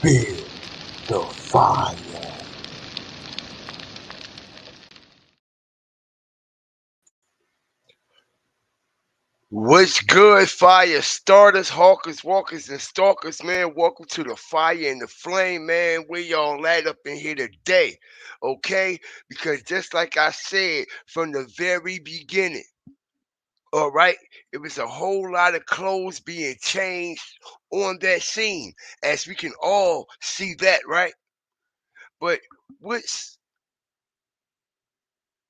Build the fire. What's good, fire starters, hawkers, walkers, and stalkers, man? Welcome to the fire and the flame, man. Where y'all at up in here today, okay? Because just like I said from the very beginning, all right, it was a whole lot of clothes being changed on that scene, as we can all see that, right? But what's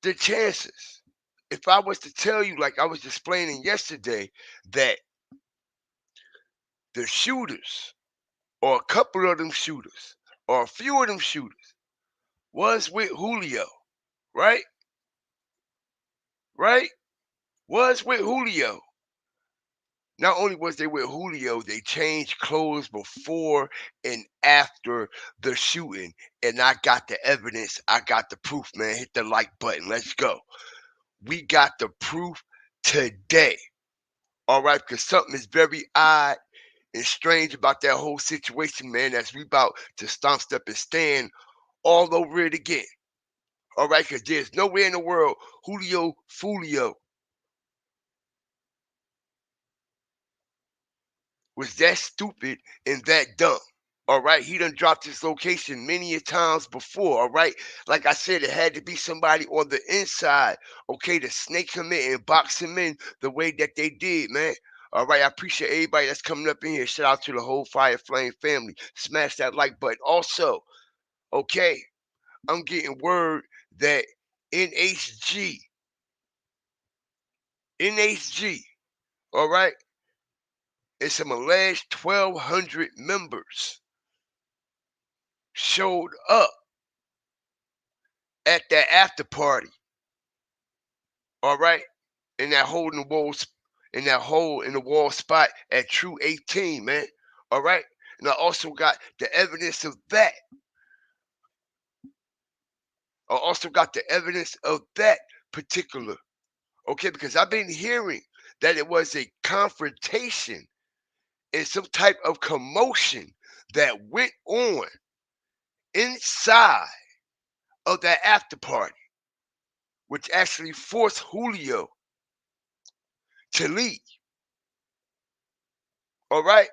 the chances? If I was to tell you, like I was explaining yesterday, that the shooters or a couple of them shooters, or a few of them shooters, was with Julio, right? Right? Was with Julio. Not only was they with Julio, they changed clothes before and after the shooting. And I got the evidence. I got the proof, man. Hit the like button. Let's go. We got the proof today. All right, because something is very odd and strange about that whole situation, man, as we about to stomp, step, and stand all over it again. All right, because there's nowhere in the world Julio Fulio was that stupid and that dumb. All right, he done dropped his location many a times before. All right, like I said, it had to be somebody on the inside, okay, to snake him in and box him in the way that they did, man. All right, I appreciate everybody that's coming up in here. Shout out to the whole Fire Flame family. Smash that like button. Also, okay, I'm getting word that NHG, NHG, all right, and some alleged 1,200 members showed up at that after party, all right, in that hole in the wall, in that hole in the wall spot at True 18, man, all right. And I also got the evidence of that. I also got the evidence of that particular, okay, because I've been hearing that it was a confrontation and some type of commotion that went on inside of that after party, which actually forced Julio to leave. All right?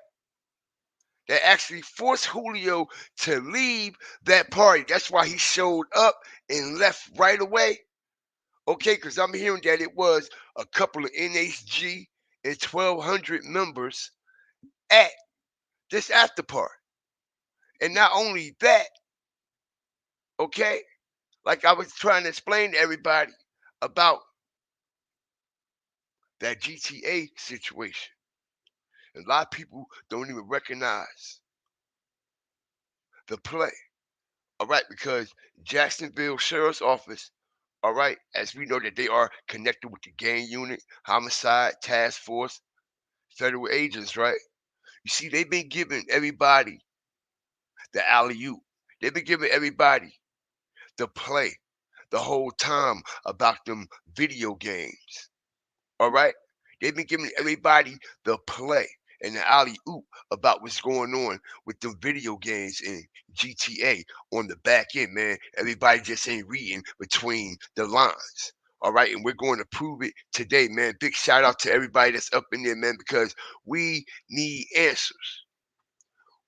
That actually forced Julio to leave that party. That's why he showed up and left right away. Okay, because I'm hearing that it was a couple of NHG and 1,200 members at this after party. And not only that, okay, like I was trying to explain to everybody about that GTA situation. A lot of people don't even recognize the play. All right, because Jacksonville Sheriff's Office, all right, as we know that they are connected with the gang unit, homicide, task force, federal agents, right? You see, they've been giving everybody the alley oop. They've been giving everybody the play the whole time about them video games. All right? They've been giving everybody the play and the alley oop about what's going on with them video games in GTA on the back end, man. Everybody just ain't reading between the lines. All right, and we're going to prove it today, man. Big shout out to everybody that's up in there, man, because we need answers.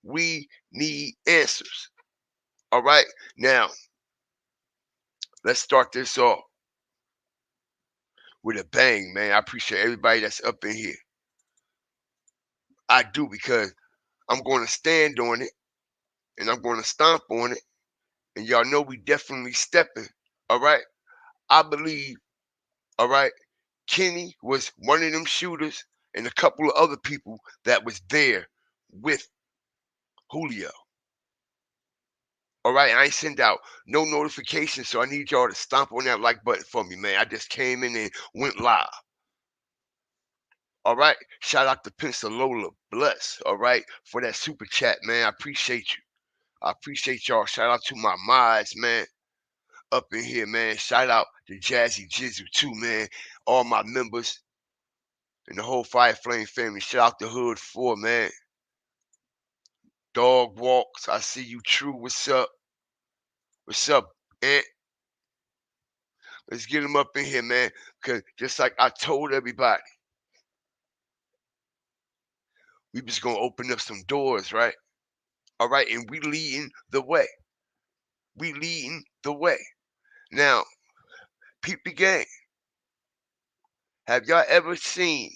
We need answers. All right, now let's start this off with a bang, man. I appreciate everybody that's up in here. I do, because I'm going to stand on it and I'm going to stomp on it. And y'all know we definitely stepping. All right. I believe, all right, Kenny was one of them shooters and a couple of other people that was there with Julio. All right. I ain't send out no notifications, so I need y'all to stomp on that like button for me, man. I just came in and went live. All right. Shout out to Pensalola Bless, all right, for that super chat, man. I appreciate you. I appreciate y'all. Shout out to my mods, man, up in here, man. Shout out to Jazzy Jizzle too, man. All my members and the whole Fire Flame family. Shout out to Hood 4, man. Dog walks. I see you, True. What's up? What's up, Ant? Let's get him up in here, man. Because just like I told everybody, we just going to open up some doors, right? All right. And we leading the way. We leading the way. Now, peep the game. Have y'all ever seen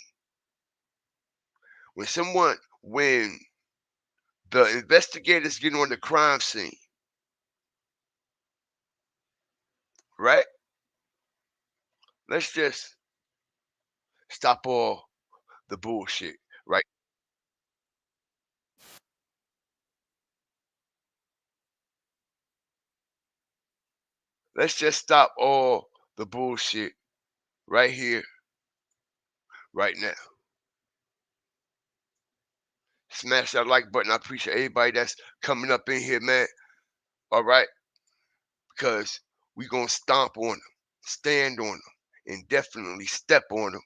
when the investigators get on the crime scene, right? Let's just stop all the bullshit, right? Let's just stop all the bullshit right here, right now. Smash that like button. I appreciate everybody that's coming up in here, man. All right? Because we going to stomp on them, stand on them, and definitely step on them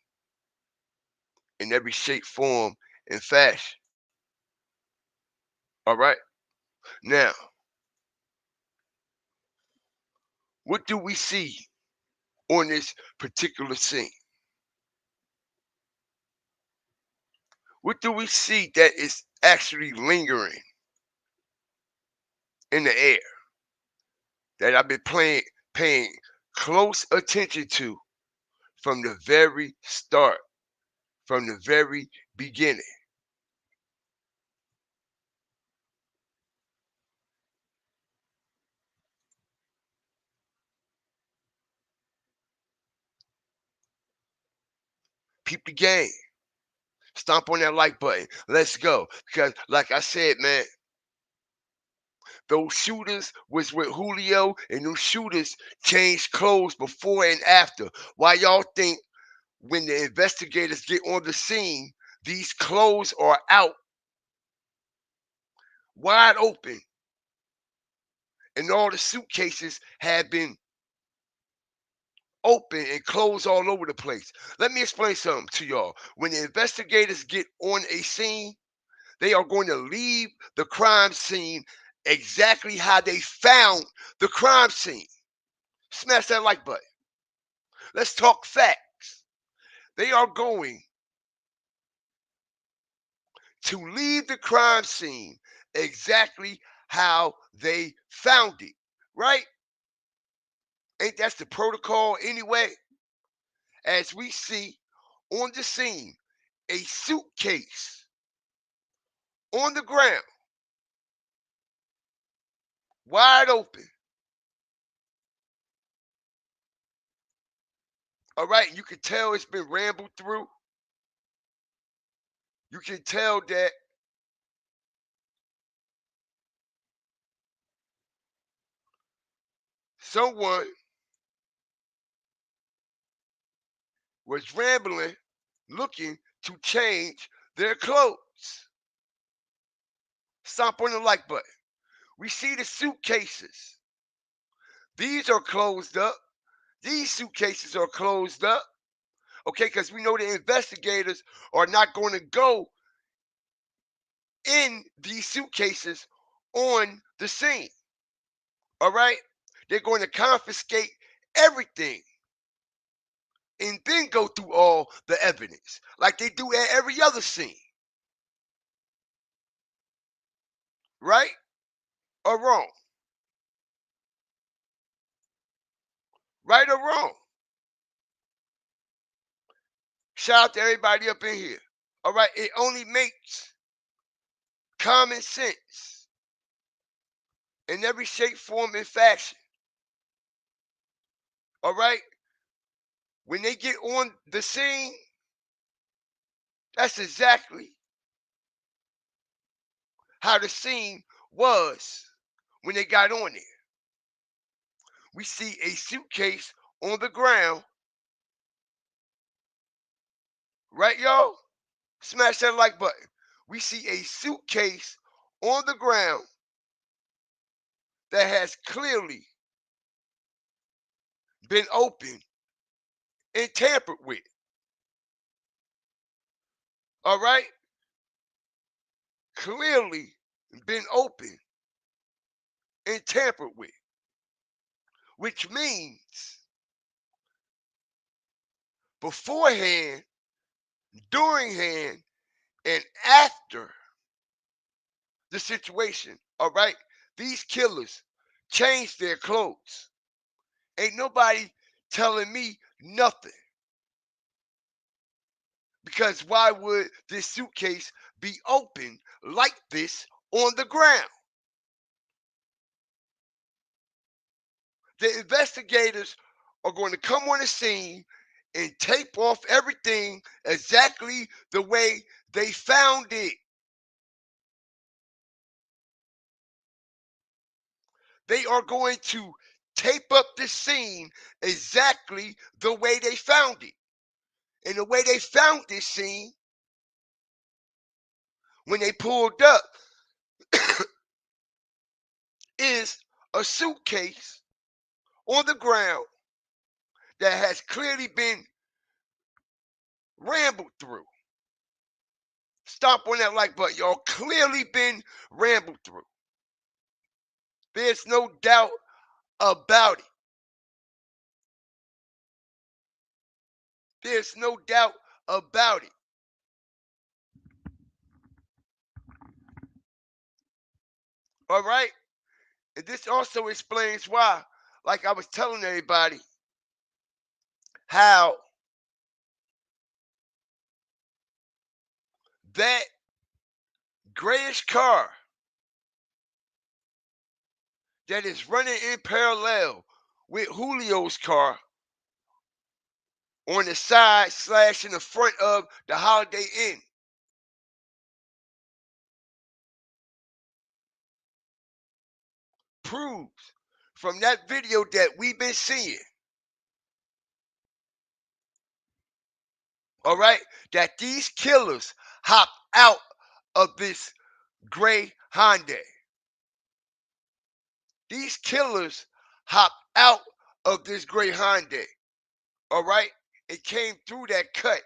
in every shape, form, and fashion. All right? Now, what do we see on this particular scene? What do we see that is actually lingering in the air that I've been paying close attention to from the very start, from the very beginning? Peep the game. Stomp on that like button. Let's go. Because, like I said, man, those shooters was with Julio, and those shooters changed clothes before and after. Why y'all think when the investigators get on the scene, these clothes are out wide open and all the suitcases have been open and closed all over the place? Let me explain something to y'all. When the investigators get on a scene, they are going to leave the crime scene exactly how they found the crime scene. Smash that like button. Let's talk facts. They are going to leave the crime scene exactly how they found it, right? Ain't that the protocol anyway? As we see on the scene, a suitcase on the ground, wide open. All right, you can tell it's been rambled through. You can tell that someone was rambling, looking to change their clothes. Stomp on the like button. We see the suitcases. These are closed up. These suitcases are closed up. Okay, because we know the investigators are not going to go in these suitcases on the scene. All right? They're going to confiscate everything and then go through all the evidence like they do at every other scene. Right or wrong? Right or wrong? Shout out to everybody up in here. All right? It only makes common sense in every shape, form, and fashion. All right? When they get on the scene, that's exactly how the scene was when they got on there. We see a suitcase on the ground, right, y'all? Smash that like button. We see a suitcase on the ground that has clearly been opened and tampered with. All right? Clearly been opened and tampered with, which means beforehand, during hand, and after the situation, all right, these killers changed their clothes. Ain't nobody telling me nothing. Because why would this suitcase be open like this on the ground? The investigators are going to come on the scene and tape off everything exactly the way they found it. They are going to tape up the scene exactly the way they found it. And the way they found this scene, when they pulled up, is a suitcase on the ground that has clearly been rambled through. Stomp on that like button, y'all. Clearly been rambled through. There's no doubt about it. There's no doubt about it. All right? And this also explains why, like I was telling everybody, how that grayish car that is running in parallel with Julio's car on the side slash in the front of the Holiday Inn proves from that video that we've been seeing, all right, that these killers hopped out of this gray Hyundai. These killers hopped out of this gray Hyundai, all right? It came through that cut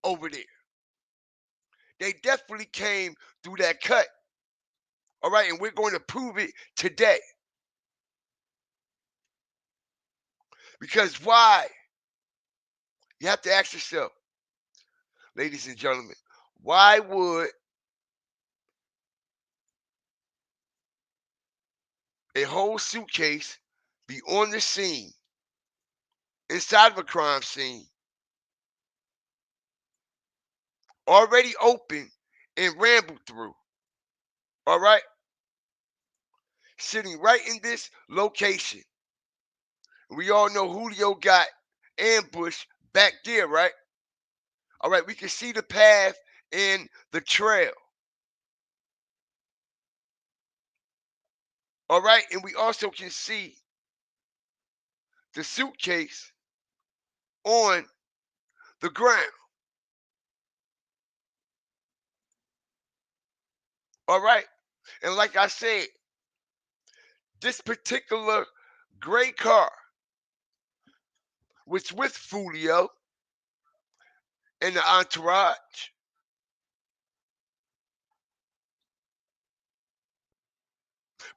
over there. They definitely came through that cut, all right? And we're going to prove it today. Because why? You have to ask yourself, ladies and gentlemen, why would a whole suitcase be on the scene, inside of a crime scene, already open and rambled through, all right? Sitting right in this location. We all know Julio got ambushed back there, right? All right, we can see the path and the trail. All right, and we also can see the suitcase on the ground. All right, and like I said, this particular gray car was with Julio and the entourage.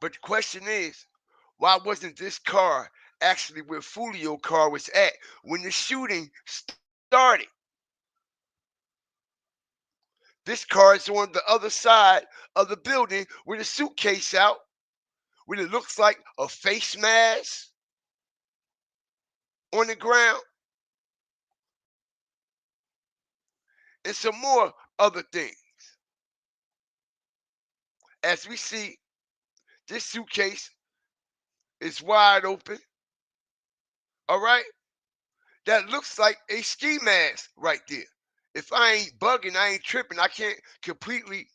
But the question is, why wasn't this car actually where Julio car was at when the shooting started? This car is on the other side of the building with a suitcase out, with it looks like a face mask on the ground, and some more other things. As we see, this suitcase is wide open. All right? That looks like a ski mask right there. If I ain't bugging, I ain't tripping, I can't completely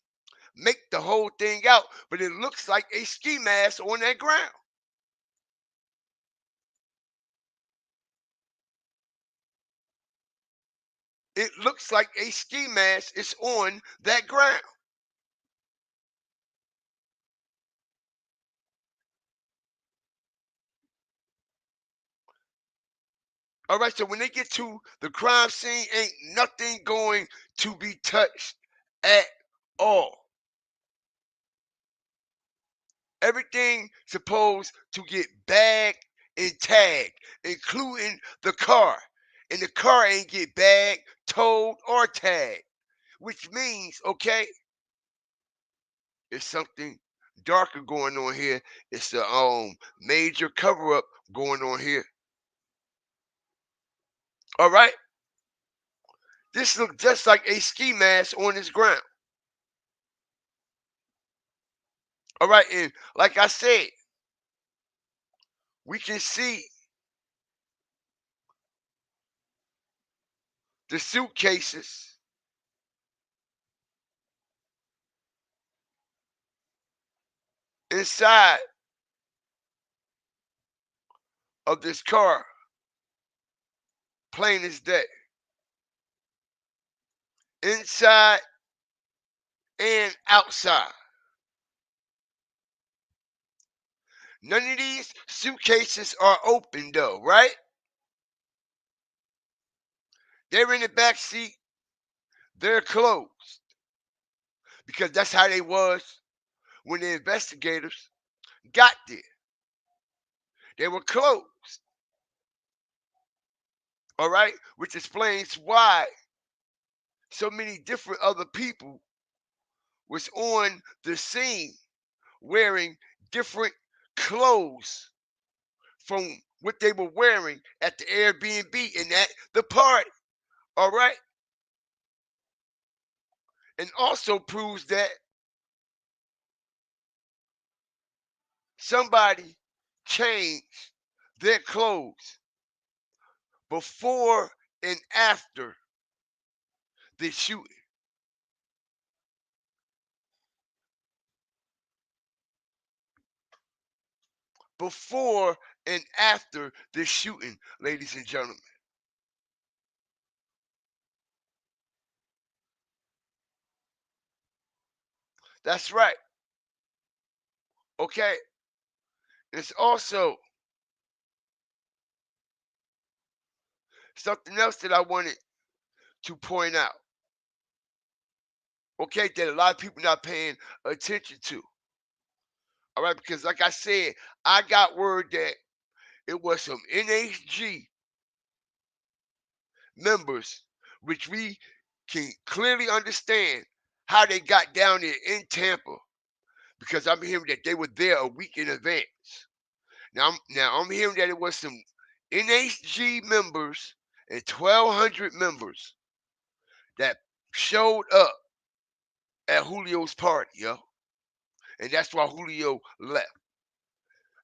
make the whole thing out, but it looks like a ski mask on that ground. It looks like a ski mask is on that ground. All right, so when they get to the crime scene, ain't nothing going to be touched at all. Everything supposed to get bagged and tagged, including the car. And the car ain't get bagged, towed, or tagged. Which means, okay, it's something darker going on here. It's a major cover-up going on here. All right? This looks just like a ski mask on this ground. All right, and like I said, we can see the suitcases inside of this car, plain as day. Inside and outside. None of these suitcases are open though, right? They're in the back seat. They're closed because that's how they was when the investigators got there. They were closed. All right, which explains why so many different other people was on the scene wearing different clothes from what they were wearing at the Airbnb and at the party. All right, and also proves that somebody changed their clothes before and after the shooting. Before and after the shooting, ladies and gentlemen. That's right. Okay. It's also something else that I wanted to point out. Okay, that a lot of people not paying attention to. All right, because like I said, I got word that it was some NHG members, which we can clearly understand how they got down there in Tampa, because I'm hearing that they were there a week in advance. Now I'm hearing that it was some NHG members and 1,200 members that showed up at Julio's party, yo, and that's why Julio left.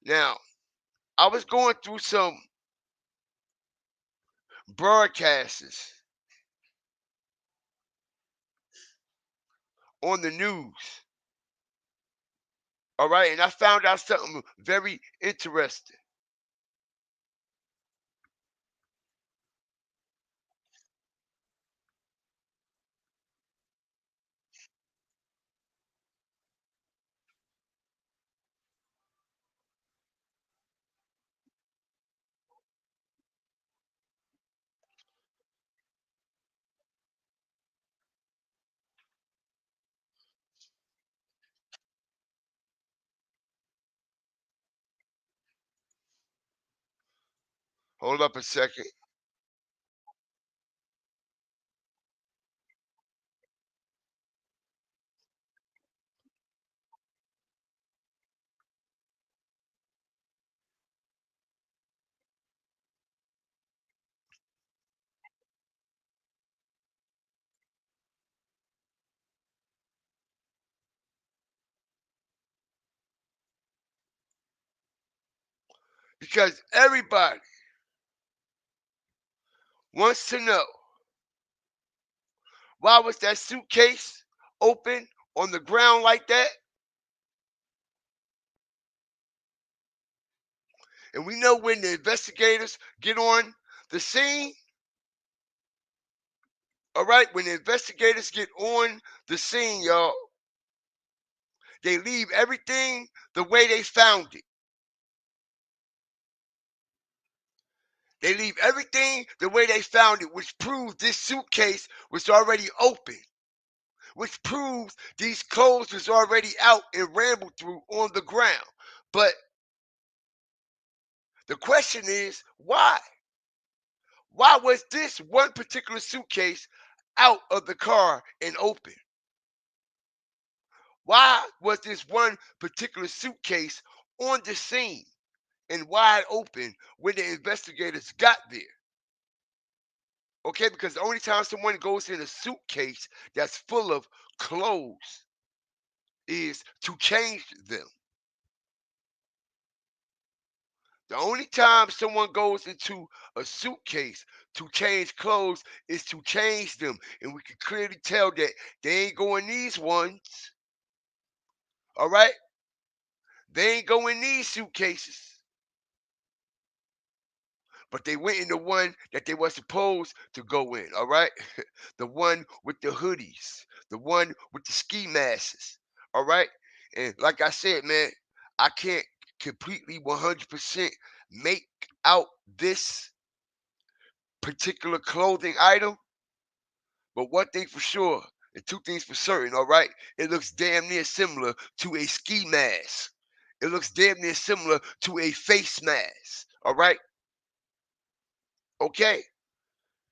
Now I was going through some broadcasts on the news, all right, and I found out something very interesting. Hold up a second, because everybody wants to know, why was that suitcase open on the ground like that? And we know when the investigators get on the scene, all right, when the investigators get on the scene, y'all, they leave everything the way they found it. They leave everything the way they found it, which proves this suitcase was already open which proves these clothes was already out and rambled through on the ground. But the question is, why? Why was this one particular suitcase out of the car and open? Why was this one particular suitcase on the scene and wide open when the investigators got there? Okay, because the only time someone goes in a suitcase that's full of clothes is to change them. The only time someone goes into a suitcase to change clothes is to change them. And we can clearly tell that they ain't going these ones. All right? They ain't going these suitcases. But they went in the one that they were supposed to go in. All right? The one with the hoodies, the one with the ski masks. All right? And like I said, man, I can't completely 100% make out this particular clothing item, but one thing for sure, and two things for certain, all right? It looks damn near similar to a ski mask. It looks damn near similar to a face mask, all right? Okay?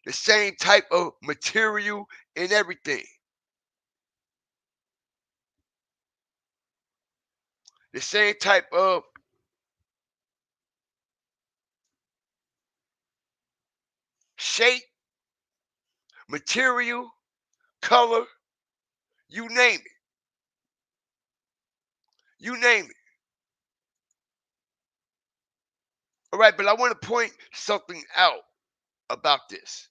The same type of material and everything. The same type of shape, material, color, you name it. You name it. All right, but I want to point something out about this.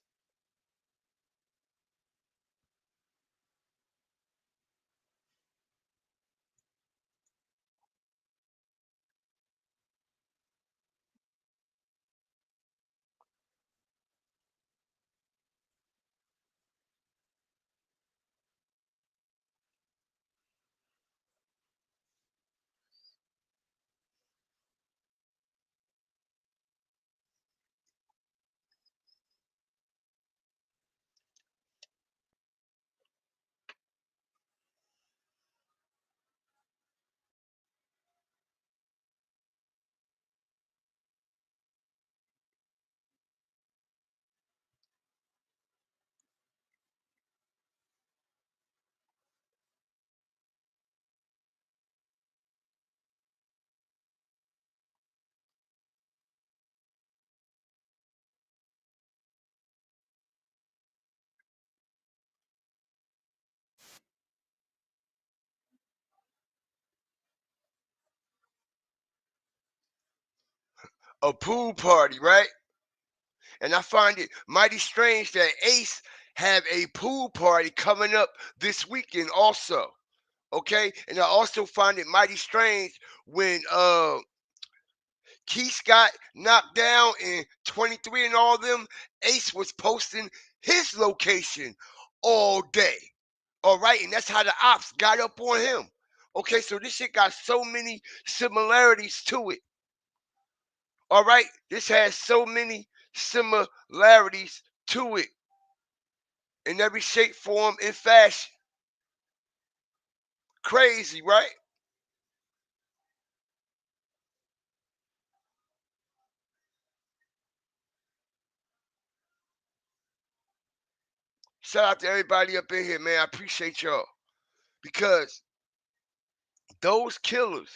A pool party, right? And I find it mighty strange that Ace have a pool party coming up this weekend also. Okay? And I also find it mighty strange when Keith got knocked down in 23 and all them, Ace was posting his location all day. All right, and that's how the ops got up on him. Okay, so this shit got so many similarities to it. All right, this has so many similarities to it in every shape, form, and fashion. Crazy, right? Shout out to everybody up in here, man. I appreciate y'all because those killers,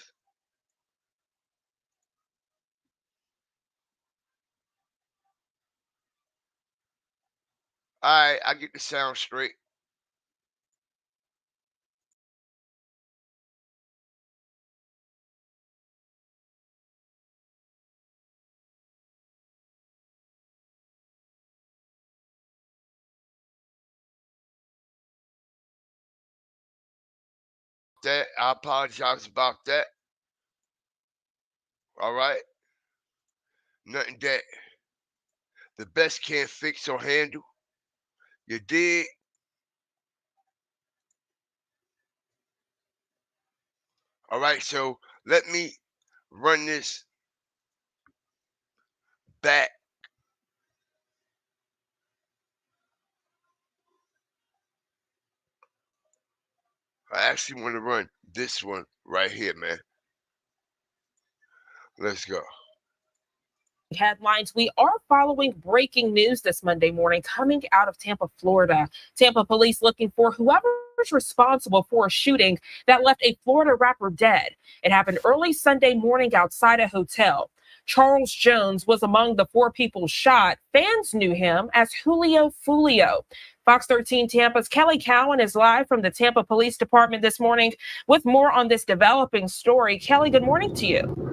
all right, I get the sound straight. That I apologize about that. All right, nothing that the best can't fix or handle. You did. All right, so let me run this back. I actually want to run this one right here, man. Let's go. Headlines. We are following breaking news this Monday morning coming out of Tampa, Florida. Tampa police looking for whoever's responsible for a shooting that left a Florida rapper dead. It happened early Sunday morning outside a hotel. Charles Jones was among the 4 people shot. Fans knew him as Julio. Fox 13 Tampa's Kelly Cowan is live from the Tampa Police Department this morning with more on this developing story. Kelly, good morning to you.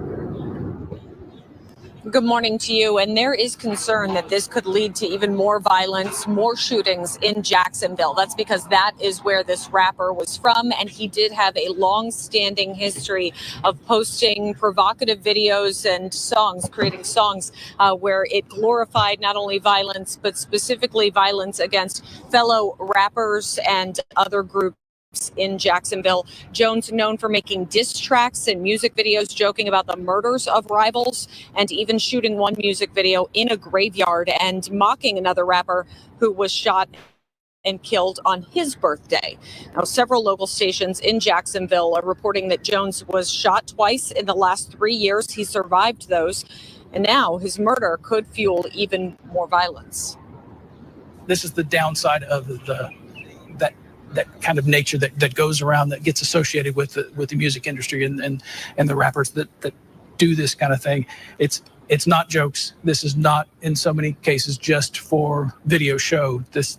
Good morning to you. And there is concern that this could lead to even more violence, more shootings in Jacksonville. That's because that is where this rapper was from. And he did have a long-standing history of posting provocative videos and songs, creating songs where it glorified not only violence, but specifically violence against fellow rappers and other groups in Jacksonville. Jones, known for making diss tracks and music videos joking about the murders of rivals, and even shooting one music video in a graveyard and mocking another rapper who was shot and killed on his birthday. Now, several local stations in Jacksonville are reporting that Jones was shot twice in the last 3 years. He survived those, and now his murder could fuel even more violence. This is the downside of that kind of nature that goes around, that gets associated with the music industry and the rappers that do this kind of thing. It's not jokes. This is not, in so many cases, just for video show. This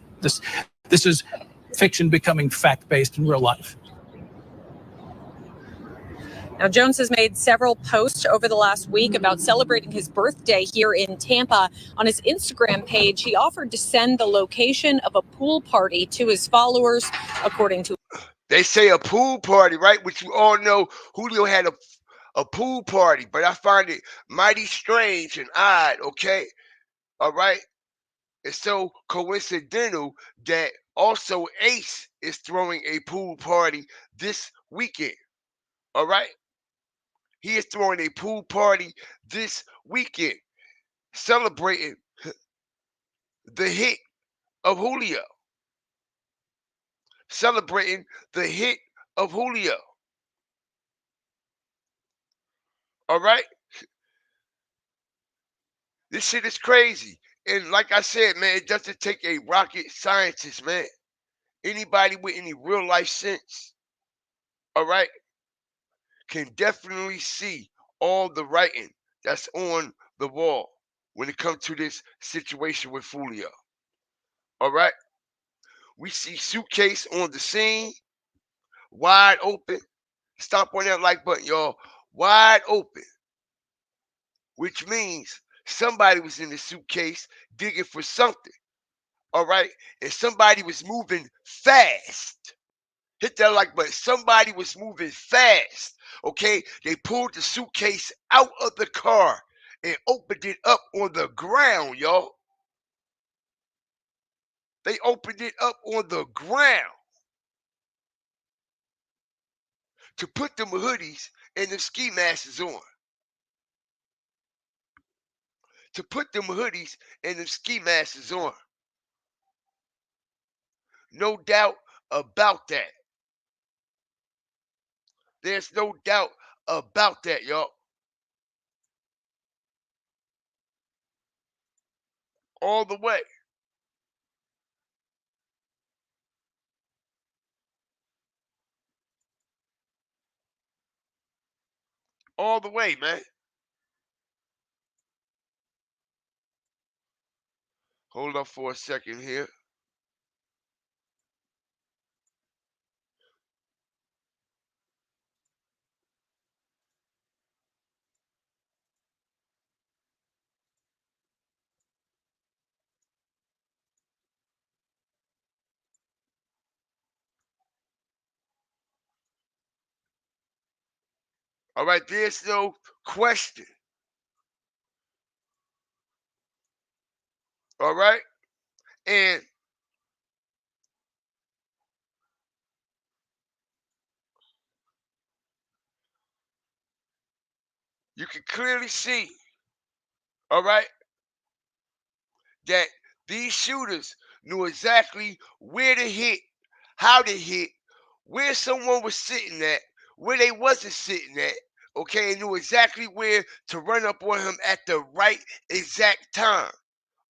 is fiction becoming fact-based in real life. Now, Jones has made several posts over the last week about celebrating his birthday here in Tampa. On his Instagram page, he offered to send the location of a pool party to his followers, according to... They say a pool party, right? Which you all know Julio had a pool party, but I find it mighty strange and odd, okay? All right? It's so coincidental that also Ace is throwing a pool party this weekend, all right? He is throwing a pool party this weekend, celebrating the hit of Julio. Celebrating the hit of Julio. All right? This shit is crazy. And like I said, man, it doesn't take a rocket scientist, man. Anybody with any real life sense, all right, can definitely see all the writing that's on the wall when it comes to this situation with Julio. All right? We see suitcase on the scene, wide open. Stomp on that like button, y'all. Wide open. Which means somebody was in the suitcase digging for something. All right? And somebody was moving fast. Hit that like button. Somebody was moving fast. Okay? They pulled the suitcase out of the car and opened it up on the ground, y'all. They opened it up on the ground to put them hoodies and them ski masks on. To put them hoodies and them ski masks on. No doubt about that. There's no doubt about that, y'all. All the way. All the way, man. Hold up for a second here. All right, there's no question. All right? And you can clearly see, all right, that these shooters knew exactly where to hit, how to hit, where someone was sitting at, where they wasn't sitting at, okay, and knew exactly where to run up on him at the right exact time.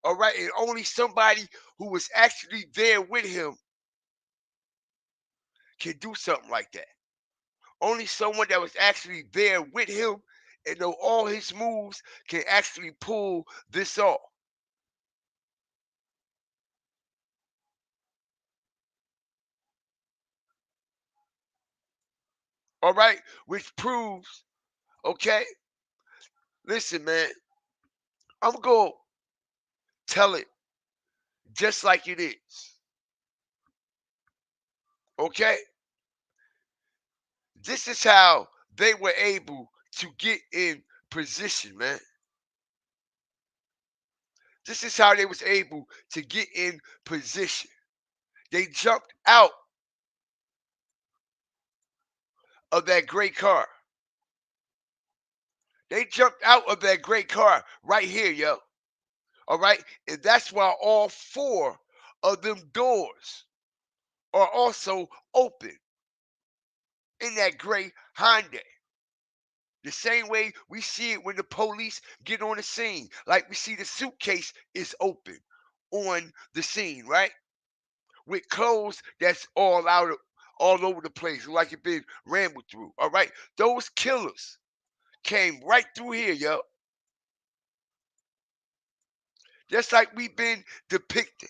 All right, and only somebody who was actually there with him can do something like that. Only someone that was actually there with him and know all his moves can actually pull this off. All right, which proves, okay, listen, man, I'm going to tell it just like it is. Okay? This is how they were able to get in position, man. This is how they was able to get in position. They jumped out of that gray car. They jumped out of that gray car right here, yo. All right? And that's why all four of them doors are also open in that gray Hyundai. The same way we see it when the police get on the scene. Like we see the suitcase is open on the scene, right? With clothes that's all over the place, like it been rambled through. All right. Those killers came right through here, yo. Just like we've been depicted.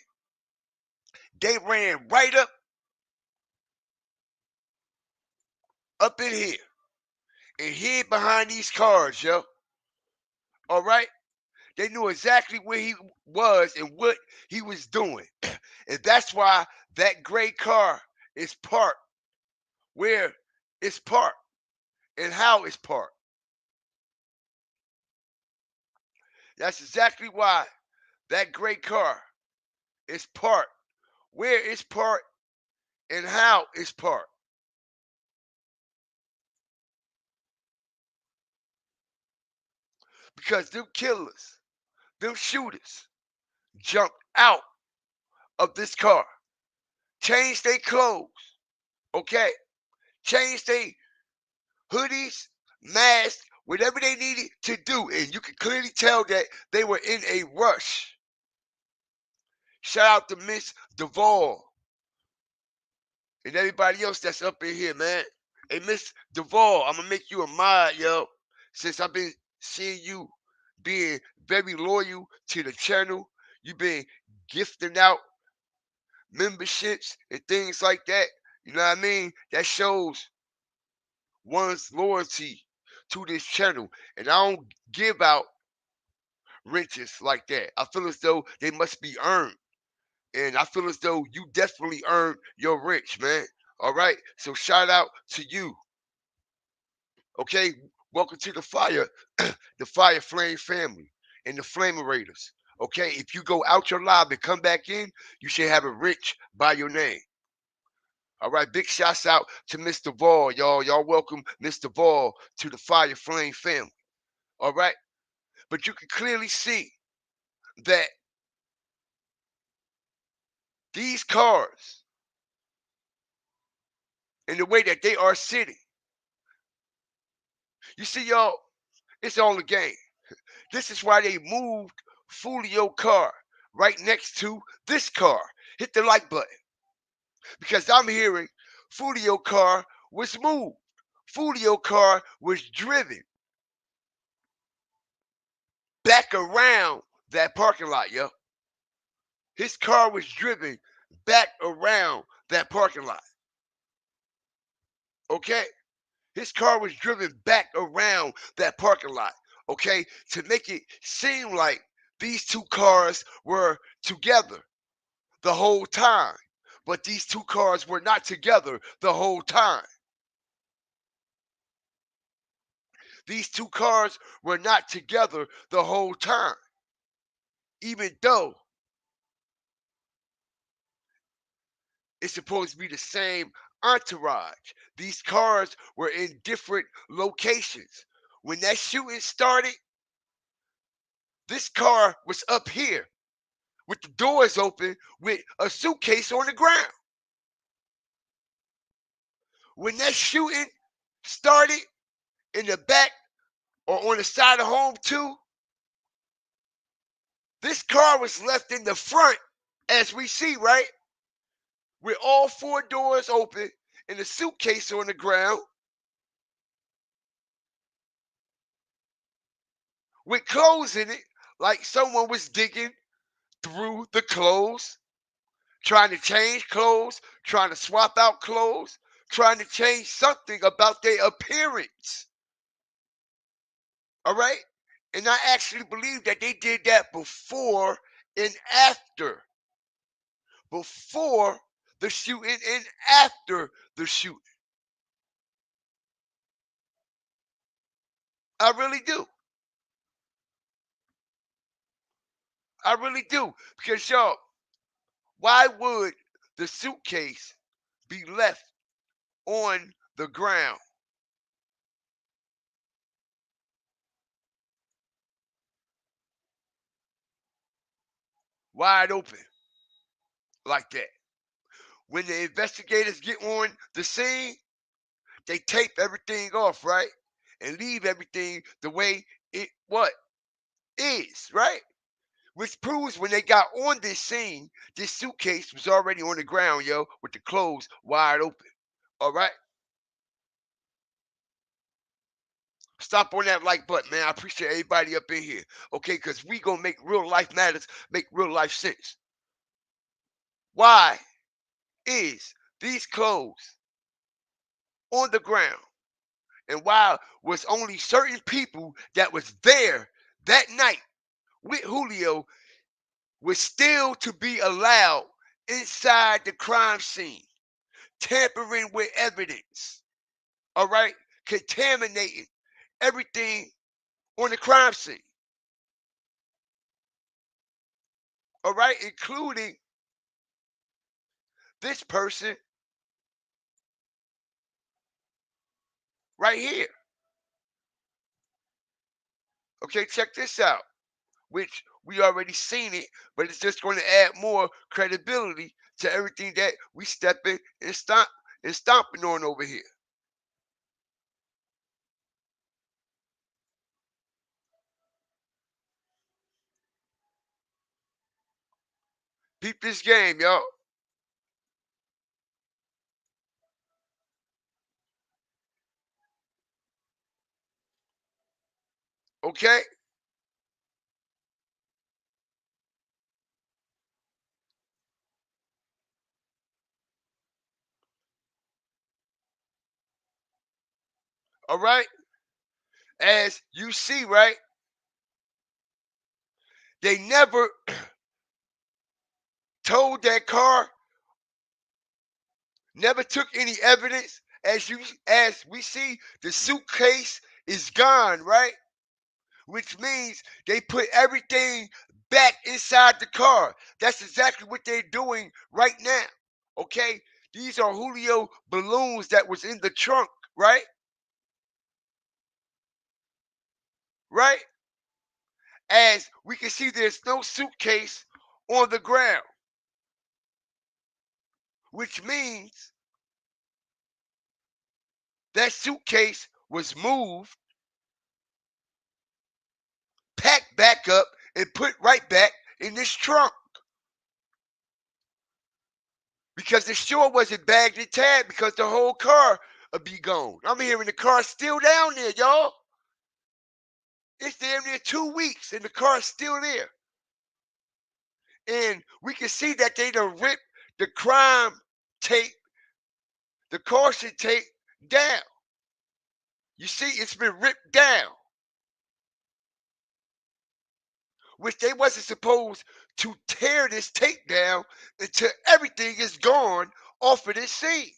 They ran right up in here and hid behind these cars, yo. All right. They knew exactly where he was and what he was doing. And that's why that gray car is parked where it's parked and how it's parked. That's exactly why that gray car is parked where it's parked and how it's parked. Because them killers, them shooters, jumped out of this car, changed their clothes, okay? Changed their hoodies, masks, whatever they needed to do. And you can clearly tell that they were in a rush. Shout out to Miss Duvall and everybody else that's up in here, man. Hey, Miss Duvall, I'm gonna make you a mod, yo. Since I've been seeing you being very loyal to the channel, you've been gifting out memberships and things like that. You know what I mean? That shows one's loyalty to this channel. And I don't give out riches like that. I feel as though they must be earned. And I feel as though you definitely earned your rich, man. All right. So shout out to you. Okay. Welcome to the fire, the Fire Flame family and the Flamerators. Okay. If you go out your live and come back in, you should have a rich by your name. All right. Big shouts out to Mr. Vall, y'all. Y'all welcome Mr. Vall to the Fire Flame family. All right. But you can clearly see that these cars and the way that they are sitting, you see, y'all, it's all a game. This is why they moved Julio car right next to this car. Hit the like button. Because I'm hearing Julio car was moved. Julio car was driven back around that parking lot, yo. His car was driven back around that parking lot. Okay? His car was driven back around that parking lot, okay, to make it seem like these two cars were together the whole time. But these two cars were not together the whole time. These two cars were not together the whole time. Even though it's supposed to be the same entourage. These cars were in different locations. When that shooting started, this car was up here with the doors open with a suitcase on the ground. when that shooting started in the back or on the side of home too, this car was left in the front, as we see, right? With all four doors open and a suitcase on the ground with clothes in it, like someone was digging through the clothes, trying to change clothes, trying to swap out clothes, trying to change something about their appearance. All right? And I actually believe that they did that before and after. Before the shooting and after the shooting. I really do. I really do. Because, y'all, why would the suitcase be left on the ground? Wide open like that. When the investigators get on the scene, they tape everything off, right? And leave everything the way it what is, right? Which proves when they got on this scene, this suitcase was already on the ground, yo, with the clothes wide open. All right? Stop on that like button, man. I appreciate everybody up in here. Okay, because we gonna make real life matters, make real life sense. Why is these clothes on the ground? And why was only certain people that was there that night with Julio was still to be allowed inside the crime scene, tampering with evidence, all right, contaminating everything on the crime scene, all right, including this person right here. Okay, check this out, which we already seen it, but it's just going to add more credibility to everything that we stepping and stomping on over here. Peep this game, y'all. Okay? All right? As you see, right? They never towed that car, never took any evidence. As we see, the suitcase is gone, right? Which means they put everything back inside the car. That's exactly what they're doing right now. Okay? These are Julio balloons that was in the trunk, right? Right? As we can see, there's no suitcase on the ground, which means that suitcase was moved, packed back up, and put right back in this trunk. Because it sure wasn't bagged and tagged because the whole car would be gone. I'm hearing the car's still down there, y'all. It's damn near 2 weeks and the car's still there. And we can see that they done ripped the crime tape, the caution tape down. You see, it's been ripped down, which they wasn't supposed to tear this tape down until everything is gone off of this scene.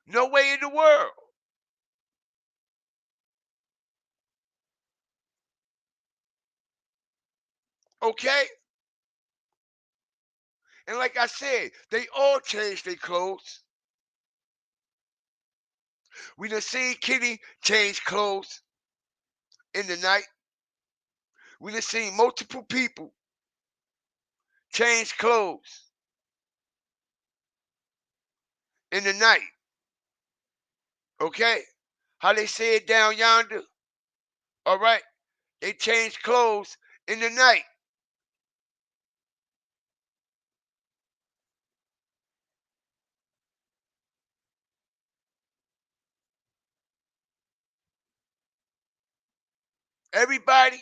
No way in the world. Okay? And like I said, they all changed their clothes. We done seen Kitty change clothes in the night. We done seen multiple people change clothes in the night. Okay? How they say it down yonder? All right? They change clothes in the night. Everybody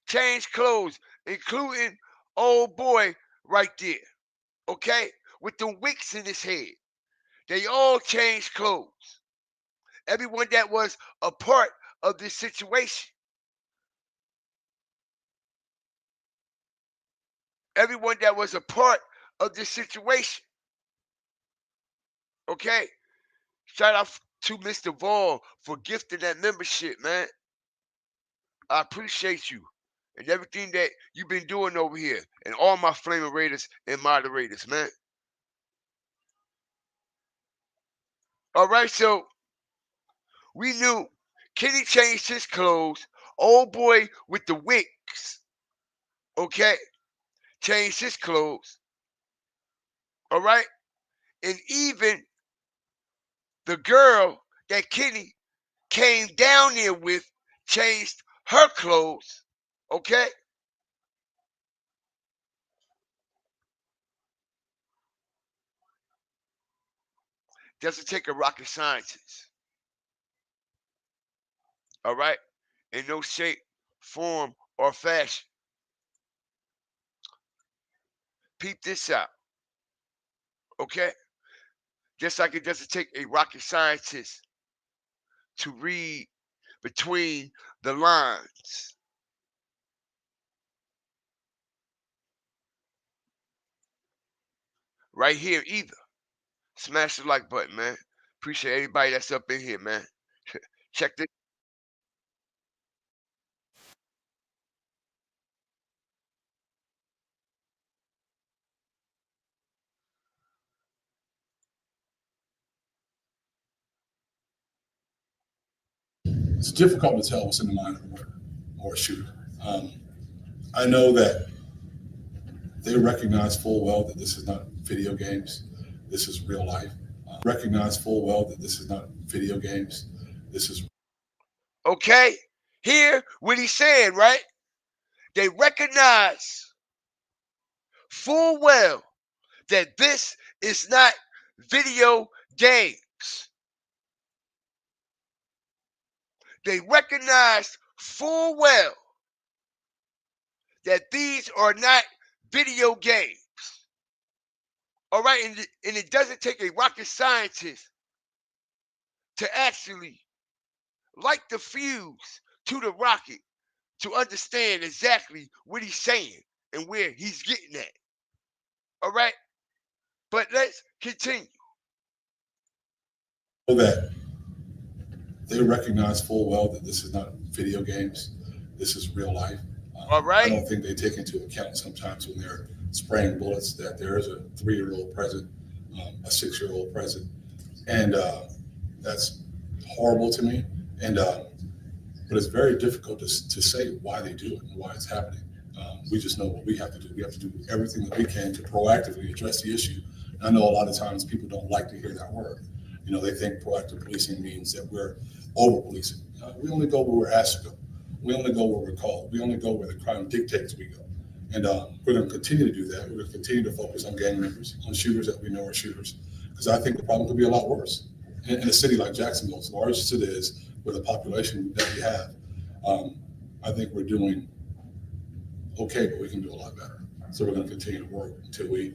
change clothes, including old boy right there. Okay? With the wicks in his head. They all changed clothes. Everyone that was a part of this situation. Everyone that was a part of this situation. Okay? Shout out to Mr. Vaughn for gifting that membership, man. I appreciate you and everything that you've been doing over here and all my flaming raiders and moderators, man. All right, so we knew Kenny changed his clothes. Old boy with the wicks, okay, changed his clothes. All right, and even the girl that Kenny came down there with changed her clothes. Okay, doesn't take a rocket scientist. All right, in no shape, form, or fashion. Peep this out. Okay, just like it doesn't take a rocket scientist to read between the lines. Right here either. Smash the like button, man. Appreciate everybody that's up in here, man. Check this. It's difficult to tell what's in the mind of a murderer or a shooter. I know that they recognize full well that this is not video games. This is real life. Recognize full well that this is not video games. This is Okay? Hear what he's saying, right? They recognize full well that this is not video games. They recognize full well that these are not video games. All right, and it doesn't take a rocket scientist to actually light the fuse to the rocket to understand exactly what he's saying and where he's getting at. All right, but let's continue. that they recognize full well that this is not video games. This is real life. All I right, don't think they take into account sometimes when they're spraying bullets that there is a 3-year-old present, a 6-year-old present, and that's horrible to me. And but it's very difficult to say why they do it and why it's happening. We just know what we have to do. We have to do everything that we can to proactively address the issue. And I know a lot of times people don't like to hear that word. You know, they think proactive policing means that we're over policing. We only go where we're asked to go. We only go where we're called. We only go where the crime dictates we go. And we're going to continue to do that. We're going to continue to focus on gang members, on shooters that we know are shooters, because I think the problem could be a lot worse. In a city like Jacksonville, as large as it is, with the population that we have, I think we're doing okay, but we can do a lot better. So we're going to continue to work until we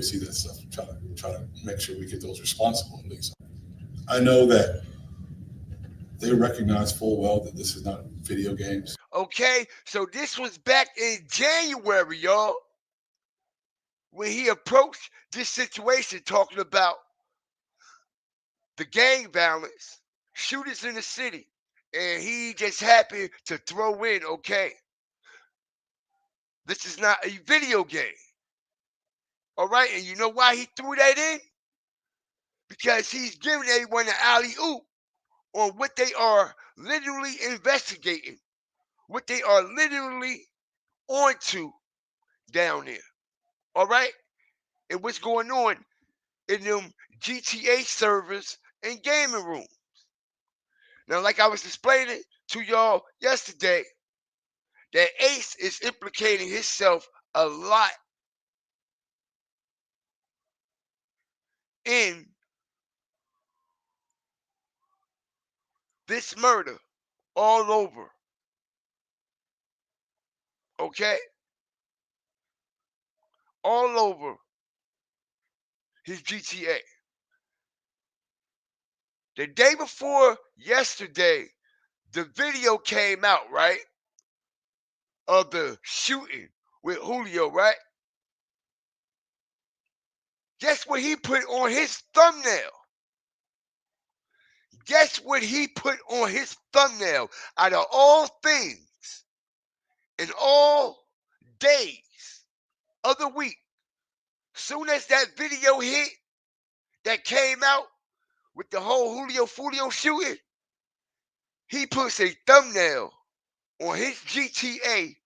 see that stuff. Try to make sure we get those responsible at least. I know that they recognize full well that this is not video games. okay, so this was back in January, y'all, when he approached this situation talking about the gang violence, shooters in the city, and he just happened to throw in, okay, this is not a video game. All right, and you know why he threw that in? because he's giving everyone an alley-oop on what they are literally investigating, what they are literally onto down there. All right? And what's going on in them GTA servers and gaming rooms. Now, like I was explaining to y'all yesterday, that Ace is implicating himself a lot in this murder all over. Okay? All over his GTA. The day before yesterday, the video came out, right? Of the shooting with Julio, right? Guess what he put on his thumbnail? Guess what he put on his thumbnail? Out of all things, in all days of the week, soon as that video hit, that came out with the whole Julio Fulio shooting, he puts a thumbnail on his GTA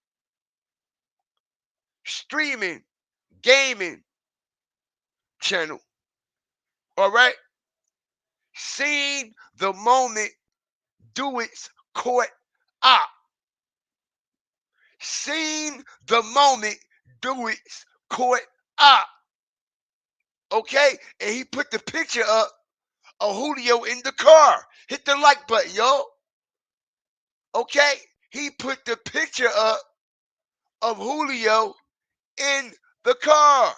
streaming gaming channel. All right? Seeing the moment Dewitt's caught up. Seeing the moment Dewitt's caught up. Okay? And he put the picture up of Julio in the car. Hit the like button, yo. Okay? He put the picture up of Julio in the car.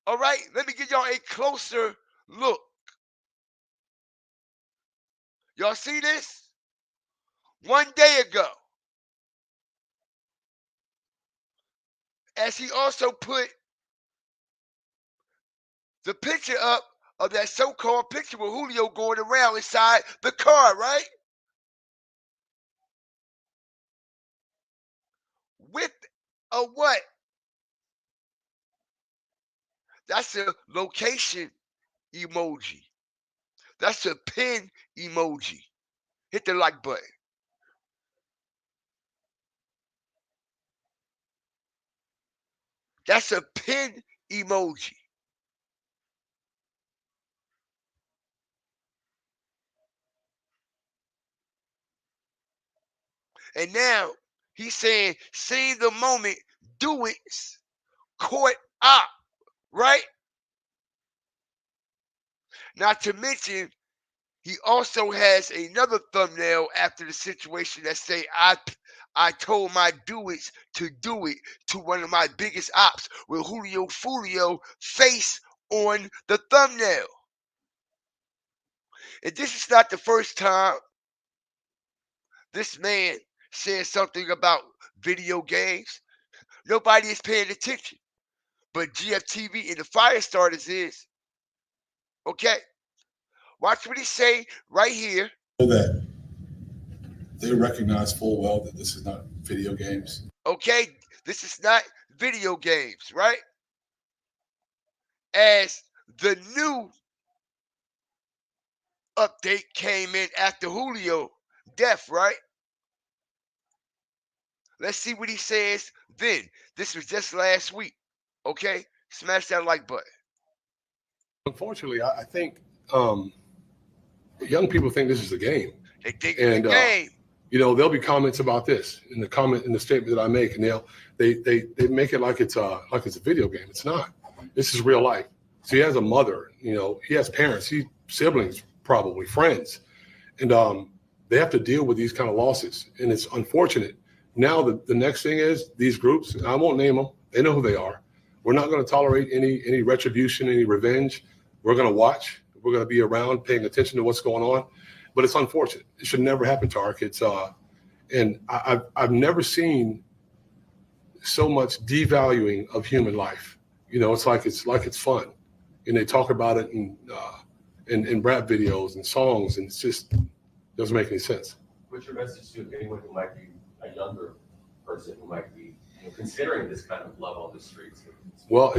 All right? Let me give y'all a closer look. Y'all see this? 1 day ago. As he also put the picture up of that so-called picture with Julio going around inside the car, right? With a what? That's a location emoji. That's a pin emoji. Hit the like button. That's a pin emoji. And now he's saying, seeing the moment Dewitt's caught up, right? Not to mention, he also has another thumbnail after the situation that say, I told my Dewitt's to do it to one of my biggest ops with Julio Fulio face on the thumbnail. And this is not the first time this man said something about video games. Nobody is paying attention. But GFTV and the Firestarters is. Okay? Watch what he say right here. So that they recognize full well that this is not video games. Okay? This is not video games, right? As the new update came in after Julio death, right? Let's see what he says then. This was just last week. Okay? Smash that like button. Unfortunately, I think young people think this is a game. They think it's a game. You know, there'll be comments about this in the statement that I make, and they make it like it's a video game. It's not. This is real life. So he has a mother. You know, he has parents. He siblings, probably friends, and they have to deal with these kind of losses, and it's unfortunate. Now the next thing is these groups. And I won't name them. They know who they are. We're not going to tolerate any retribution, any revenge. We're going to watch. We're going to be around, paying attention to what's going on. But it's unfortunate. It should never happen to our kids. And I've never seen so much devaluing of human life. You know, it's like it's fun, and they talk about it in rap videos and songs, and it just doesn't make any sense. What's your message to anyone who might be a younger person who might be considering this kind of love on the streets? Well,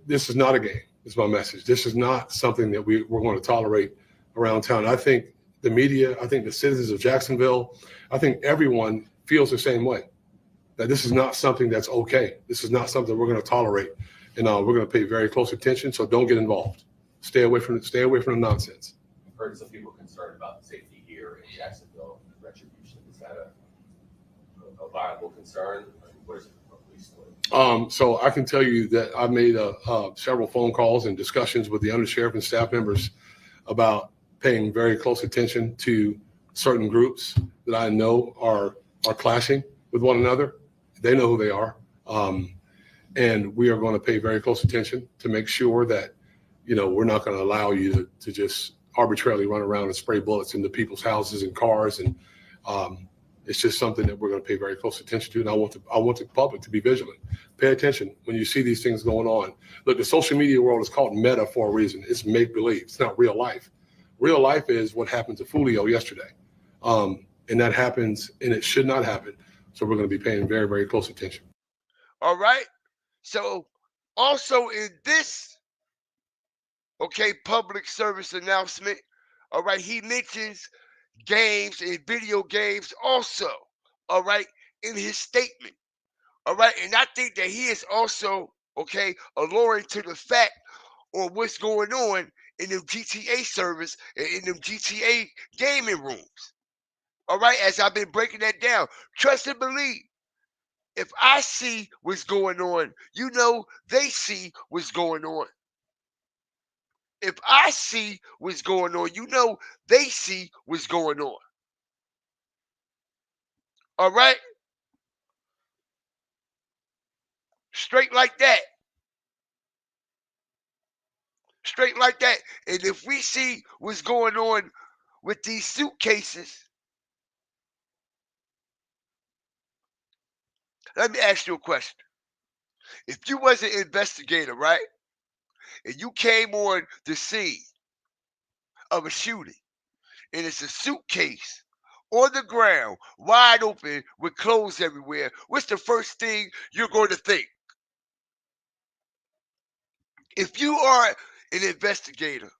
this is not a game. is my message. This is not something that we're going to tolerate around town. I think the media, I think the citizens of Jacksonville, I think everyone feels the same way, that this is not something that's okay. This is not something we're going to tolerate, and we're going to pay very close attention. So don't get involved. Stay away from the nonsense. I've heard some people concerned about safety here in Jacksonville and retribution. Is that a viable concern? What is it from a police point? So I can tell you that I made several phone calls and discussions with the undersheriff and staff members about paying very close attention to certain groups that I know are clashing with one another. They know who they are. And we are going to pay very close attention to make sure that, we're not going to allow you to just arbitrarily run around and spray bullets into people's houses and cars. And it's just something that we're going to pay very close attention to. And I want the public to be vigilant. Pay attention when you see these things going on. Look, the social media world is called meta for a reason. It's make-believe. It's not real life. Real life is what happened to Julio yesterday. And that happens, and it should not happen. So we're going to be paying very, very close attention. All right. So also in this, public service announcement, all right, he mentions games and video games also, all right, in his statement. All right. And I think that he is also, alluring to the fact on what's going on in them GTA service and in them GTA gaming rooms. All right. As I've been breaking that down, trust and believe. If I see what's going on, they see what's going on. If I see what's going on, they see what's going on. All right? Straight like that. Straight like that. And if we see what's going on with these suitcases, let me ask you a question. If you was an investigator, right, and you came on the scene of a shooting, and it's a suitcase on the ground, wide open, with clothes everywhere, what's the first thing you're going to think? If you are an investigator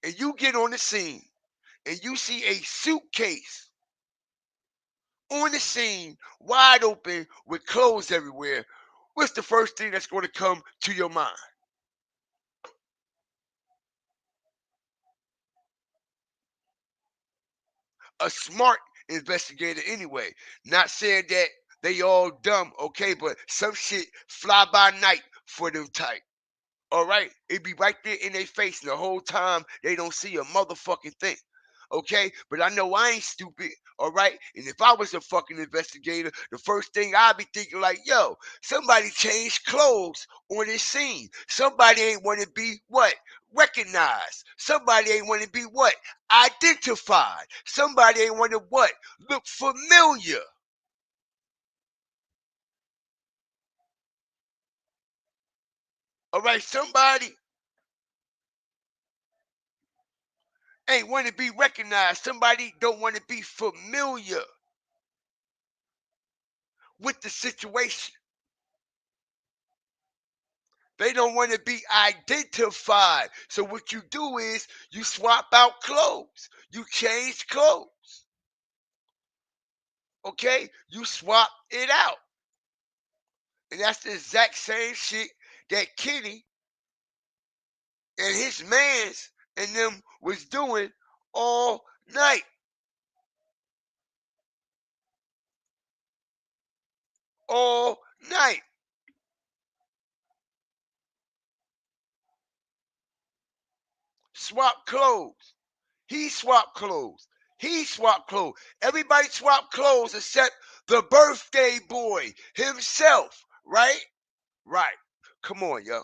and you get on the scene and you see a suitcase on the scene, wide open, with clothes everywhere, what's the first thing that's going to come to your mind? A smart investigator anyway. Not saying that they all dumb, but some shit fly by night for them type. All right? It be right there in their face, and the whole time they don't see a motherfucking thing. But I know I ain't stupid, all right? And if I was a fucking investigator, the first thing I'd be thinking like, yo, somebody changed clothes on this scene. Somebody ain't want to be what? Recognized. Somebody ain't want to be what? Identified. Somebody ain't want to what? Look familiar. All right, somebody ain't want to be recognized. Somebody don't want to be familiar with the situation. They don't want to be identified. So what you do is you swap out clothes. You change clothes. You swap it out. And that's the exact same shit that Kenny and his mans and them was doing all night. All night. Swap clothes. He swapped clothes. He swapped clothes. Everybody swapped clothes except the birthday boy himself, right? Right. Come on, yo.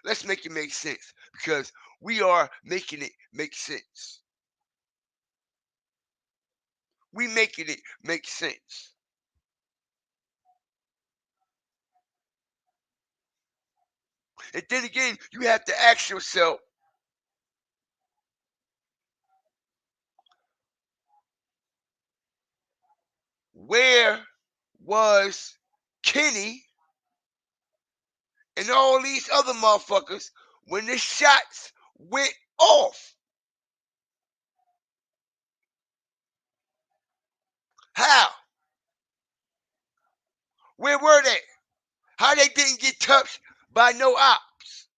Let's make it make sense because we are making it make sense. We making it make sense. And then again, you have to ask yourself, where was Kenny and all these other motherfuckers when the shots went off. How? Where were they? How they didn't get touched by no ops?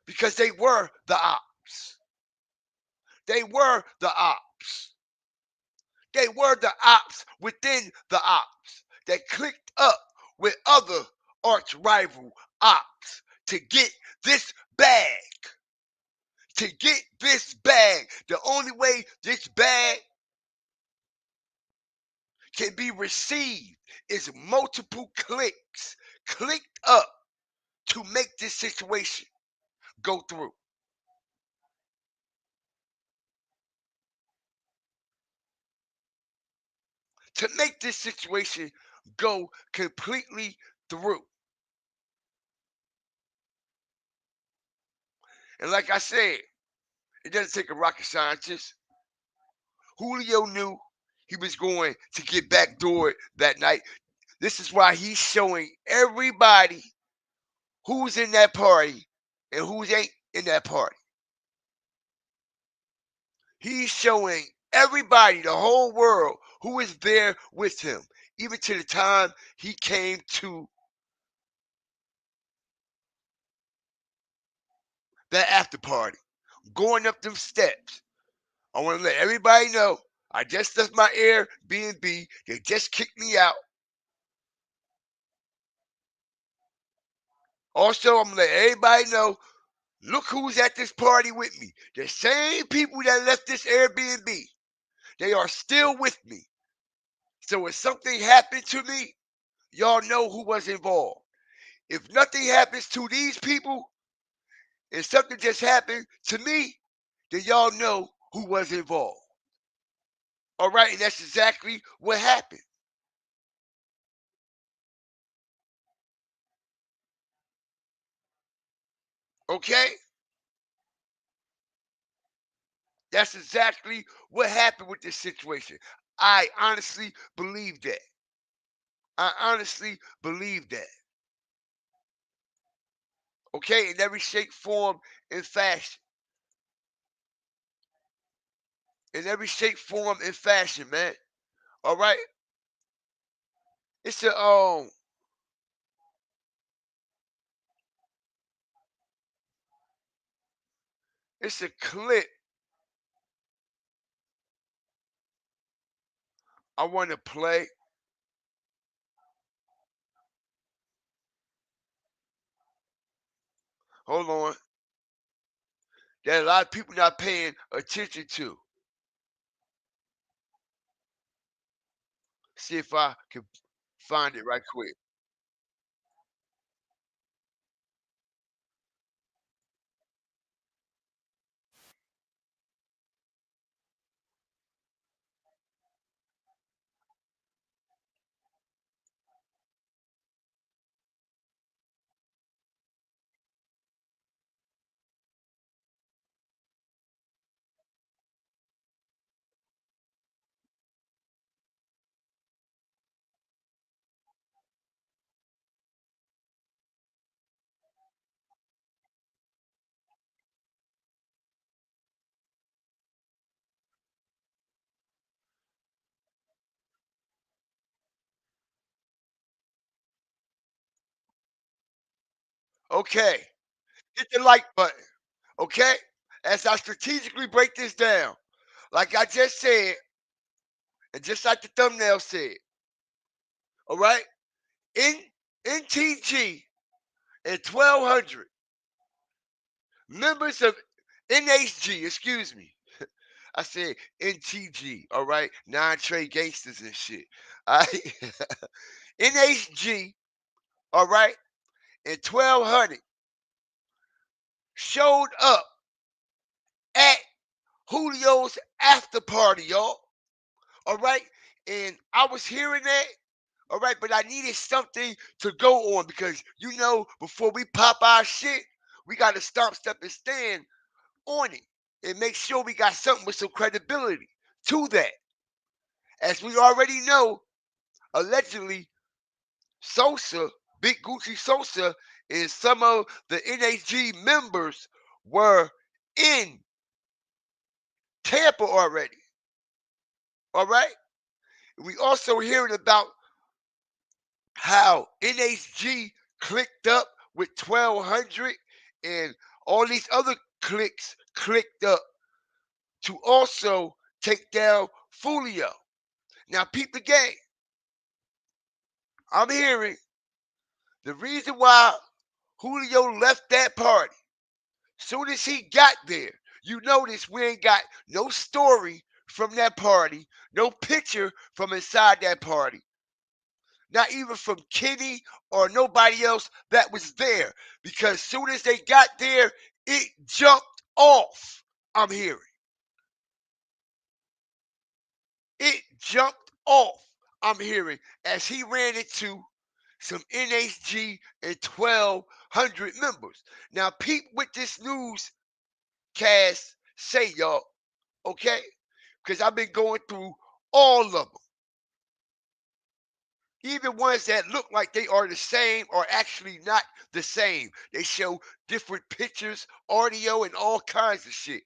Because they were the ops. They were the ops. They were the ops within the ops that clicked up with other arch rival ops to get this bag. To get this bag. The only way this bag can be received is multiple clicks clicked up to make this situation go through. To make this situation go completely through. And like I said, it doesn't take a rocket scientist. Julio knew he was going to get backdoored that night. This is why he's showing everybody who's in that party and who's ain't in that party. He's showing everybody, the whole world, who is there with him, even to the time he came to that after party, going up them steps. I want to let everybody know I just left my Airbnb. They just kicked me out. Also, I'm going to let everybody know, look who's at this party with me. The same people that left this Airbnb. They are still with me. So if something happened to me, y'all know who was involved. If nothing happens to these people, and something just happened to me, then y'all know who was involved. All right, and that's exactly what happened. Okay? That's exactly what happened with this situation. I honestly believe that. I honestly believe that. Okay, in every shape, form, and fashion. In every shape, form, and fashion, man. All right? It's a clip I want to play. Hold on. That a lot of people not paying attention to. See if I can find it right quick. Okay. Hit the like button. Okay? As I strategically break this down, like I just said, and just like the thumbnail said, all right? NTG and 1200 members of NHG, excuse me. I said NTG, all right? Non-trade gangsters and shit. All right? NHG, all right? And 1200 showed up at Julio's after party, y'all. All right. And I was hearing that. All right. But I needed something to go on because, before we pop our shit, we got to stomp, step, and stand on it and make sure we got something with some credibility to that. As we already know, allegedly, Sosa, Big Gucci Sosa, and some of the NHG members were in Tampa already. All right? We also hearing about how NHG clicked up with 1200 and all these other cliques clicked up to also take down Julio. Now, peep the game. I'm hearing the reason why Julio left that party. Soon as he got there, you notice we ain't got no story from that party, no picture from inside that party, not even from Kenny or nobody else that was there. Because soon as they got there, it jumped off. I'm hearing. It jumped off. I'm hearing as he ran into some NHG and 1200 members. Now, peep what this newscast say, y'all, okay? Because I've been going through all of them. Even ones that look like they are the same are actually not the same. They show different pictures, audio, and all kinds of shit.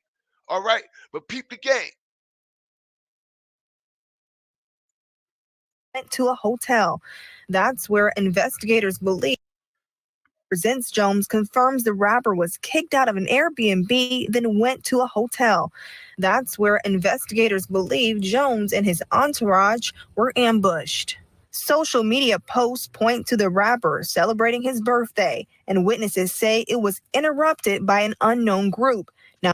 All right? But peep the game. Went to a hotel. That's where investigators believe presents Jones confirms the rapper was kicked out of an Airbnb, then went to a hotel. That's where investigators believe Jones and his entourage were ambushed. Social media posts point to the rapper celebrating his birthday, and witnesses say it was interrupted by an unknown group. Now,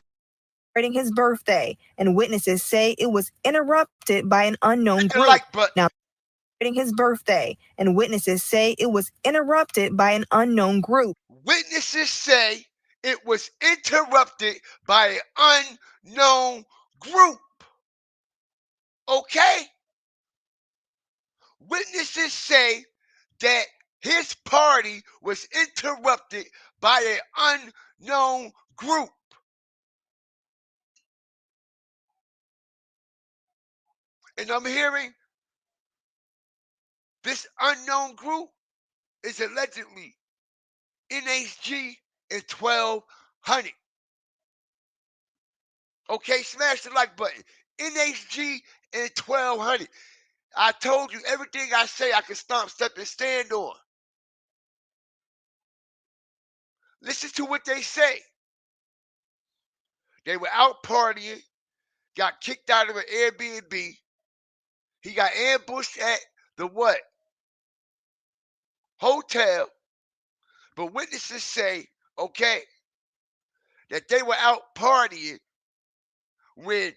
celebrating his birthday, and witnesses say it was interrupted by an unknown Hit the group. like button. Now, his birthday, and witnesses say it was interrupted by an unknown group. Witnesses say it was interrupted by an unknown group. Okay? Witnesses say that his party was interrupted by an unknown group. And I'm hearing this unknown group is allegedly NHG and 1200. Okay, smash the like button. NHG and 1200. I told you everything I say I can stomp, step, and stand on. Listen to what they say. They were out partying, got kicked out of an Airbnb. He got ambushed at the what? Hotel. But witnesses say, okay, that they were out partying when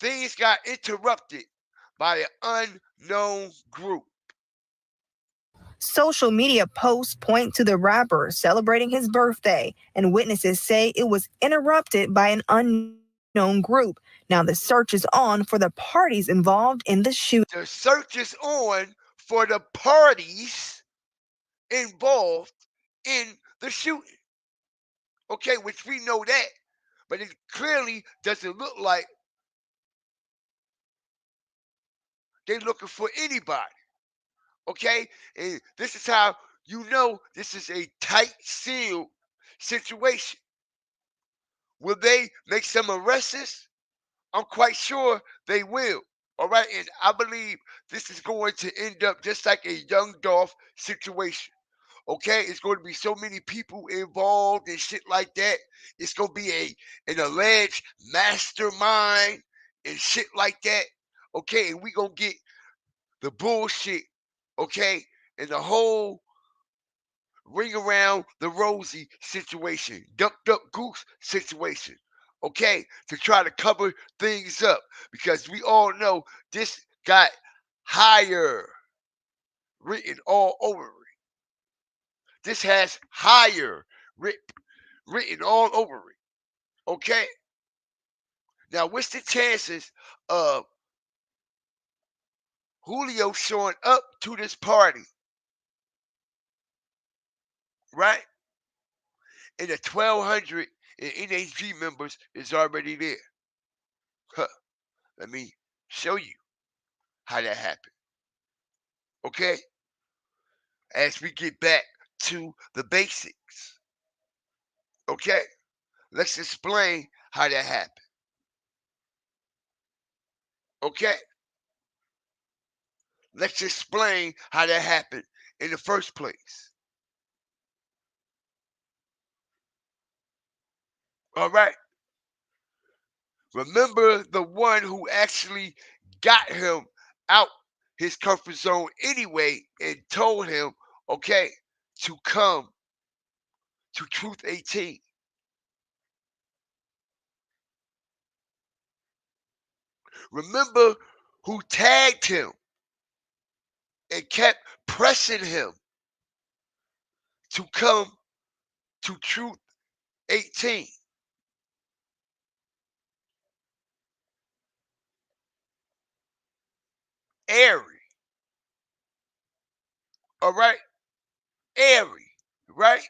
things got interrupted by an unknown group. Social media posts point to the rapper celebrating his birthday, and witnesses say it was interrupted by an unknown group. Now the search is on for the parties involved in the shooting. The search is on for the parties involved in the shooting. Okay, which we know that, but it clearly doesn't look like they're looking for anybody. Okay, and this is how you know this is a tight sealed situation. Will they make some arrests? I'm quite sure they will. All right, and I believe this is going to end up just like a Young Dolph situation. Okay, it's going to be so many people involved and shit like that. It's going to be an alleged mastermind and shit like that. Okay, and we going to get the bullshit, okay, and the whole ring around the rosy situation, duck duck goose situation, okay, to try to cover things up because we all know this got higher written all over it. This has higher written all over it. Okay? Now, what's the chances of Julio showing up to this party, right? And the 1200 NHG members is already there. Huh. Let me show you how that happened. Okay? as we get back to the basics. Okay? Let's explain how that happened. Okay? Let's explain how that happened in the first place. All right? Remember the one who actually got him out his comfort zone anyway and told him, okay, to come to Truth 18. Remember who tagged him and kept pressing him to come to Truth 18. Airy. All right? Airy. Right?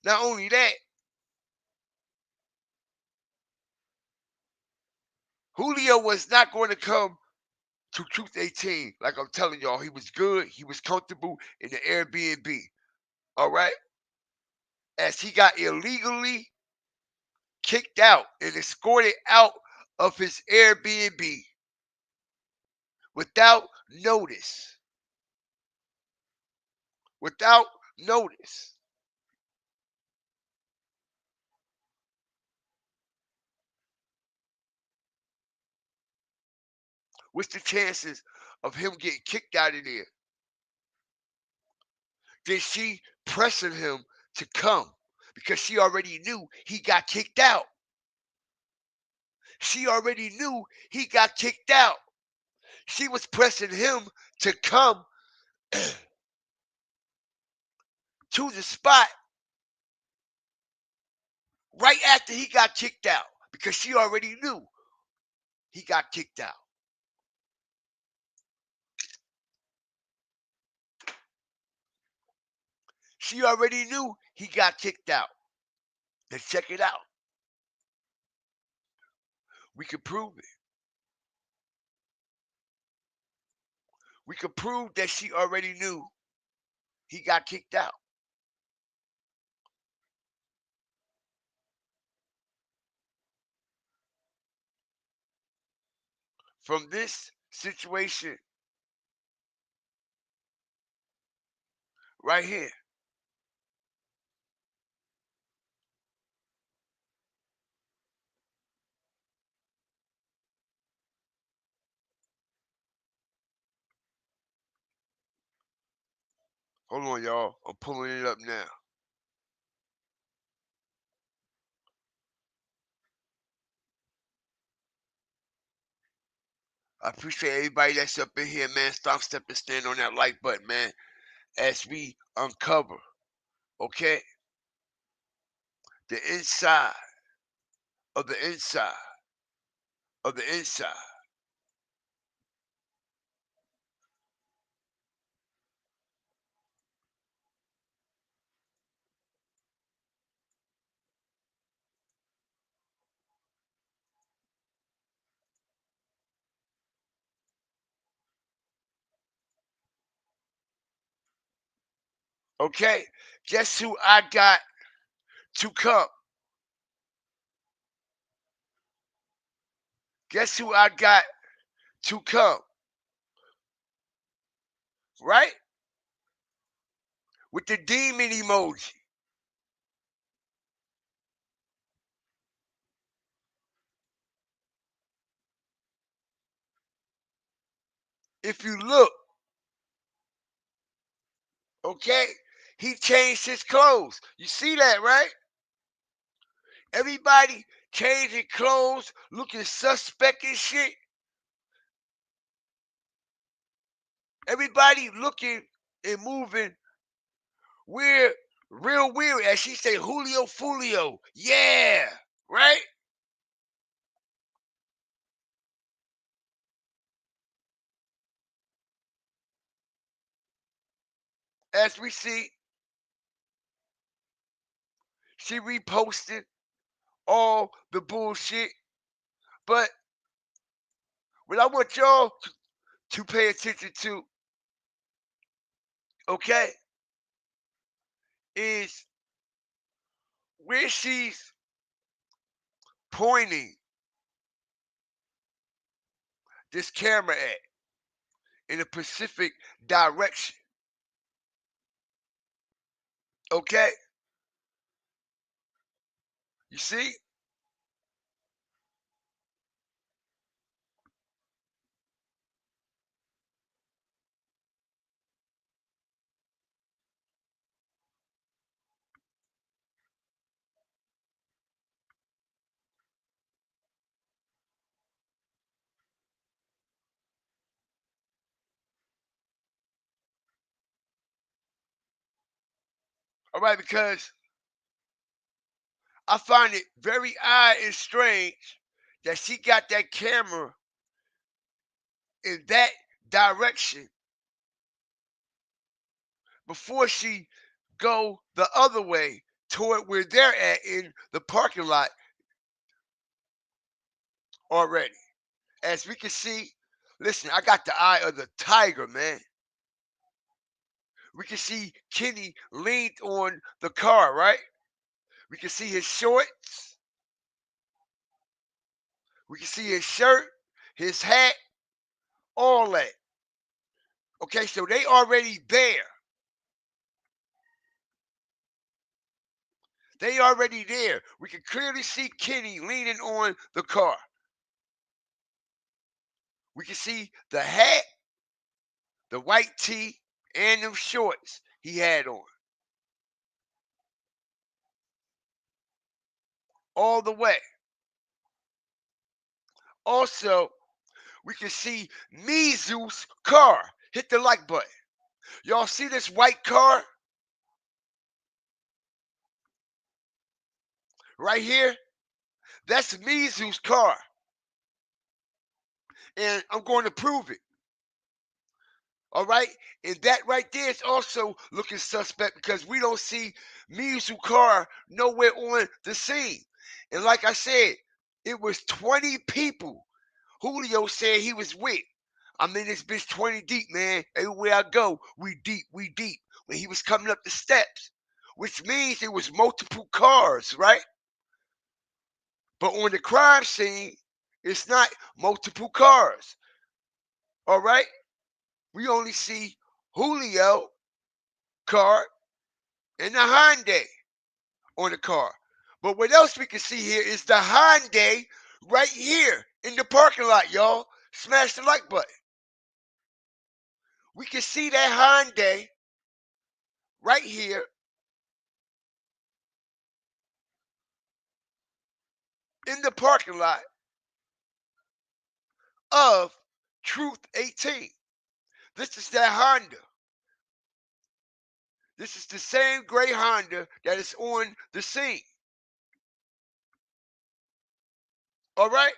Not only that, Julio was not going to come to Truth 18. Like I'm telling y'all, he was good. He was comfortable in the Airbnb. All right? As he got illegally kicked out and escorted out of his Airbnb without notice. Without notice. What's the chances of him getting kicked out of there? Then she pressing him to come because she already knew he got kicked out. She already knew he got kicked out. She was pressing him to come to the spot right after he got kicked out because she already knew he got kicked out. She already knew he got kicked out. Let's check it out. We can prove it. We can prove that she already knew he got kicked out. From this situation right here. Hold on, y'all. I'm pulling it up now. I appreciate everybody that's up in here, man. Stop, step, and stand on that like button, man. As we uncover, okay, the inside of the inside of the inside. Okay, guess who I got to come? Guess who I got to come? Right? With the demon emoji. If you look, okay, he changed his clothes. You see that, right? Everybody changing clothes, looking suspect and shit. Everybody looking and moving weird, real weird. As she say, Julio Fulio. Yeah, right? As we see, she reposted all the bullshit. But what I want y'all to pay attention to okay, is where she's pointing this camera at in a specific direction. Okay? You see? All right, because I find it very odd and strange that she got that camera in that direction before she go the other way toward where they're at in the parking lot already. As we can see, listen, I got the eye of the tiger, man. We can see Kenny leaned on the car, right? We can see his shorts. We can see his shirt, his hat, all that. Okay, so they already there. They already there. We can clearly see Kenny leaning on the car. We can see the hat, the white tee, and them shorts he had on. All the way. Also, we can see Mizu's car. Hit the like button. Y'all see this white car? Right here? That's Mizu's car. And I'm going to prove it. All right? And that right there is also looking suspect because we don't see Mizu's car nowhere on the scene. And like I said, it was 20 people Julio said he was with. I'm in this bitch 20 deep, man. Everywhere I go, we deep, we deep. When he was coming up the steps, which means it was multiple cars, right? But on the crime scene, it's not multiple cars. All right? We only see Julio car and the Hyundai on the car. But what else we can see here is the Hyundai right here in the parking lot, y'all. Smash the like button. We can see that Hyundai right here in the parking lot of Truth 18. This is that Honda. This is the same gray Honda that is on the scene. All right?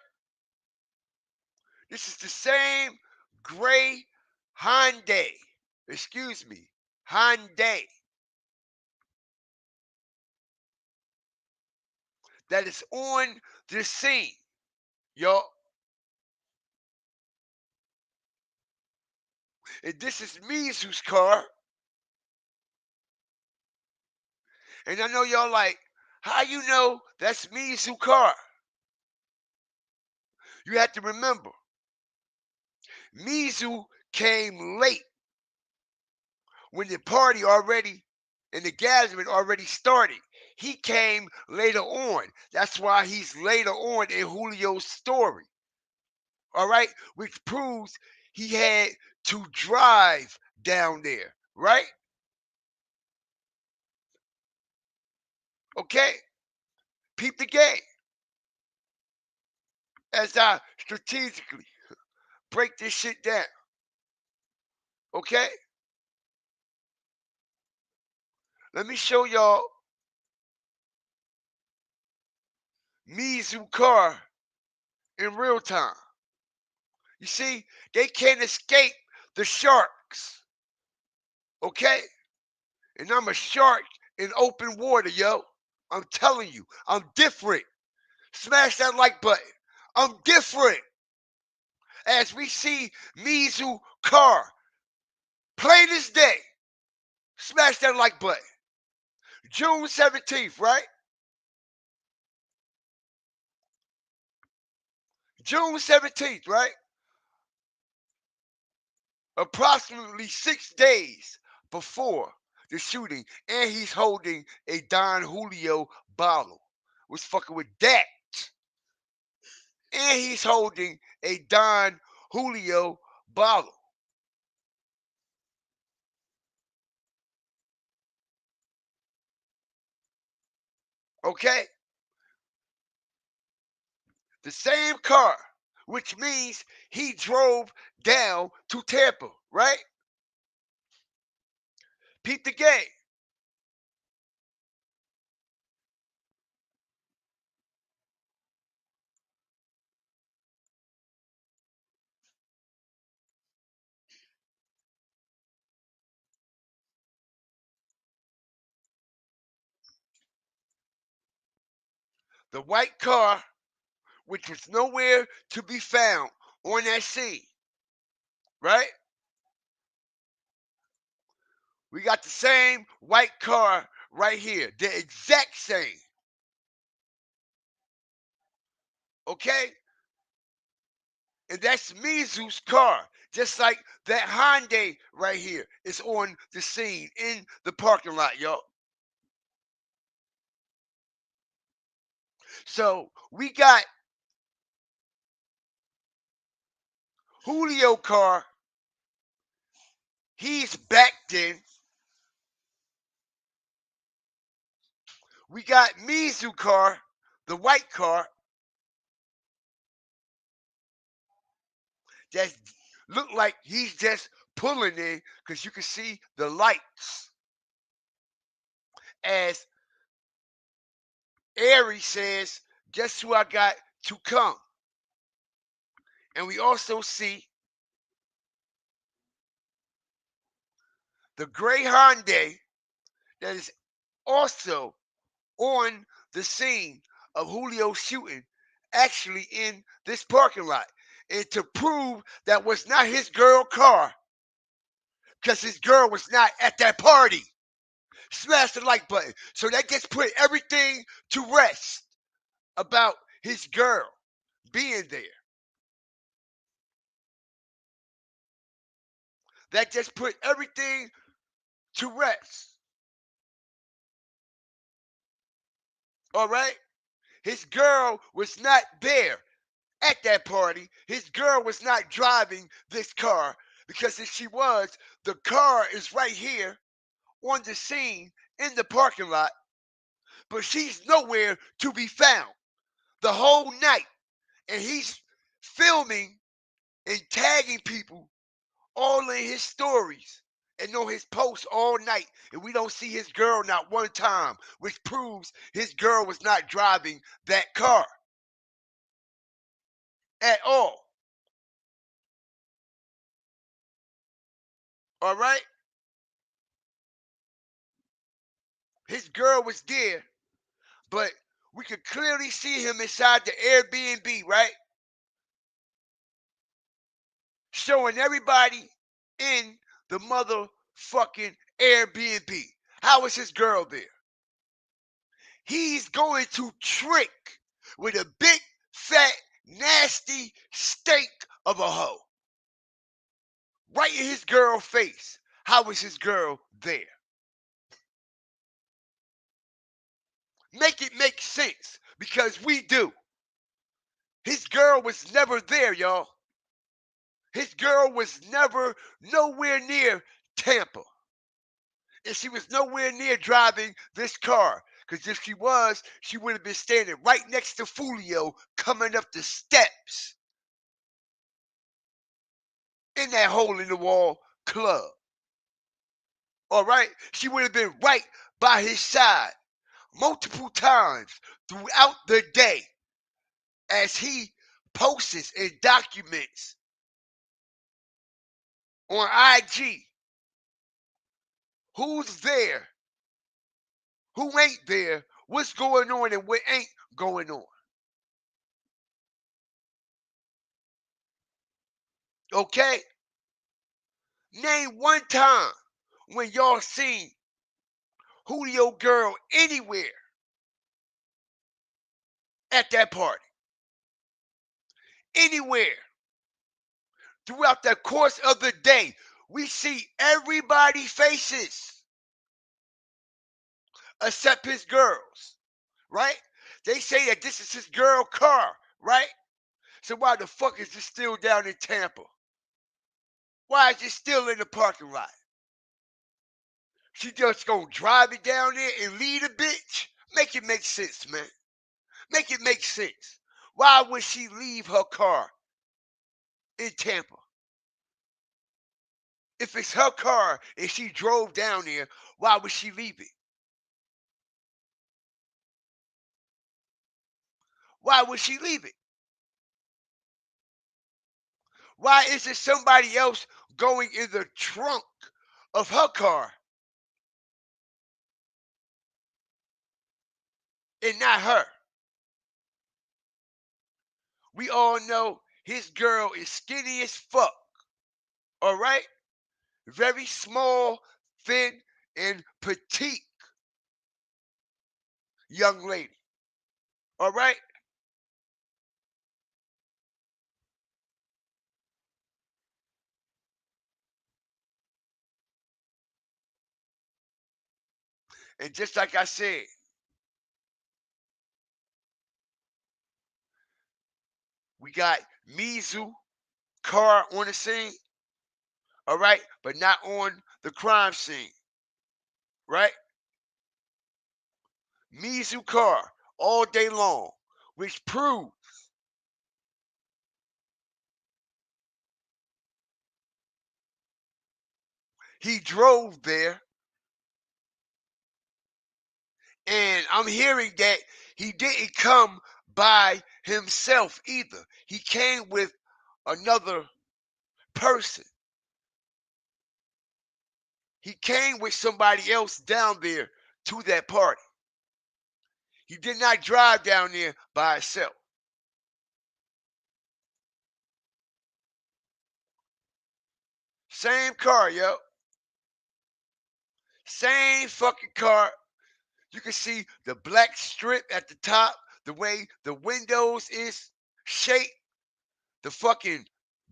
This is the same gray Hyundai. Excuse me, Hyundai. That is on the scene, y'all. And this is Mizu's car. And I know y'all like, how you know that's Mizu's car? You have to remember, Mizu came late when the party already and the gathering already started. He came later on. That's why he's later on in Julio's story. All right? Which proves he had to drive down there, right? Okay? Peep the game. As I strategically break this shit down. Okay? Let me show y'all Mizu car in real time. You see, they can't escape the sharks. Okay? And I'm a shark in open water, yo. I'm telling you, I'm different. Smash that like button. I'm different. As we see Mizu car, plain as day, Smash that like button. June 17th, right? June 17th, right? Approximately 6 days before the shooting, and he's holding a Don Julio bottle. Was fucking with that. And he's holding a Don Julio bottle. Okay? The same car, which means he drove down to Tampa, right? Peep the game. The white car, which was nowhere to be found on that scene, right? We got the same white car right here, the exact same. Okay? And that's Mizu's car. Just like that Hyundai right here is on the scene in the parking lot, y'all. So we got Julio car. He's backed in. We got Mizu car, the white car. That look like he's just pulling in because you can see the lights. As Aries says, guess who I got to come? And we also see the gray Hyundai that is also on the scene of Julio shooting, actually in this parking lot. And to prove that was not his girl car, because his girl was not at that party. Smash the like button. So that gets put everything to rest about his girl being there. That just put everything to rest. All right? His girl was not there at that party. His girl was not driving this car, because if she was, the car is right here on the scene in the parking lot, but she's nowhere to be found the whole night. And he's filming and tagging people all in his stories and on his posts all night. And we don't see his girl not one time, which proves his girl was not driving that car at all. All right? His girl was there, but we could clearly see him inside the Airbnb, right? Showing everybody in the motherfucking Airbnb. How is his girl there? He's going to trick with a big, fat, nasty steak of a hoe. Right in his girl face. How is his girl there? Make it make sense, because we do. His girl was never there, y'all. His girl was never nowhere near Tampa. And she was nowhere near driving this car. Because if she was, she would have been standing right next to Julio coming up the steps in that hole in the wall club. All right? She would have been right by his side multiple times throughout the day as he posts and documents on IG who's there, who ain't there, what's going on and what ain't going on. Okay? Name one time when y'all seen Julio girl anywhere at that party? Anywhere. Throughout the course of the day, we see everybody's faces except his girls, right? They say that this is his girl car, right? So why the fuck is it still down in Tampa? Why is it still in the parking lot? She just gonna drive it down there and leave the bitch? Make it make sense, man. Make it make sense. Why would she leave her car in Tampa? If it's her car and she drove down there, why would she leave it? Why would she leave it? Why is it somebody else going in the trunk of her car and not her? We all know his girl is skinny as fuck, all right? Very small, thin, and petite young lady, all right? And just like I said, we got Mizu car on the scene, all right, but not on the crime scene, right? Mizu car all day long, which proves he drove there. And I'm hearing that he didn't come by himself either. He came with another person. He came with somebody else down there to that party. He did not drive down there by himself. Same car, yo. Same fucking car. You can see the black strip at the top, the way the windows is shaped, the fucking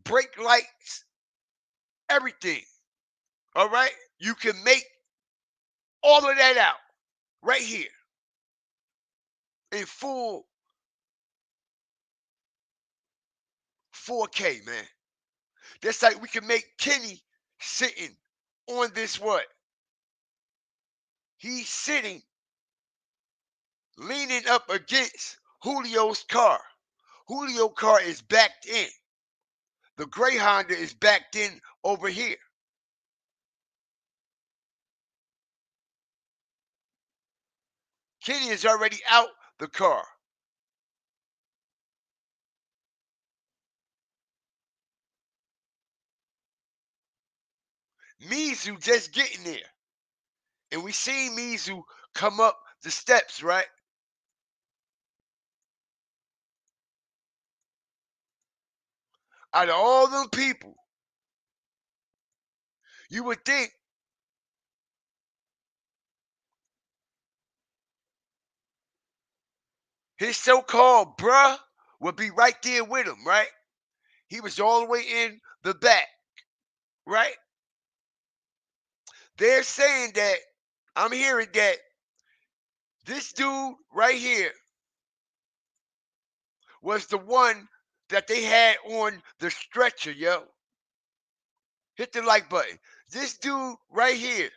brake lights, everything. All right? You can make all of that out right here in full 4K, man. That's like we can make Kenny sitting on this what? He's sitting, leaning up against Julio's car. Julio's car is backed in. The gray Honda is backed in over here. Kenny is already out the car. Mizu just getting there. And we seen Mizu come up the steps, right? Out of all them people, you would think his so-called bruh would be right there with him, right? He was all the way in the back, right? They're saying that, I'm hearing that this dude right here was the one that they had on the stretcher, yo. Hit the like button. This dude right here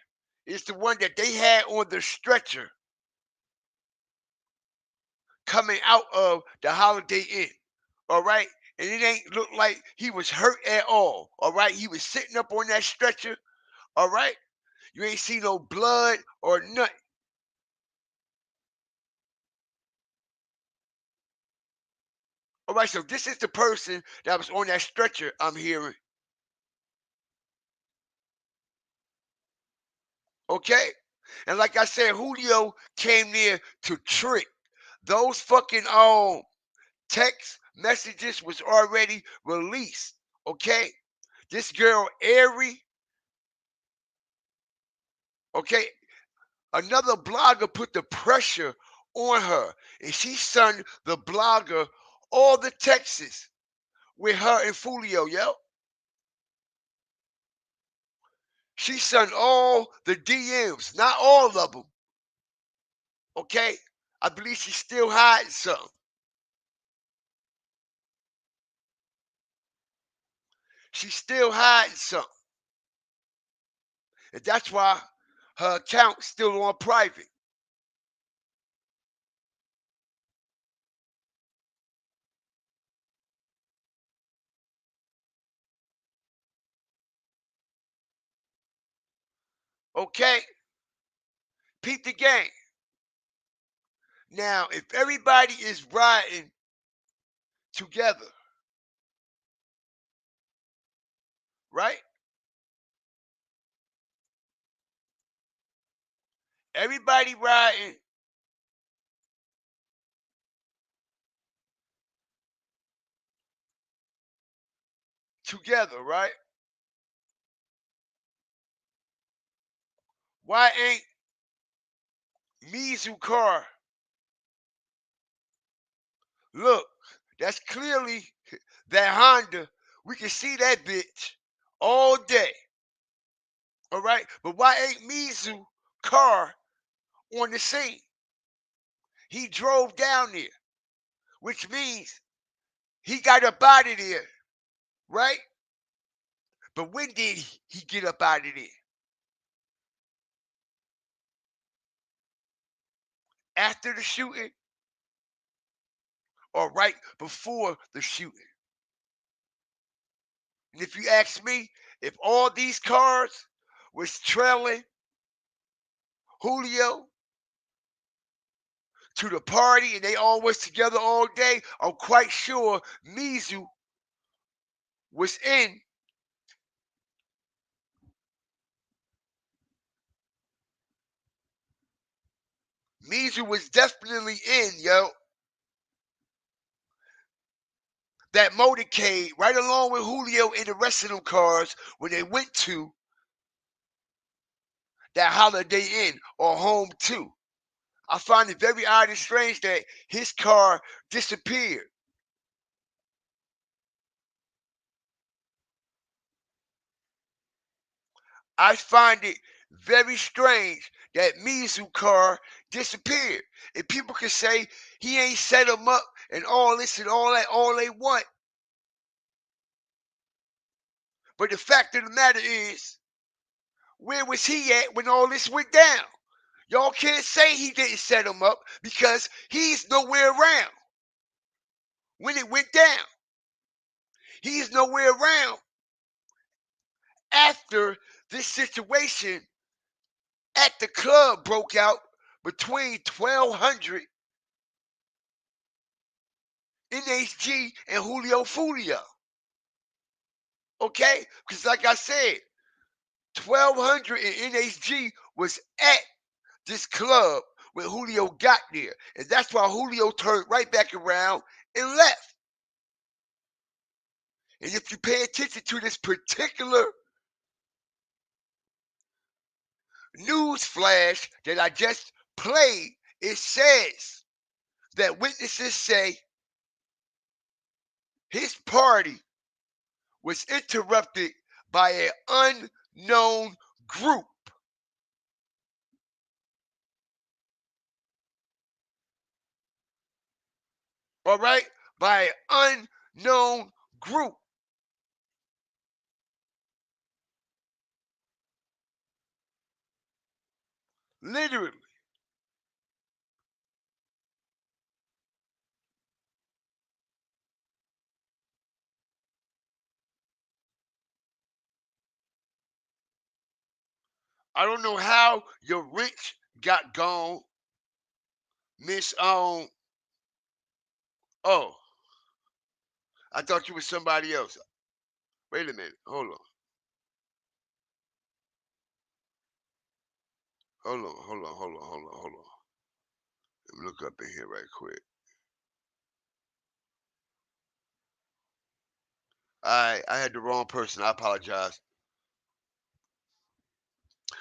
is the one that they had on the stretcher coming out of the Holiday Inn, all right? And it ain't look like he was hurt at all, all right? He was sitting up on that stretcher, all right? You ain't see no blood or nothing. All right, so this is the person that was on that stretcher, I'm hearing. Okay? And like I said, Julio came there to trick. Those fucking text messages was already released. Okay? This girl, Ari, Okay, another blogger put the pressure on her, and she sent the blogger all the texts with her and Julio, yo. She sent all the DMs, not all of them. Okay, I believe she's still hiding something. She's still hiding something, and that's why her account's still on private. Okay, peep the game. Now, if everybody is riding together, right? Everybody riding together, right? Why ain't Mizu car? Look, that's clearly that Honda. We can see that bitch all day. All right, but why ain't Mizu car on the scene? He drove down there, which means he got up out of there, right? But when did he get up out of there? After the shooting or right before the shooting? And if you ask me, if all these cars was trailing Julio to the party and they all was together all day, I'm quite sure Mizu was in Mizu was definitely in, yo, that motorcade right along with Julio and the rest of them cars when they went to that Holiday Inn or Home 2. I find it very odd and strange that his car disappeared. I find it very strange that Mizu car disappeared. And people can say he ain't set him up and all this and all that, all they want. But the fact of the matter is, where was he at when all this went down? Y'all can't say he didn't set him up because he's nowhere around when it went down. He's nowhere around after this situation at the club broke out between 1200 NHG and Julio Fulio. Okay? Because like I said, 1200 and NHG was at this club when Julio got there. And that's why Julio turned right back around and left. And if you pay attention to this particular news flash that I just played, it says that witnesses say his party was interrupted by an unknown group. All right? By an unknown group. Literally. I don't know how your wrench got gone, Miss oh, I thought you was somebody else. Wait a minute. Hold on. Hold on. Let me look up in here right quick. I had the wrong person. I apologize.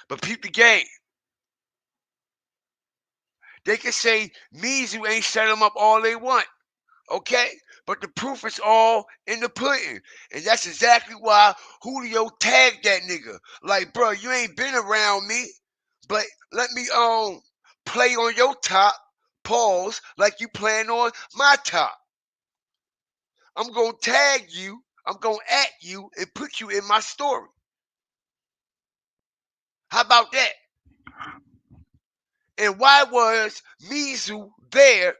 But peep the game. They can say Mizu ain't set him up all they want. Okay? But the proof is all in the pudding. And that's exactly why Julio tagged that nigga. Like, bro, you ain't been around me, but let me play on your top, pause, like you playing on my top. I'm gonna tag you, I'm gonna at you, and put you in my story. How about that? And why was Mizu there?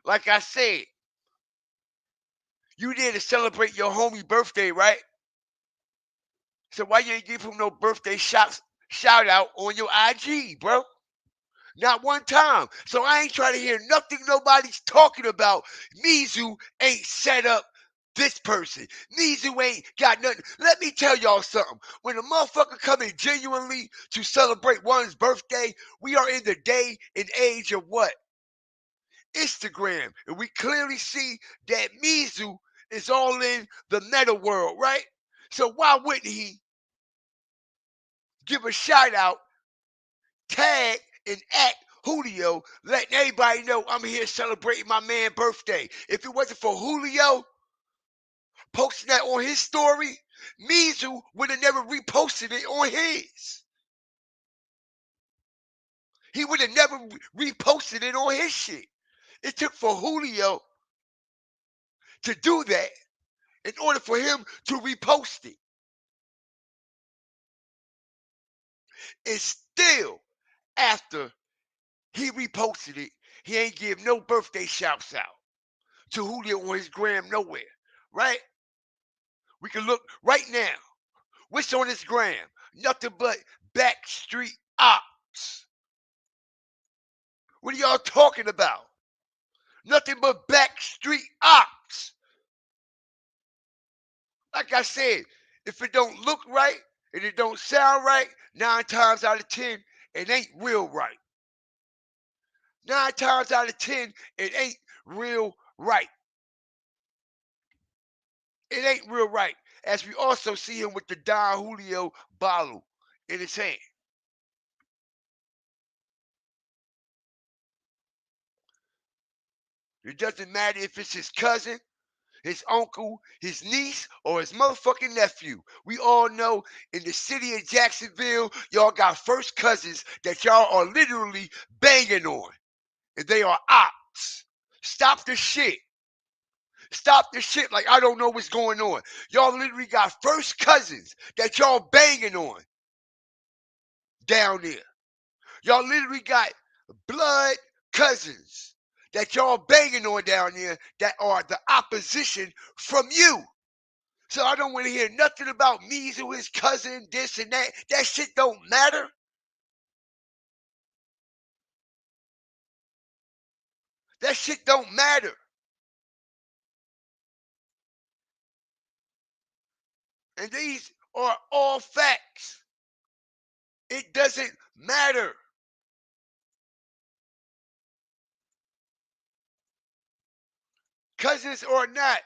Like I said, you there to celebrate your homie birthday, right? So why you ain't give him no birthday shout out on your IG, bro? Not one time. So I ain't trying to hear nothing nobody's talking about. Mizu ain't set up this person. Mizu ain't got nothing. Let me tell y'all something. When a motherfucker coming genuinely to celebrate one's birthday, we are in the day and age of what? Instagram. And we clearly see that Mizu is all in the meta world, right? So why wouldn't he give a shout out, tag, and at Julio, letting everybody know I'm here celebrating my man's birthday? If it wasn't for Julio posting that on his story, Mizu would have never reposted it on his. He would have never reposted it on his shit. It took for Julio to do that in order for him to repost it. And still, after he reposted it, he ain't give no birthday shouts out to Julio on his gram nowhere, right? We can look right now. What's on his gram? Nothing but backstreet ops. What are y'all talking about? Nothing but backstreet ops. Like I said, if it don't look right and it don't sound right, 9 times out of 10, it ain't real right. 9 times out of 10, it ain't real right. It ain't real right. As we also see him with the Don Julio bottle in his hand. It doesn't matter if it's his cousin, his uncle, his niece, or his motherfucking nephew. We all know in the city of Jacksonville, y'all got first cousins that y'all are literally banging on. And they are ops. Stop the shit. Stop the shit like I don't know what's going on. Y'all literally got first cousins that y'all banging on down there. Y'all literally got blood cousins that y'all banging on down there that are the opposition from you. So I don't want to hear nothing about Mizu, his cousin, this and that. That shit don't matter. That shit don't matter. And these are all facts. It doesn't matter. Cousins or not,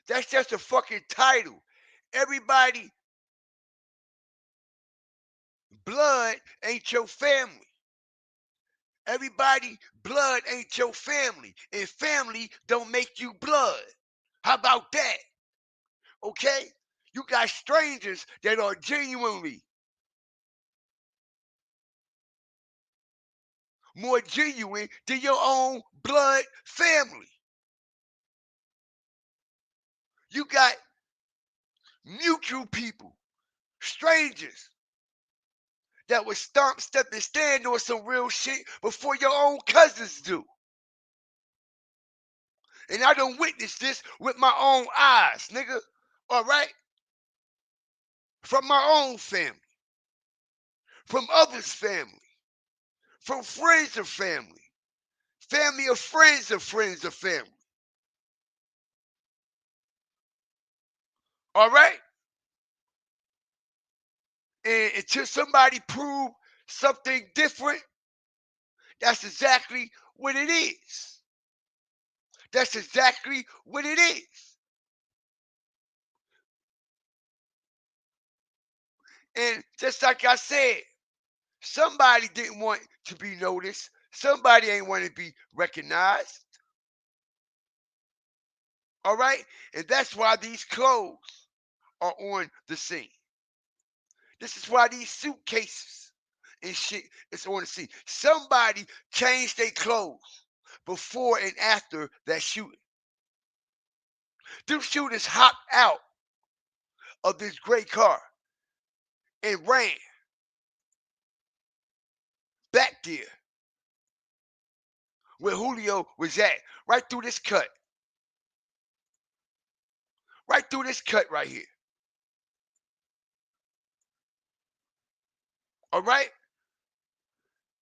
that's just a fucking title. Everybody, blood ain't your family. Everybody, blood ain't your family. And family don't make you blood. How about that? Okay? You got strangers that are genuinely more genuine than your own blood family. You got mutual people, strangers, that would stomp, step, and stand on some real shit before your own cousins do. And I done witnessed this with my own eyes, nigga. All right? From my own family, from others' family, from friends of family, family of friends of friends of family. All right? And until somebody prove something different, that's exactly what it is. That's exactly what it is. And just like I said, somebody didn't want to be noticed. Somebody ain't want to be recognized. All right? And that's why these clothes are on the scene. This is why these suitcases and shit is on the scene. Somebody changed their clothes before and after that shooting. Them shooters hopped out of this gray car and ran back there where Julio was at, right through this cut. Right through this cut right here. All right?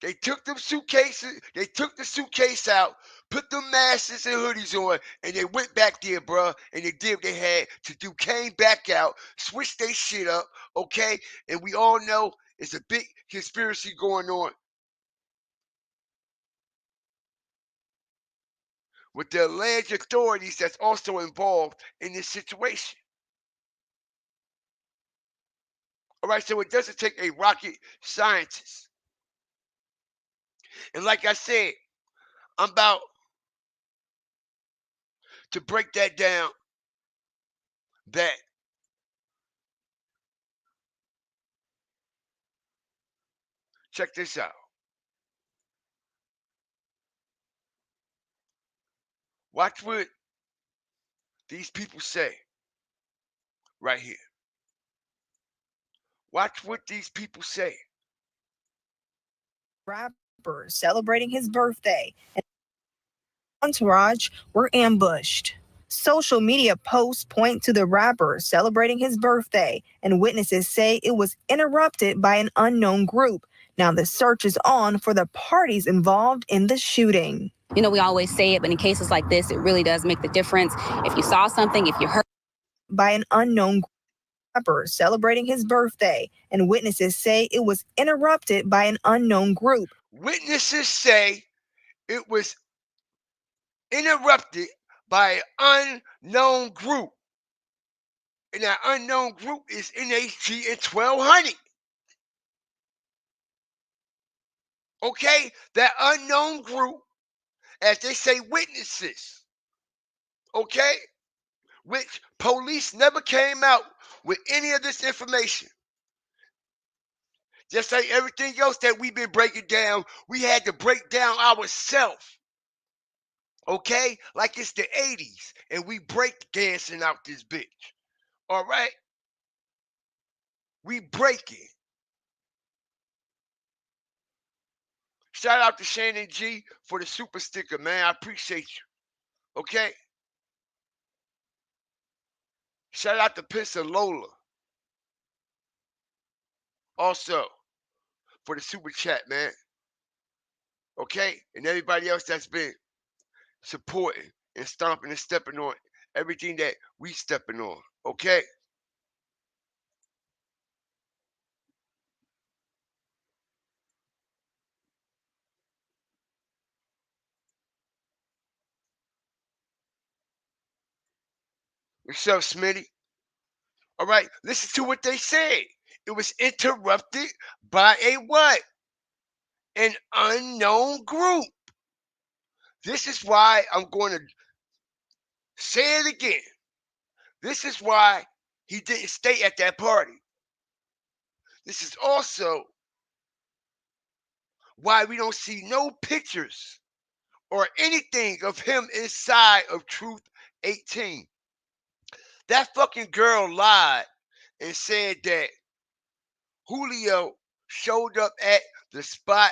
They took them suitcases, they took the suitcase out, put them masks and hoodies on, and they went back there, bruh, and they did what they had to do. Came back out, switched their shit up, okay? And we all know it's a big conspiracy going on with the alleged authorities that's also involved in this situation. All right, so it doesn't take a rocket scientist. And like I said, I'm about to break that down, that check this out. Watch what these people say right here. Watch what these people say. Rapper celebrating his birthday and entourage were ambushed. Social media posts point to the rapper celebrating his birthday, and witnesses say it was interrupted by an unknown group. Now the search is on for the parties involved in the shooting. You know, we always say it, but in cases like this, it really does make the difference. If you saw something, if you heard by an unknown rapper celebrating his birthday, and witnesses say it was interrupted by an unknown group. Witnesses say it was interrupted by an unknown group. And that unknown group is NHG and 1200. Okay? That unknown group, as they say, witnesses. Okay? Which police never came out with any of this information. Just like everything else that we've been breaking down, we had to break down ourselves. Okay? Like it's the 80s and we break dancing out this bitch. All right? We breaking. Shout out to Shannon G for the super sticker, man. I appreciate you. Okay? Shout out to Pensacola. Also, for the super chat, man. Okay? And everybody else that's been supporting and stomping and stepping on everything that we stepping on. Okay? What's up, Smitty? All right, listen to what they said. It was interrupted by a what? An unknown group. This is why I'm going to say it again. This is why he didn't stay at that party. This is also why we don't see no pictures or anything of him inside of Truth 18. That fucking girl lied and said that Julio showed up at the spot.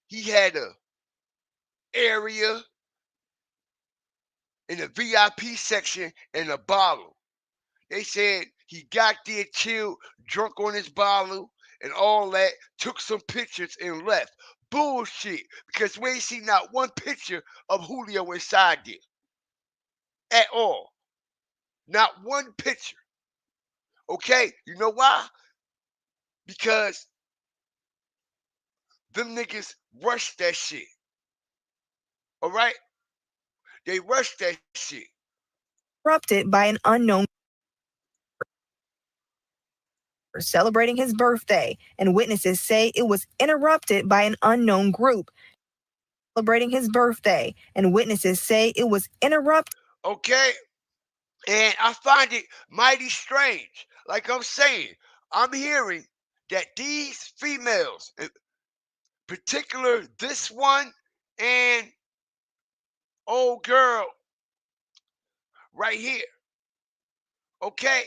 He had a area in the VIP section and a bottle. They said he got there, chilled, drunk on his bottle and all that, took some pictures and left. Bullshit, because we ain't seen not one picture of Julio inside there at all. Not one picture. Okay, you know why? Because them niggas rushed that shit. All right? They rushed that shit. Interrupted by an unknown celebrating his birthday, and witnesses say it was interrupted by an unknown group. celebrating his birthday, and witnesses say it was interrupted. Okay? And I find it mighty strange. Like I'm saying, I'm hearing that these females, in particular this one and old girl right here, okay,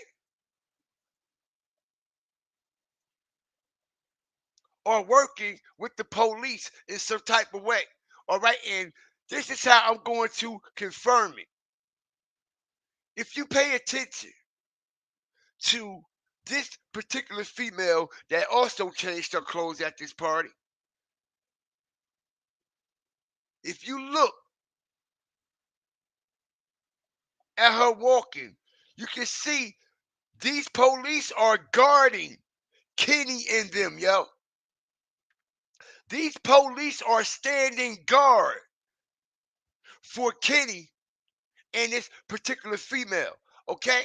are working with the police in some type of way. All right, and this is how I'm going to confirm it. If you pay attention to this particular female that also changed her clothes at this party, if you look at her walking, you can see these police are guarding Kenny and them, yo. These police are standing guard for Kenny and this particular female, okay?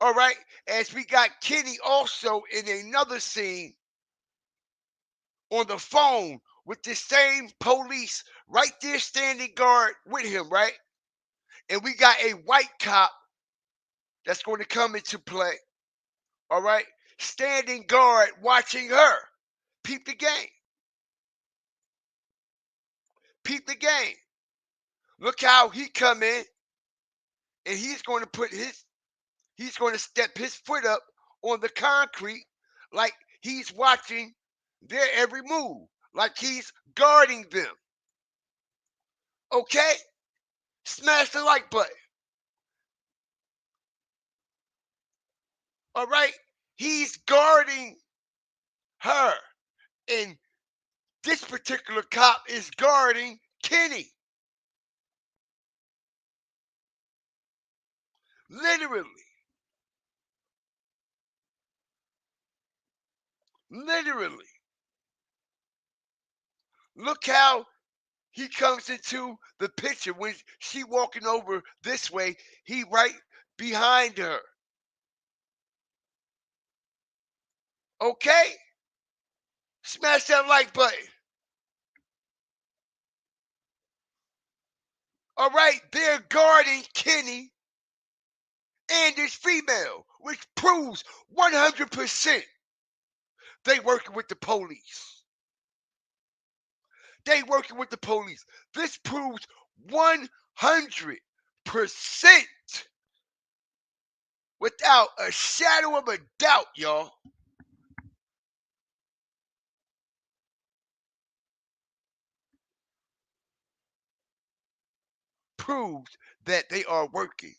All right, as we got Kenny also in another scene on the phone with this same police right there standing guard with him, right? And we got a white cop that's going to come into play, all right? Standing guard watching her. Peep the game. Peep the game. Look how he come in and he's going to step his foot up on the concrete like he's watching their every move, like he's guarding them. Okay? Smash the like button. All right? He's guarding her. And this particular cop is guarding Kenny. Literally. Literally. Look how he comes into the picture when she walking over this way. He right behind her. Okay? Smash that like button. All right, they're guarding Kenny and this female, which proves 100% they working with the police. They working with the police. This proves 100% without a shadow of a doubt, y'all. Proves that they are working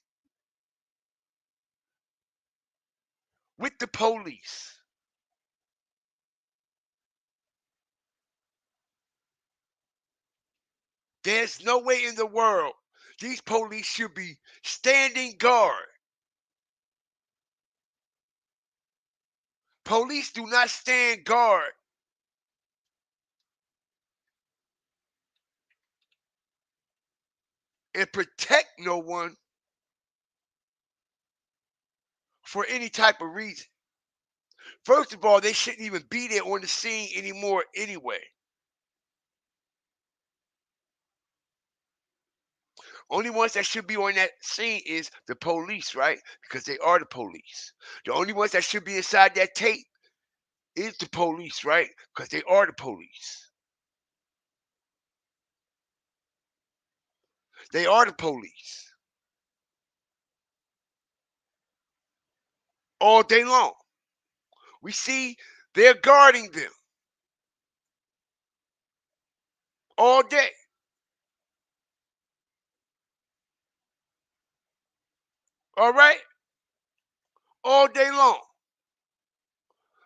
with the police. There's no way in the world these police should be standing guard. Police do not stand guard and protect no one for any type of reason. First of all, they shouldn't even be there on the scene anymore anyway. Only ones that should be on that scene is the police, right? Because they are the police. The only ones that should be inside that tape is the police, right? Because they are the police. They are the police. All day long. We see they're guarding them. All day. All right? All day long.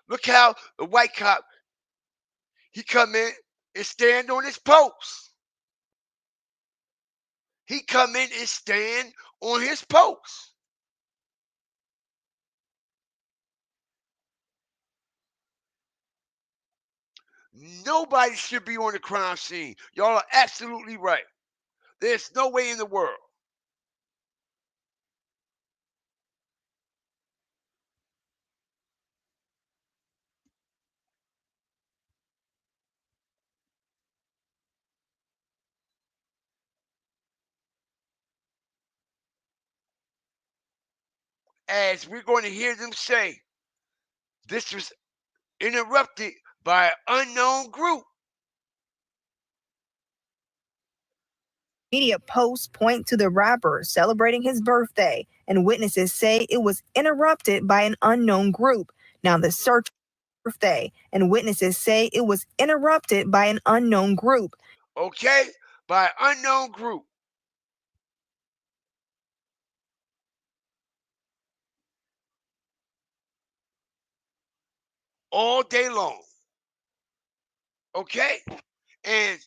Look how the white cop, he come in and stand on his post. He come in and stand on his post. Nobody should be on the crime scene. Y'all are absolutely right. There's no way in the world. as we're going to hear them say, this was interrupted by an unknown group. Media posts point to the rapper celebrating his birthday, and witnesses say it was interrupted by an unknown group. Now the search birthday, and witnesses say it was interrupted by an unknown group. Okay? By an unknown group. All day long. Okay? And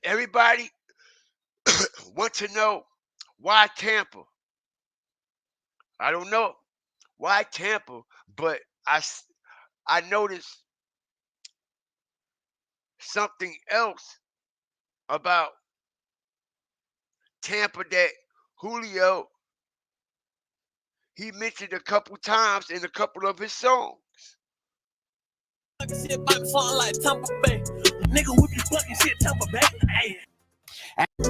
everybody wants to know why Tampa. I don't know why Tampa, but I noticed something else about Tampa that Julio, he mentioned a couple times in a couple of his songs. Shit might sound like Tampa Bay. Nigga whip you fucking shit Tampa Bay. Hey.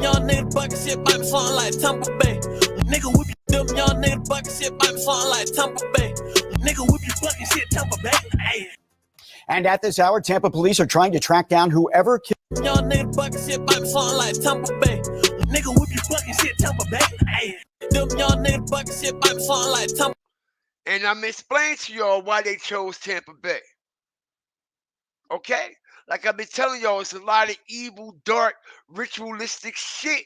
Young nigga bucket shit might sound like Tampa Bay. Nigga whip you them young nigga bucket shit might sound like Tampa Bay. Nigga whip you fucking shit Tampa Bay. Hey. And at this hour, Tampa police are trying to track down whoever killed. Young nigga bucket shit might sound like Tampa Bay. Nigga whip you fucking shit Tampa Bay. Hey. Them young nigga bucket shit might sound like Tampa. And I'm explaining to y'all why they chose Tampa Bay. Okay? Like I've been telling y'all, it's a lot of evil, dark, ritualistic shit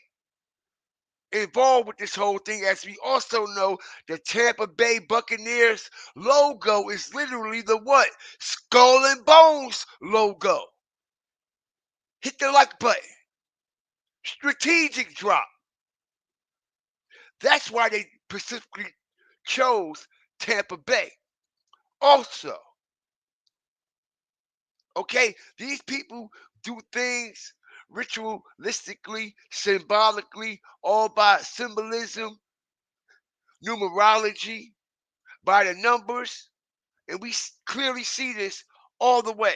involved with this whole thing. As we also know, the Tampa Bay Buccaneers logo is literally the what? Skull and Bones logo. Hit the like button. Strategic drop. That's why they specifically chose Tampa Bay. Also, okay, these people do things ritualistically, symbolically, all by symbolism, numerology, by the numbers, and we clearly see this all the way.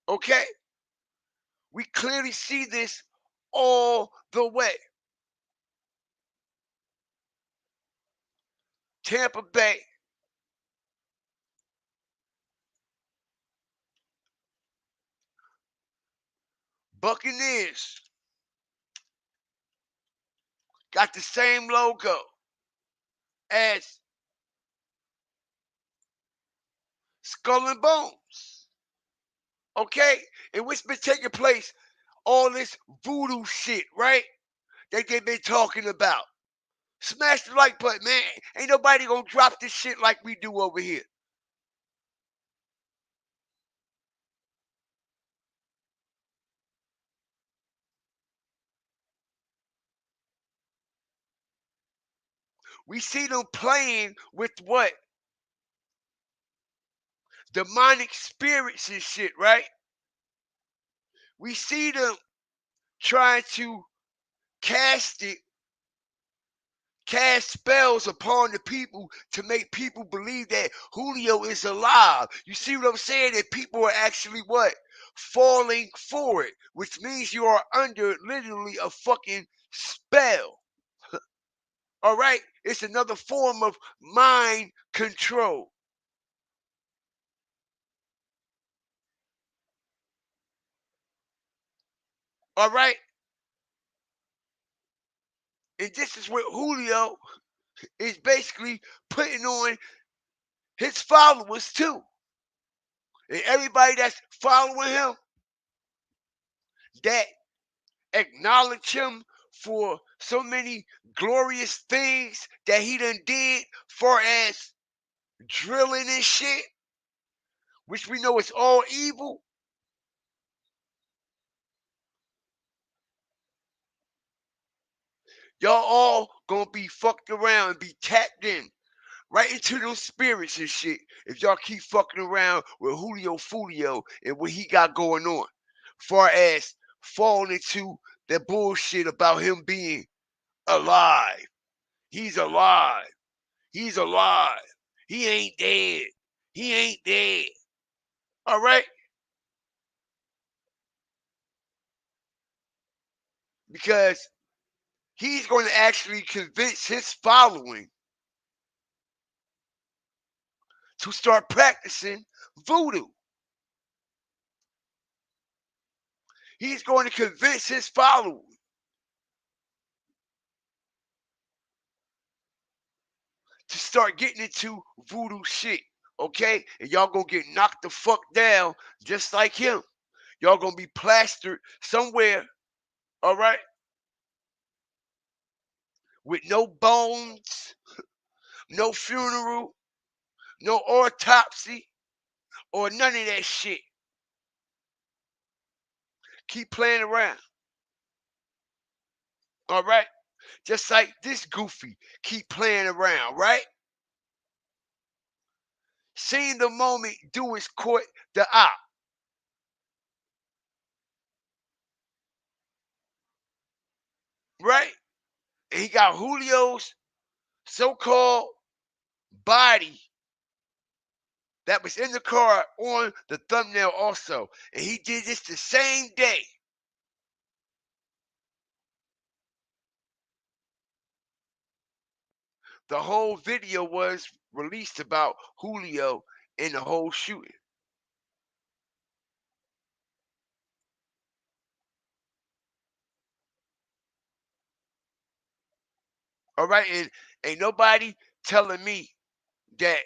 Okay? We clearly see this all the way. Tampa Bay. Buccaneers got the same logo as Skull and Bones. Okay? In which been taking place all this voodoo shit, right? That they've been talking about. Smash the like button, man. Ain't nobody gonna drop this shit like we do over here. We see them playing with what? Demonic spirits and shit, right? We see them trying to cast spells upon the people to make people believe that Julio is alive. You see what I'm saying? That people are actually what? Falling for it, which means you are under literally a fucking spell. All right? It's another form of mind control. All right? And this is what Julio is basically putting on his followers too. And everybody that's following him, that acknowledge him for so many glorious things that he done did, far as drilling and shit, which we know is all evil. Y'all all gonna be fucked around and be tapped in right into those spirits and shit if y'all keep fucking around with Julio Fulio and what he got going on, far as falling into that bullshit about him being alive. He's alive. He's alive. He ain't dead. He ain't dead. All right? Because he's going to actually convince his following to start practicing voodoo. He's going to convince his followers to start getting into voodoo shit, okay? And y'all gonna get knocked the fuck down just like him. Y'all gonna be plastered somewhere, all right? With no bones, no funeral, no autopsy, or none of that shit. Keep playing around, all right? Just like this goofy, keep playing around, right? Seeing the moment do is court the op. Right? And he got Julio's so-called body that was in the car on the thumbnail also. And he did this the same day. The whole video was released about Julio and the whole shooting. All right, and ain't nobody telling me that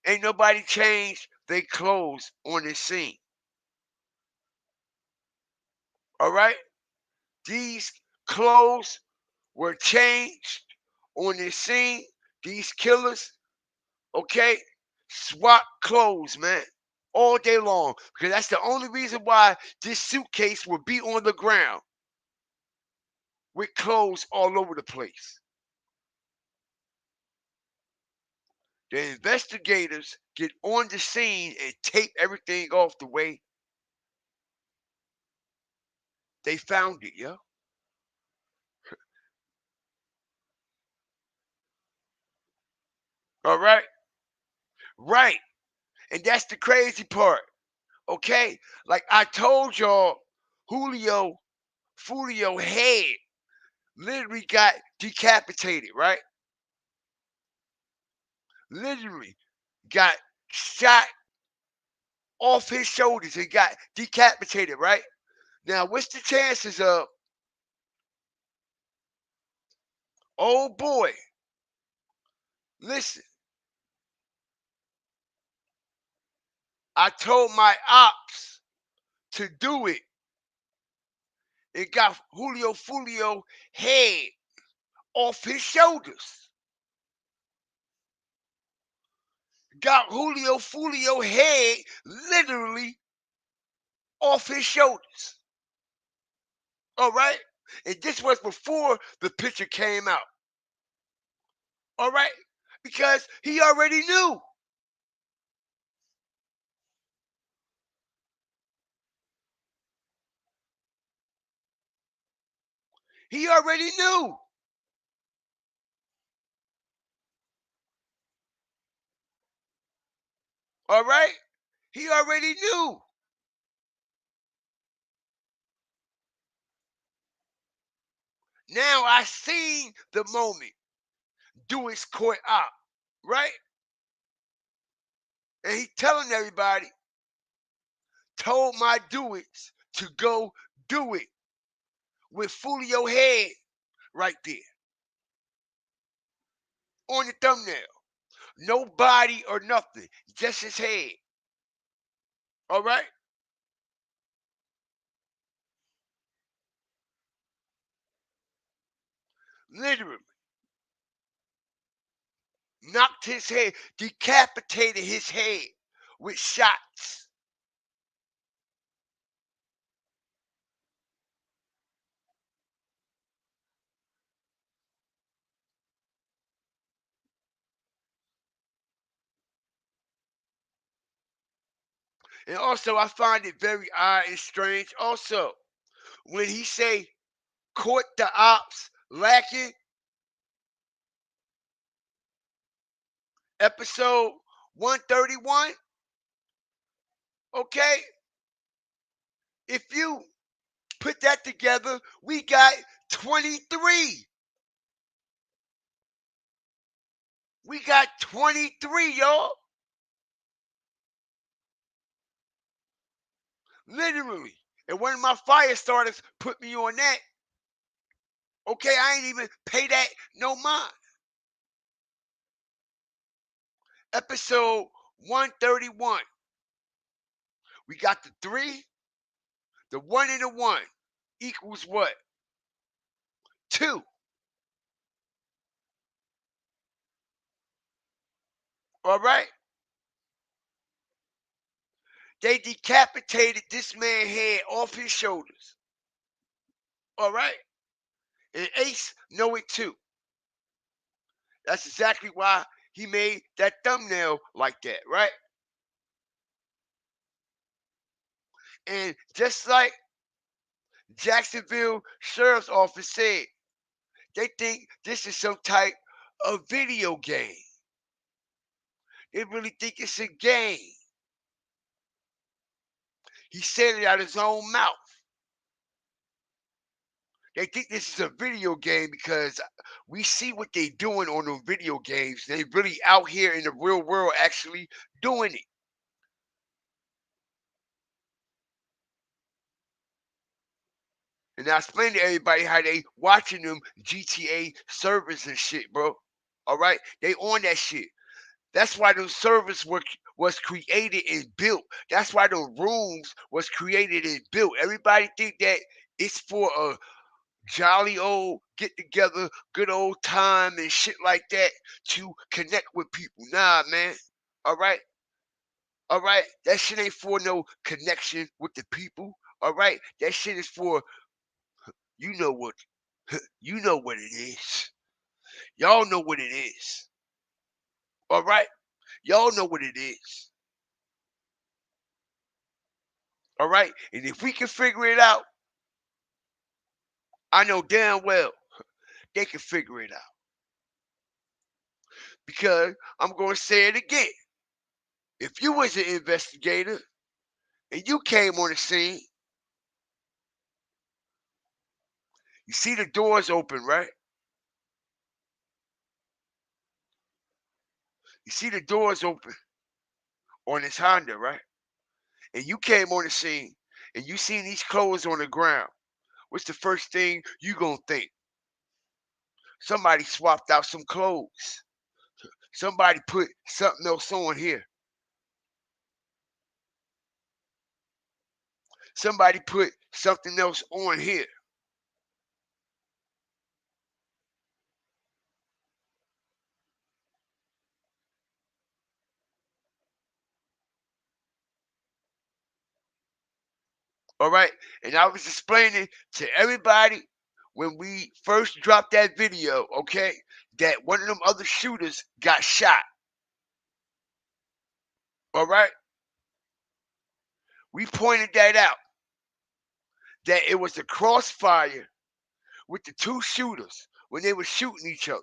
ain't nobody changed their clothes on this scene. All right? These clothes were changed on this scene. These killers, okay, swap clothes, man, all day long. Because that's the only reason why this suitcase would be on the ground with clothes all over the place. The investigators get on the scene and tape everything off the way they found it, yo. All right? Right. And that's the crazy part. Okay? Like I told y'all, Julio head literally got decapitated, right? Literally got shot off his shoulders and got decapitated, right? Now, what's the chances of, oh boy, listen, I told my ops to do it. It got Julio head off his shoulders. Got Julio head literally off his shoulders. All right? And this was before the picture came out. All right? Because he already knew. He already knew. All right? He already knew. Now I seen the moment do his court op, right? And he telling everybody, told my do it's to go do it with Julio head right there on the thumbnail. No body or nothing, just his head. All right? Literally knocked his head, decapitated his head with shots. And also, I find it very odd and strange. Also, when he say caught the ops lacking, episode 131. Okay, if you put that together, we got 23. We got 23, y'all. Literally. And one of my fire starters put me on that. Okay, I ain't even pay that no mind. Episode 131. We got the 3, the 1 and the 1 equals what? 2. All right. They decapitated this man's head off his shoulders. All right. And Ace know it too. That's exactly why he made that thumbnail like that, right? And just like Jacksonville Sheriff's Office said, they think this is some type of video game. They really think it's a game. He said it out of his own mouth. They think this is a video game because we see what they're doing on those video games. They really out here in the real world actually doing it. And I explained to everybody how they watching them GTA servers and shit, bro. All right? They on that shit. That's why those servers was created and built. That's why those rooms was created and built. Everybody think that it's for a jolly old get together, good old time and shit like that to connect with people. Nah, man. All right? All right? That shit ain't for no connection with the people. All right? That shit is for you know what you know what it is. Y'all know what it is. All right? Y'all know what it is. All right? And if we can figure it out, I know damn well they can figure it out. Because I'm going to say it again. If you was an investigator and you came on the scene, you see the doors open, right? You see the doors open on this Honda, right? And you came on the scene and you seen these clothes on the ground. What's the first thing you gonna think? Somebody swapped out some clothes. Somebody put something else on here. Somebody put something else on here. All right. And I was explaining to everybody when we first dropped that video, okay, that one of them other shooters got shot. All right. We pointed that out. That it was a crossfire with the two shooters when they were shooting each other.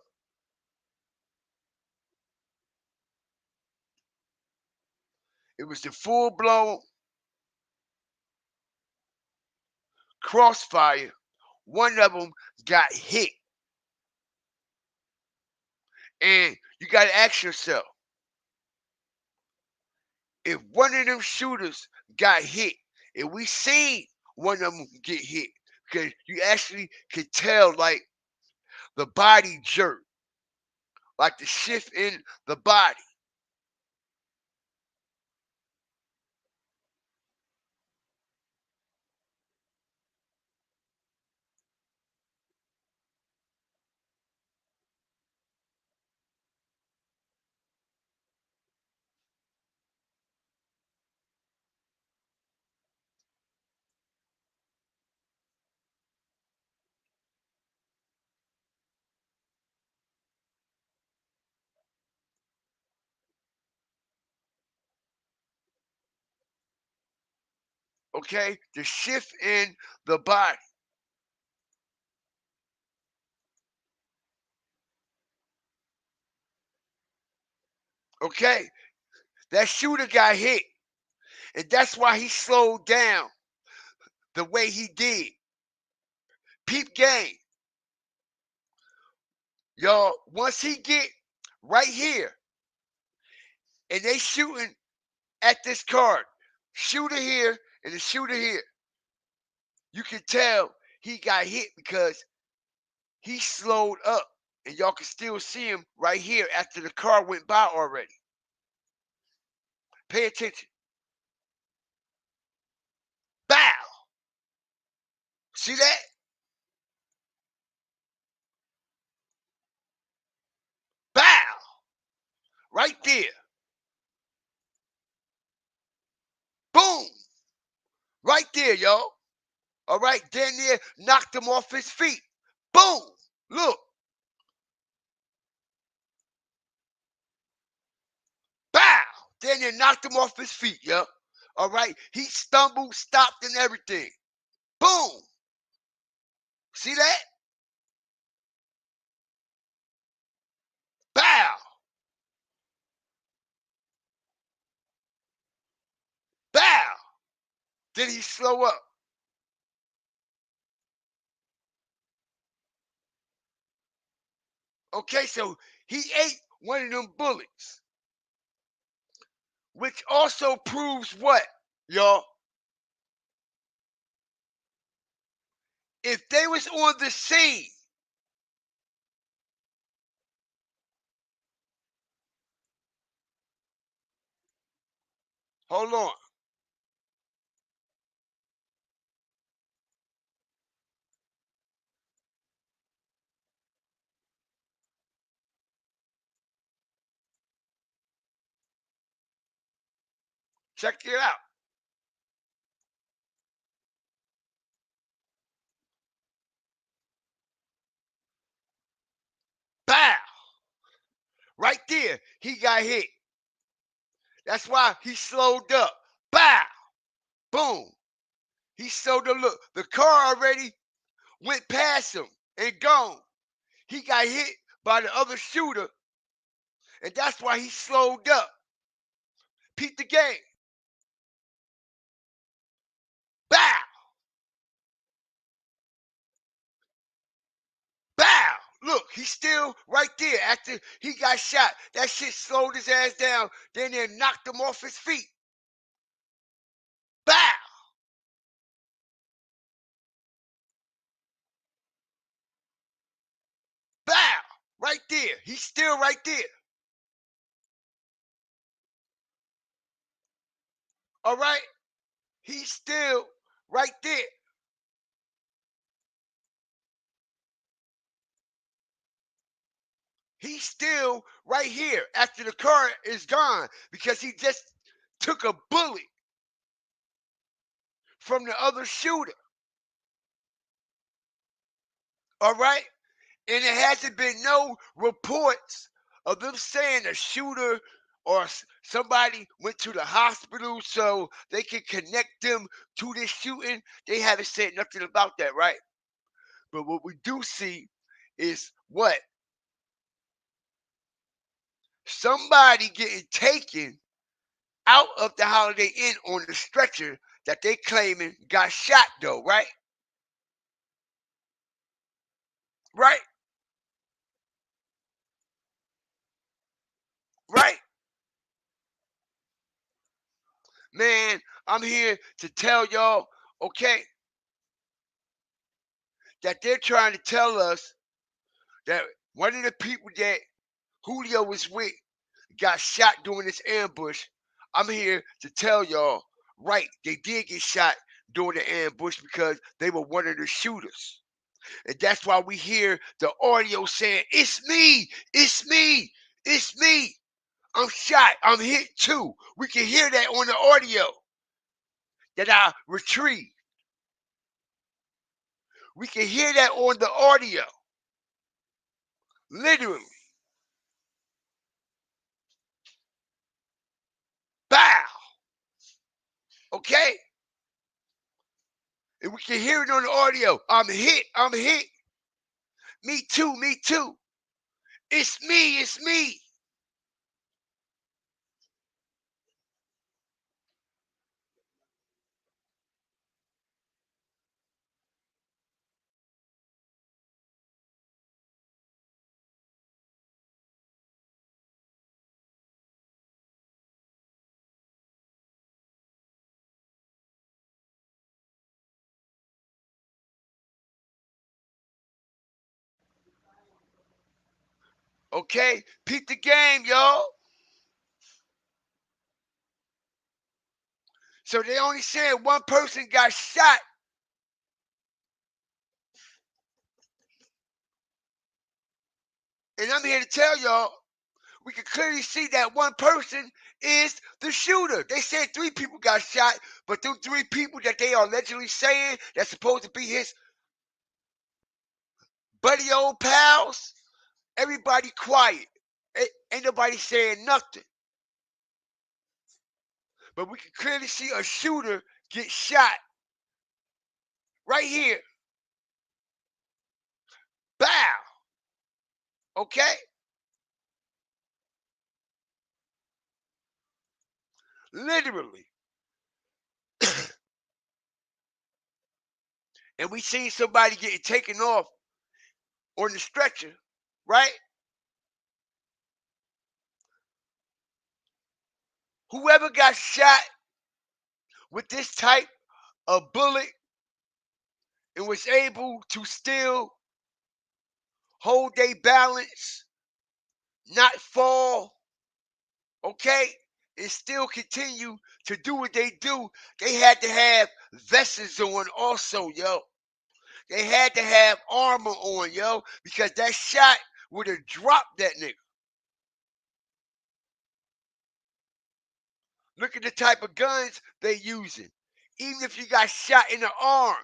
It was the full-blown crossfire. One of them got hit. And you got to ask yourself, if one of them shooters got hit, and we seen one of them get hit, because you actually could tell, like, the body jerk, like the shift in the body. Okay? The shift in the body. Okay? That shooter got hit. And that's why he slowed down the way he did. Peep game. y'all, once he get right here and they shooting at this card, shooter here and the shooter here, you can tell he got hit because he slowed up. And y'all can still see him right here after the car went by already. Pay attention. Bow. See that? Bow. Right there. Boom. Right there, y'all. All right. Then there knocked him off his feet. Boom. Look. Bow. Then they knocked him off his feet, yo. All right. He stumbled, stopped, and everything. Boom. See that? Bow. Bow. Then he slow up. Okay, so he ate one of them bullets, which also proves what, y'all? If they was on the scene, hold on. Check it out. Bow. Right there, he got hit. That's why he slowed up. Bow. Boom. He slowed up. Look, the car already went past him and gone. He got hit by the other shooter, and that's why he slowed up. Peep the game. Bow. Bow. Look, he's still right there after he got shot. That shit slowed his ass down. Then they knocked him off his feet. Bow. Bow. Right there. He's still right there. All right? He's still right there. He's still right here after the car is gone because he just took a bullet from the other shooter. All right? And there hasn't been no reports of them saying a shooter or somebody went to the hospital so they can connect them to this shooting. They haven't said nothing about that, right? But what we do see is what? Somebody getting taken out of the Holiday Inn on the stretcher that they claiming got shot though, right? Right? Right? Man, I'm here to tell y'all, okay, that they're trying to tell us that one of the people that Julio was with got shot during this ambush. I'm here to tell y'all, right, they did get shot during the ambush because they were one of the shooters. And that's why we hear the audio saying, it's me, it's me, it's me. I'm shot, I'm hit too. We can hear that on the audio that I retrieved. We can hear that on the audio. Literally. Bow. Okay? And we can hear it on the audio. I'm hit, I'm hit. Me too, me too. It's me, it's me. Okay? Peep the game, y'all. So they only said one person got shot. And I'm here to tell y'all, we can clearly see that one person is the shooter. They said 3 people got shot, but them 3 people that they are allegedly saying that's supposed to be his buddy old pals, everybody quiet. Ain't nobody saying nothing. But we can clearly see a shooter get shot right here. Bow. Okay? Literally. And we seen somebody getting taken off on the stretcher, right? Whoever got shot with this type of bullet and was able to still hold their balance, not fall, okay, and still continue to do what they do, they had to have vests on also, yo. They had to have armor on, yo, because that shot would have dropped that nigga. Look at the type of guns they using. Even if you got shot in the arm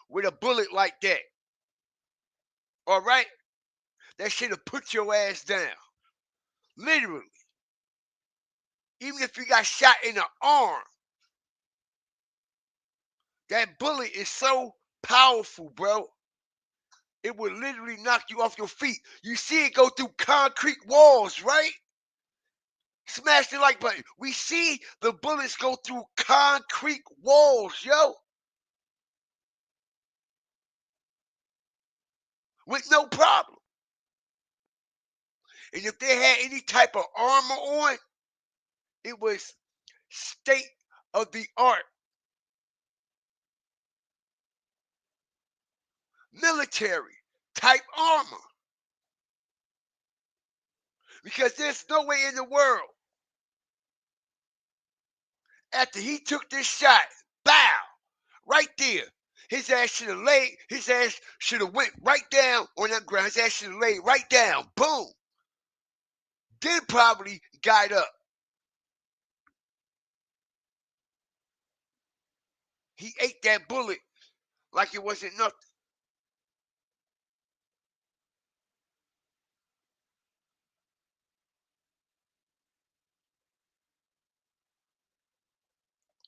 with a bullet like that, all right, that should have put your ass down. Literally. Even if you got shot in the arm, that bullet is so powerful, bro. It would literally knock you off your feet. You see it go through concrete walls, right? Smash the like button. We see the bullets go through concrete walls, yo. With no problem. And if they had any type of armor on, it was state of the art. Military type armor. Because there's no way in the world, after he took this shot, bow, right there, his ass should have went right down on that ground. His ass should have laid right down. Boom. Then probably got up. He ate that bullet like it wasn't nothing.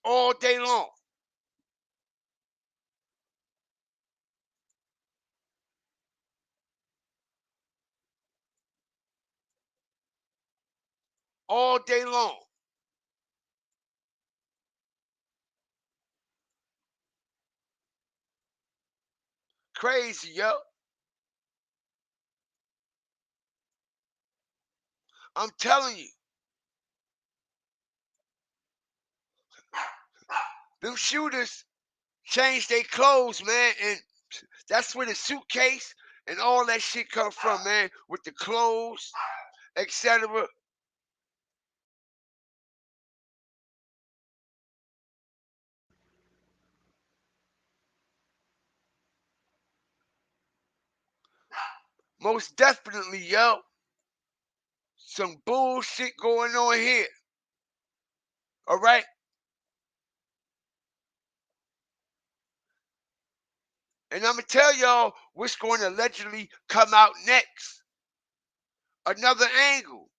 All day long. All day long. Crazy, yo. I'm telling you. Them shooters changed their clothes, man, and that's where the suitcase and all that shit come from, man, with the clothes, etc. Most definitely, yo. Some bullshit going on here. All right? And I'm going to tell y'all what's going to allegedly come out next. Another angle.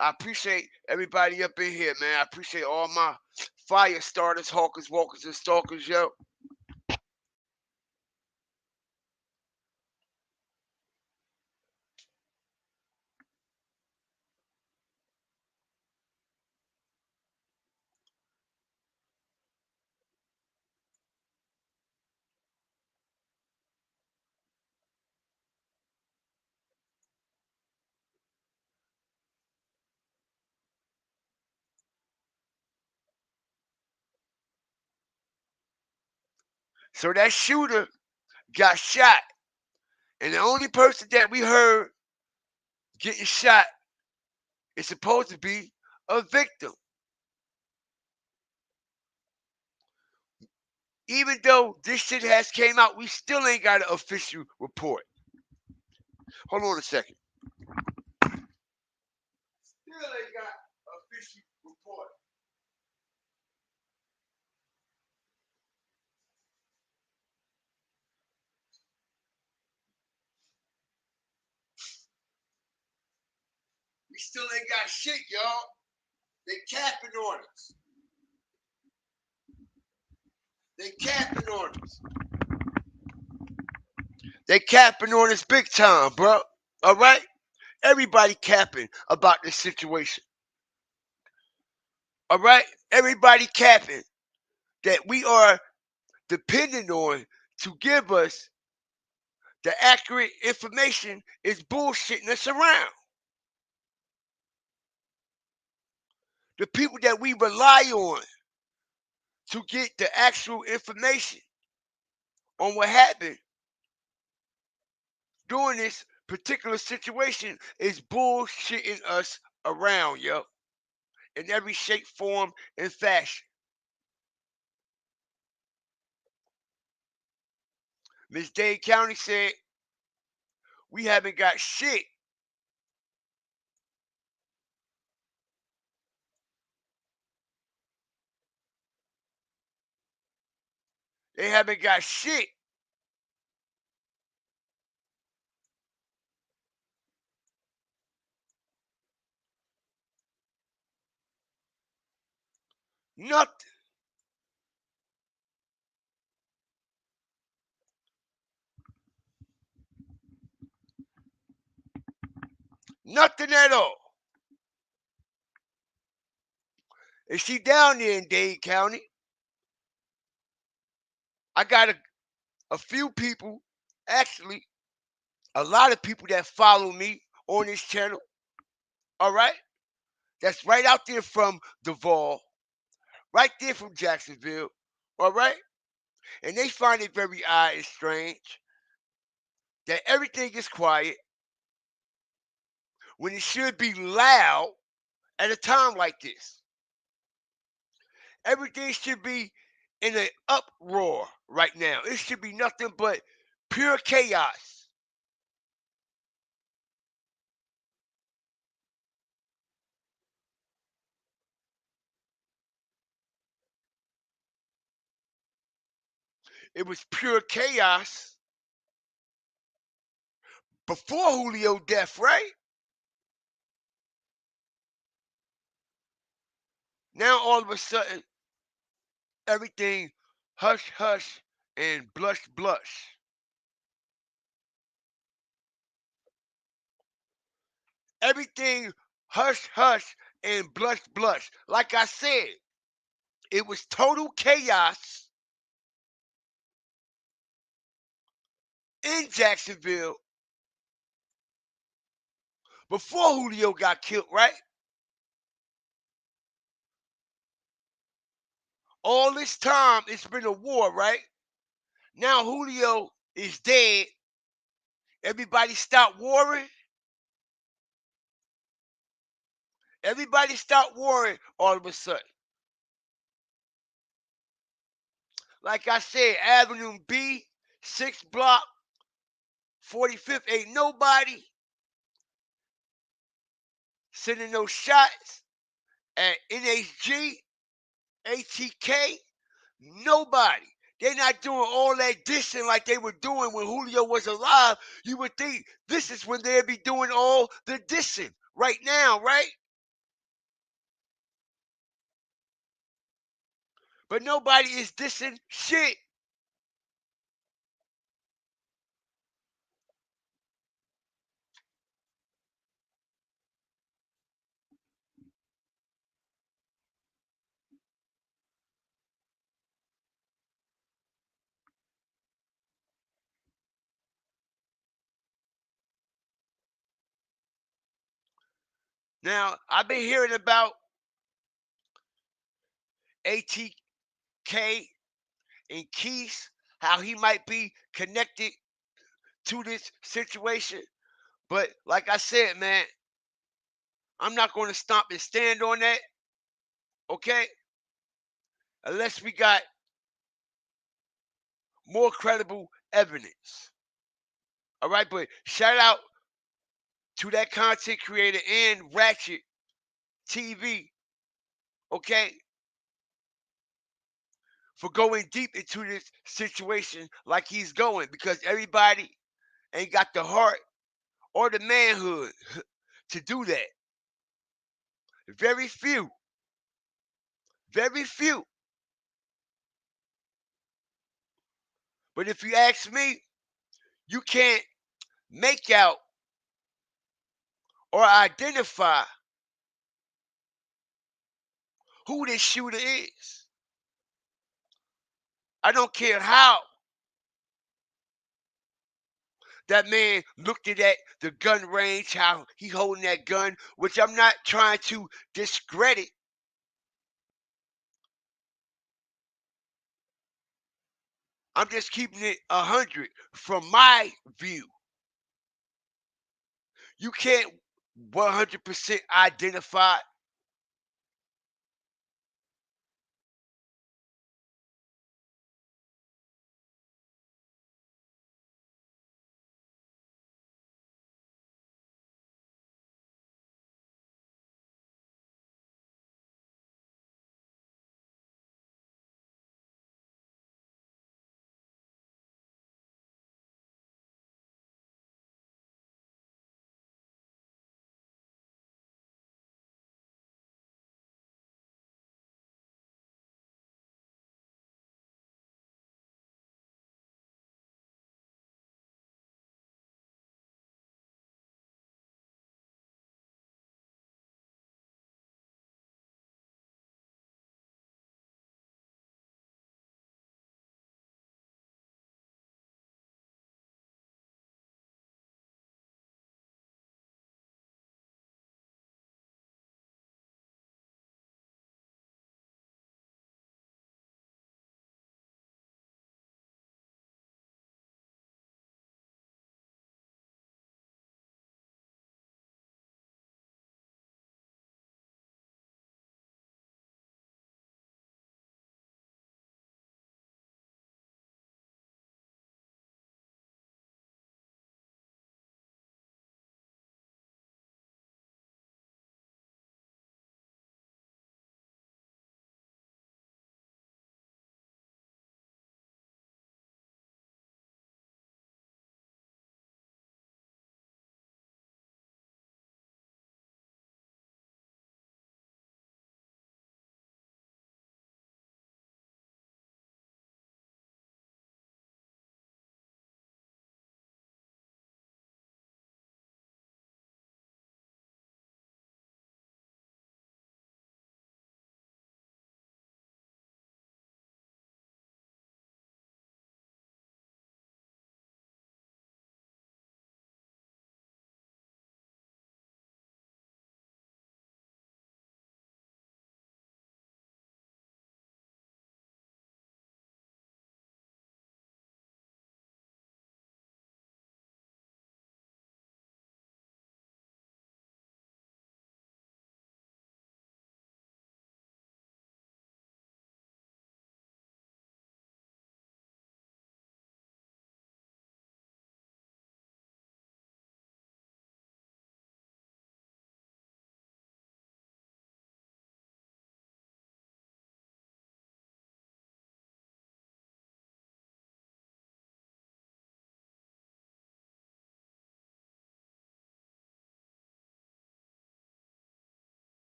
I appreciate everybody up in here, man. I appreciate all my fire starters, hawkers, walkers, and stalkers, yo. So that shooter got shot. And the only person that we heard getting shot is supposed to be a victim. Even though this shit has came out, we still ain't got an official report. Hold on a second. Still ain't got an official report. We still ain't got shit, y'all. They capping on us. They capping on us. They capping on us big time, bro. All right? Everybody capping about this situation. All right? Everybody capping that we are depending on to give us the accurate information is bullshitting us around. The people that we rely on to get the actual information on what happened during this particular situation is bullshitting us around, yo, in every shape, form, and fashion. Ms. Dade County said, we haven't got shit. They haven't got shit. Nothing. Nothing at all. And she down there in Dade County. I got a few people, actually, a lot of people that follow me on this channel. All right? That's right out there from Duval, right there from Jacksonville. All right? And they find it very odd and strange that everything is quiet when it should be loud at a time like this. Everything should be in an uproar right now. It should be nothing but pure chaos. It was pure chaos before Julio death, right? Now all of a sudden, everything hush hush and blush blush. Everything hush hush and blush blush. Like I said, it was total chaos in Jacksonville before Julio got killed, right? All this time, it's been a war, right? Now Julio is dead. Everybody stopped warring. Everybody stopped warring all of a sudden. Like I said, Avenue B, 6th block, 45th, ain't nobody sending no shots at NHG, ATK, nobody. They're not doing all that dissing like they were doing when Julio was alive. You would think this is when they'd be doing all the dissing right now, right? But nobody is dissing shit. Now, I've been hearing about ATK and Keith how he might be connected to this situation. But like I said, man, I'm not going to stomp and stand on that, okay? Unless we got more credible evidence. All right, but shout out to that content creator and Ratchet TV, okay, for going deep into this situation like he's going, because everybody ain't got the heart or the manhood to do that. Very few. Very few. But if you ask me, you can't make out or identify who this shooter is. I don't care how that man looked at the gun range, how he holding that gun, which I'm not trying to discredit. I'm just keeping it 100 from my view. You can't 100% identify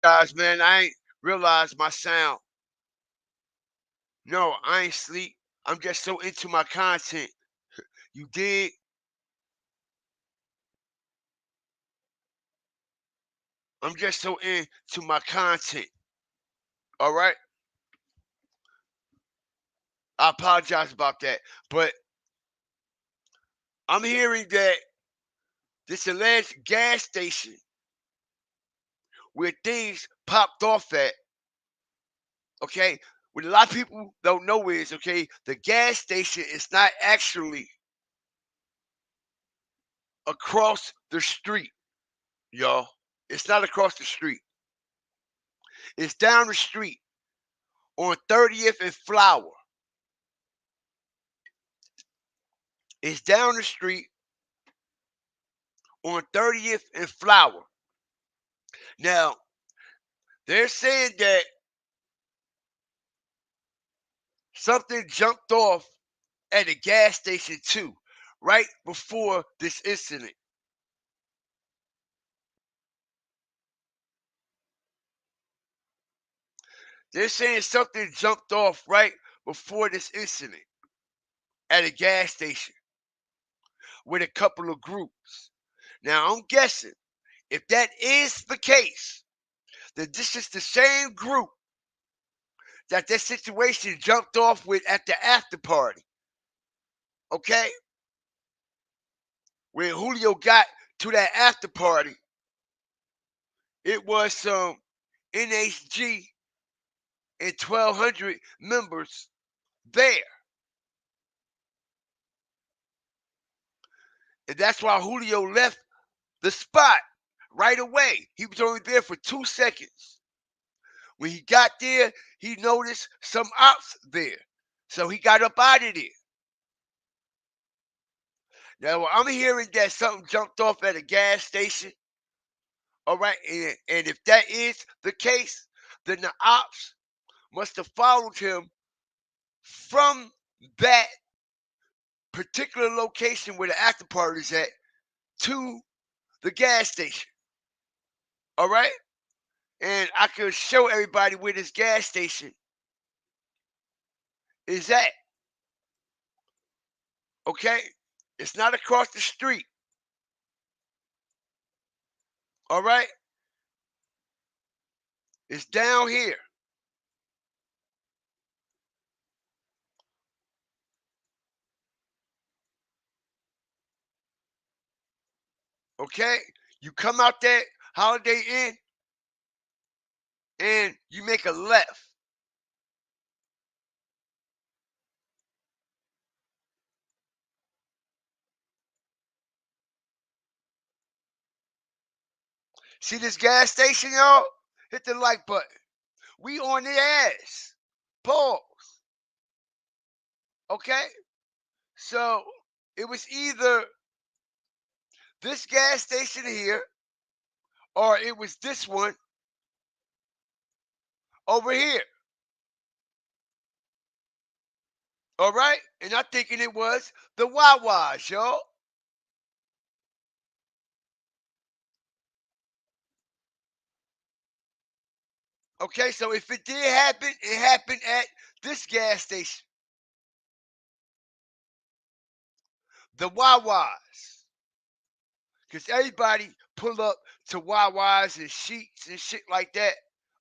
guys, man, I ain't realized my sound. No, I ain't sleep. I'm just so into my content. You dig? I'm just so into my content. All right. I apologize about that. But I'm hearing that this alleged gas station where things popped off at, okay, what a lot of people don't know is, okay, the gas station is not actually across the street, y'all. It's not across the street. It's down the street on 30th and Flower. It's down the street on 30th and Flower. Now, they're saying that something jumped off at a gas station too, right before this incident. They're saying something jumped off right before this incident at a gas station with a couple of groups. Now, I'm guessing if that is the case, that this is the same group that this situation jumped off with at the after party. Okay? When Julio got to that after party, it was some NHG and 1,200 members there. And that's why Julio left the spot right away. He was only there for 2 seconds. When he got there, he noticed some ops there. So he got up out of there. Now, I'm hearing that something jumped off at a gas station. All right. And if that is the case, then the ops must have followed him from that particular location where the after party is at to the gas station. All right. And I could show everybody where this gas station is at. Okay? It's not across the street. All right? It's down here. Okay? You come out there, Holiday Inn, and you make a left. See this gas station, y'all? Hit the like button. We on the ass. Pause. Okay? So it was either this gas station here or it was this one over here. All right? And I'm thinking it was the Wawas, y'all. Okay, so if it did happen, it happened at this gas station. The Wawas. Because everybody pull up to Wawas and Sheets and shit like that.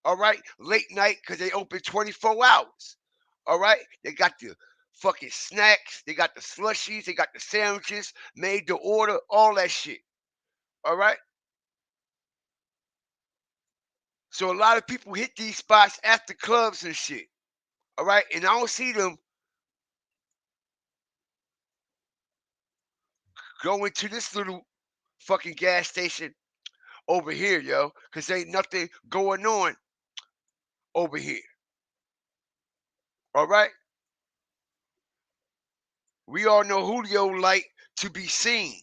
All right? Late night because they open 24 hours. All right? They got the fucking snacks. They got the slushies. They got the sandwiches. Made to order. All that shit. All right? So a lot of people hit these spots after clubs and shit. All right? And I don't see them going to this little fucking gas station over here, yo, because ain't nothing going on over here. All right? We all know Julio like to be seen.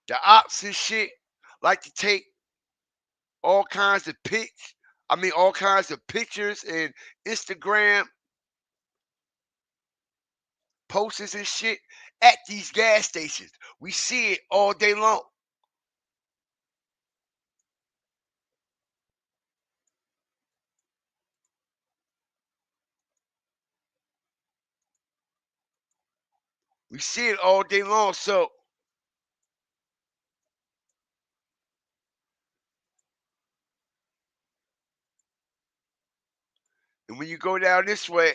The ops and shit like to take all kinds of all kinds of pictures and Instagram posters and shit at these gas stations. We see it all day long. We see it all day long. So when you go down this way,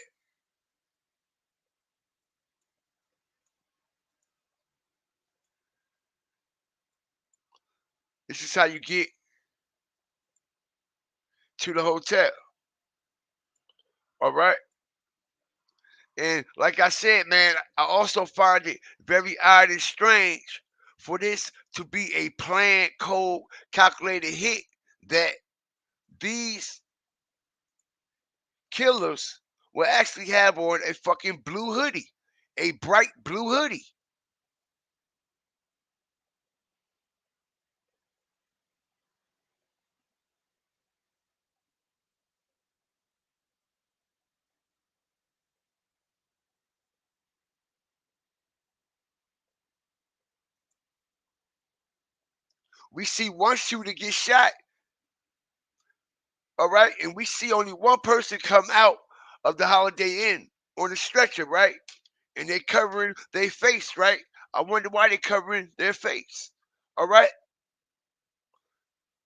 this is how you get to the hotel. All right. And like I said, man, I also find it very odd and strange for this to be a planned, cold, calculated hit that these killers will actually have on a fucking blue hoodie, a bright blue hoodie. We see one shooter get shot, all right, and we see only one person come out of the Holiday Inn on a stretcher, right? And they're covering their face, right? I wonder why they're covering their face, all right?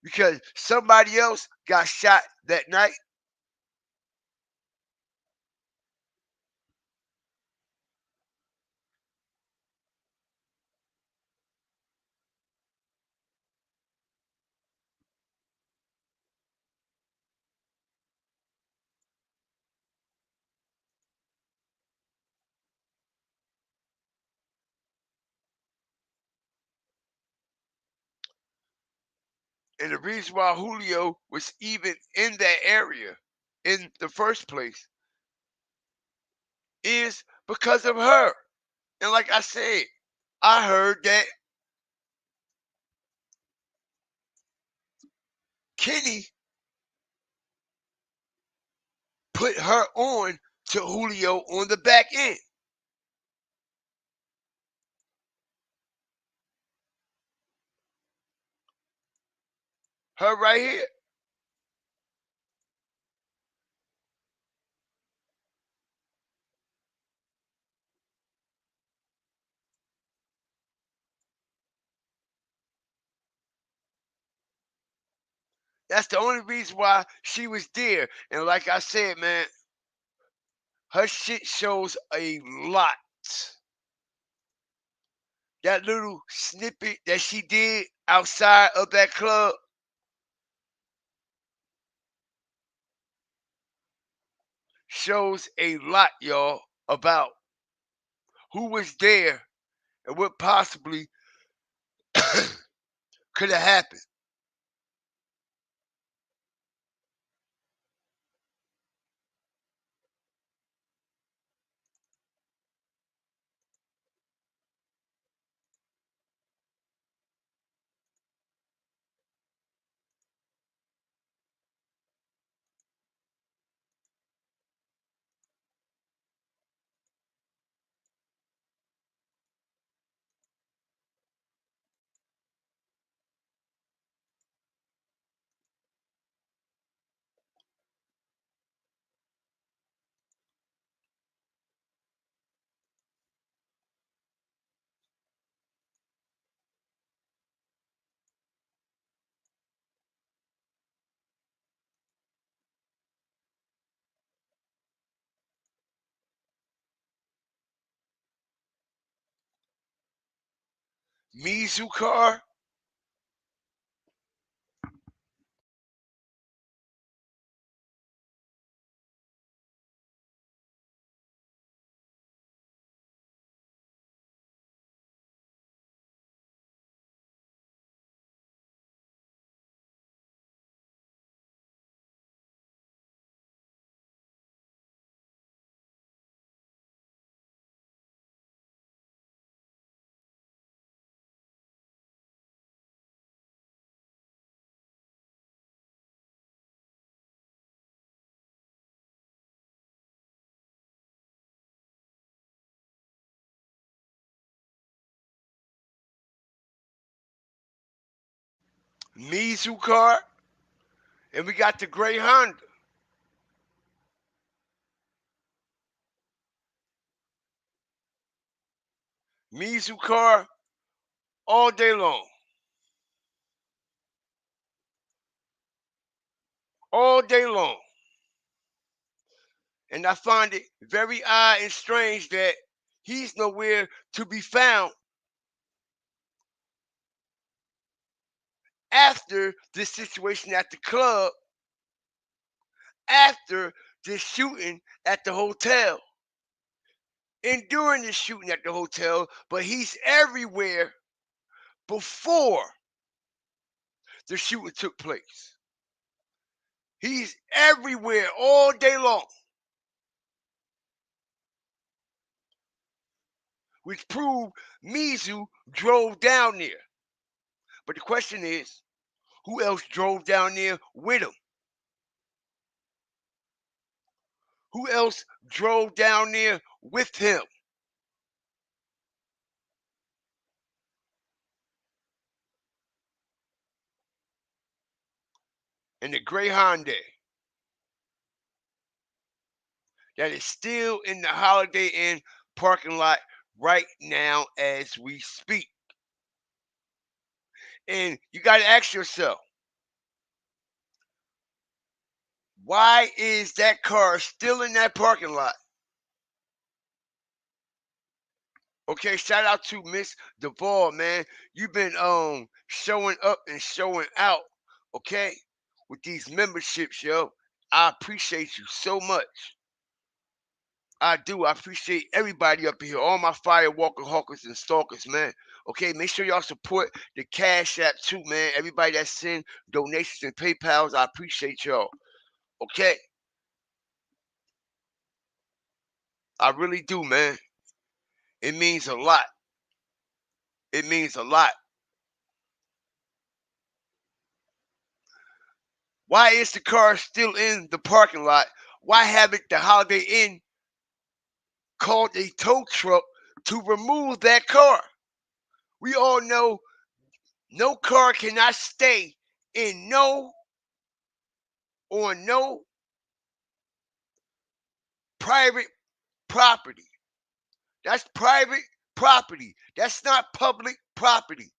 Because somebody else got shot that night. And the reason why Julio was even in that area in the first place is because of her. And like I said, I heard that Kenny put her on to Julio on the back end. Her right here. That's the only reason why she was there. And like I said, man, her shit shows a lot. That little snippet that she did outside of that club shows a lot, y'all, about who was there and what possibly could have happened. Mizukar, Mizukar, and we got the gray Honda. Mizukar all day long. All day long. And I find it very odd and strange that he's nowhere to be found after this situation at the club, after this shooting at the hotel, and during the shooting at the hotel, but he's everywhere before the shooting took place. He's everywhere all day long, which proved Mizu drove down there. But the question is, who else drove down there with him? Who else drove down there with him? In the gray Hyundai that is still in the Holiday Inn parking lot right now as we speak. And you got to ask yourself, why is that car still in that parking lot? Okay, shout out to Miss Duvall, man. You've been showing up and showing out, okay, with these memberships, yo. I appreciate you so much. I do. I appreciate everybody up here, all my fire walker hawkers and stalkers, man. Okay, make sure y'all support the Cash App too, man. Everybody that send donations and PayPals, I appreciate y'all. Okay, I really do, man. It means a lot. It means a lot. Why is the car still in the parking lot? Why haven't the Holiday Inn called a tow truck to remove that car? We all know no car cannot stay in no private property. That's private property. That's not public property.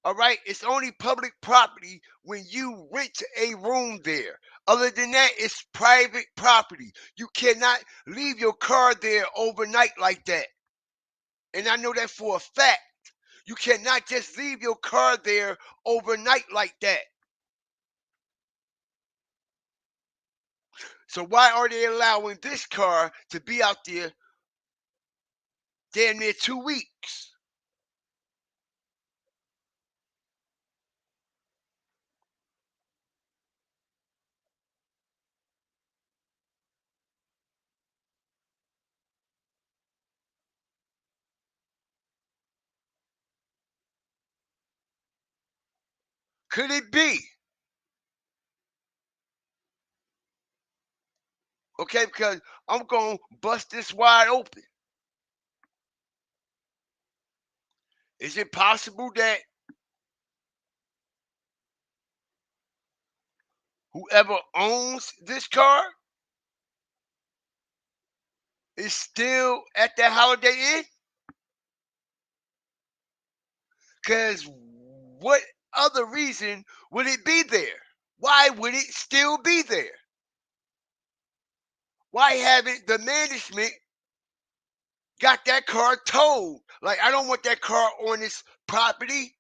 All right? It's only public property when you rent a room there. Other than that, it's private property. You cannot leave your car there overnight like that. And I know that for a fact. You cannot just leave your car there overnight like that. So why are they allowing this car to be out there damn near 2 weeks? Could it be? Okay, because I'm going to bust this wide open. Is it possible that whoever owns this car is still at that Holiday Inn? Because what other reason would it be there? Why would it still be there? Why haven't the management got that car towed? Like, I don't want that car on this property,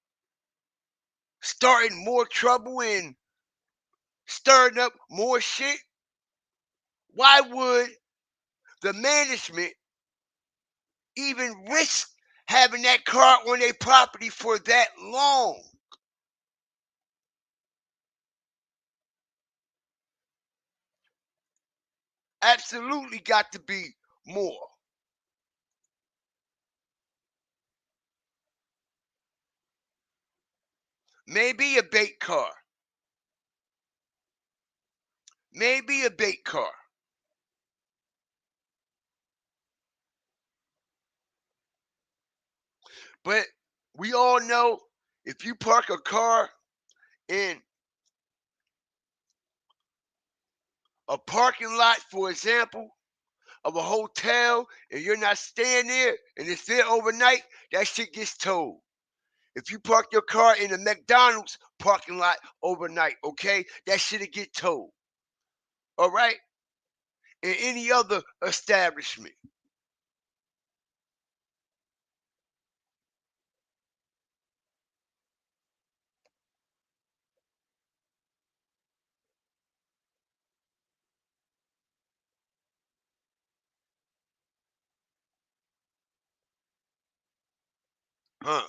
starting more trouble and stirring up more shit. Why would the management even risk having that car on their property for that long? Absolutely got to be more. Maybe a bait car. Maybe a bait car. But we all know if you park a car in a parking lot, for example, of a hotel, and you're not staying there and it's there overnight, that shit gets towed. If you park your car in a McDonald's parking lot overnight, okay, that shit'll get towed. All right? in any other establishment. Huh.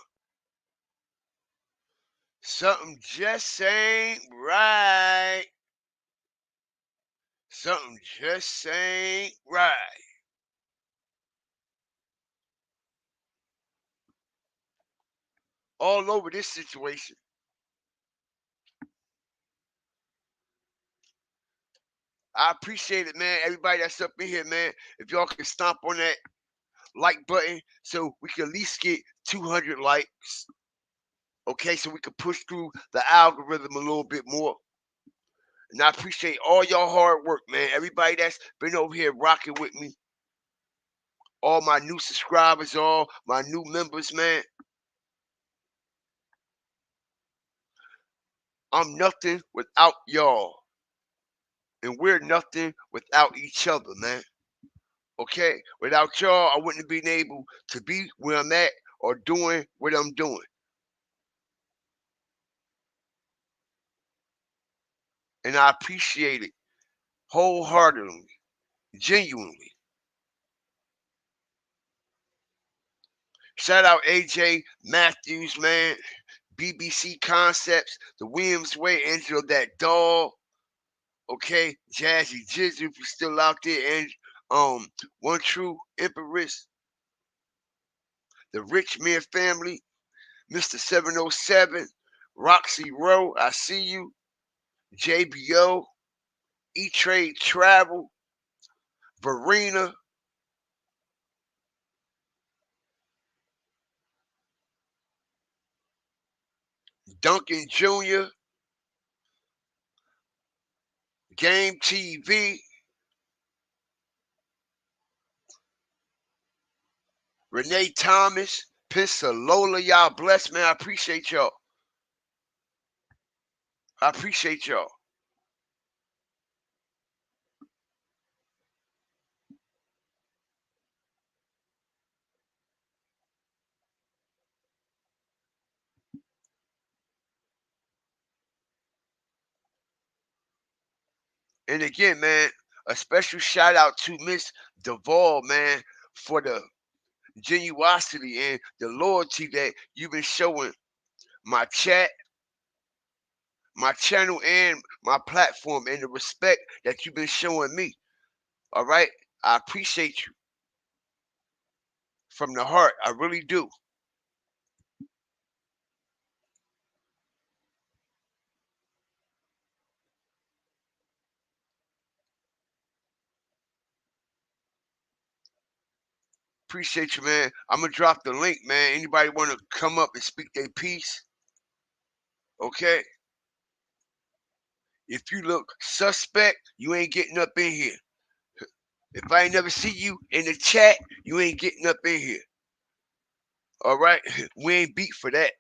Something just ain't right. Something just ain't right. All over this situation. I appreciate it, man. Everybody that's up in here, man. If y'all can stomp on that like button so we can at least get 200 likes. Okay, so we can push through the algorithm a little bit more. And I appreciate all y'all hard work, man. Everybody that's been over here rocking with me. All my new subscribers, all my new members, man. I'm nothing without y'all. And we're nothing without each other, man. Okay? Without y'all, I wouldn't have been able to be where I'm at or doing what I'm doing. And I appreciate it wholeheartedly, genuinely. Shout out AJ Matthews, man. BBC Concepts, the Williams Way, Angel That Dog. Okay, Jazzy Jizzy, if you're still out there, and One True Empress, the Richmere family, Mr. 707, Roxy Rowe, I see you, JBO, E-Trade Travel, Verena, Duncan Jr., Game TV, Renee Thomas, Pensalola, y'all bless, man. I appreciate y'all. I appreciate y'all. And again, man, a special shout out to Miss Duvall, man, for the genuosity and the loyalty that you've been showing my chat, my channel, and my platform, and the respect that you've been showing me. All right? I appreciate you from the heart. I really do. Appreciate you, man. I'm going to drop the link, man. Anybody want to come up and speak their piece? Okay? If you look suspect, you ain't getting up in here. If I ain't never see you in the chat, you ain't getting up in here. All right? We ain't beat for that.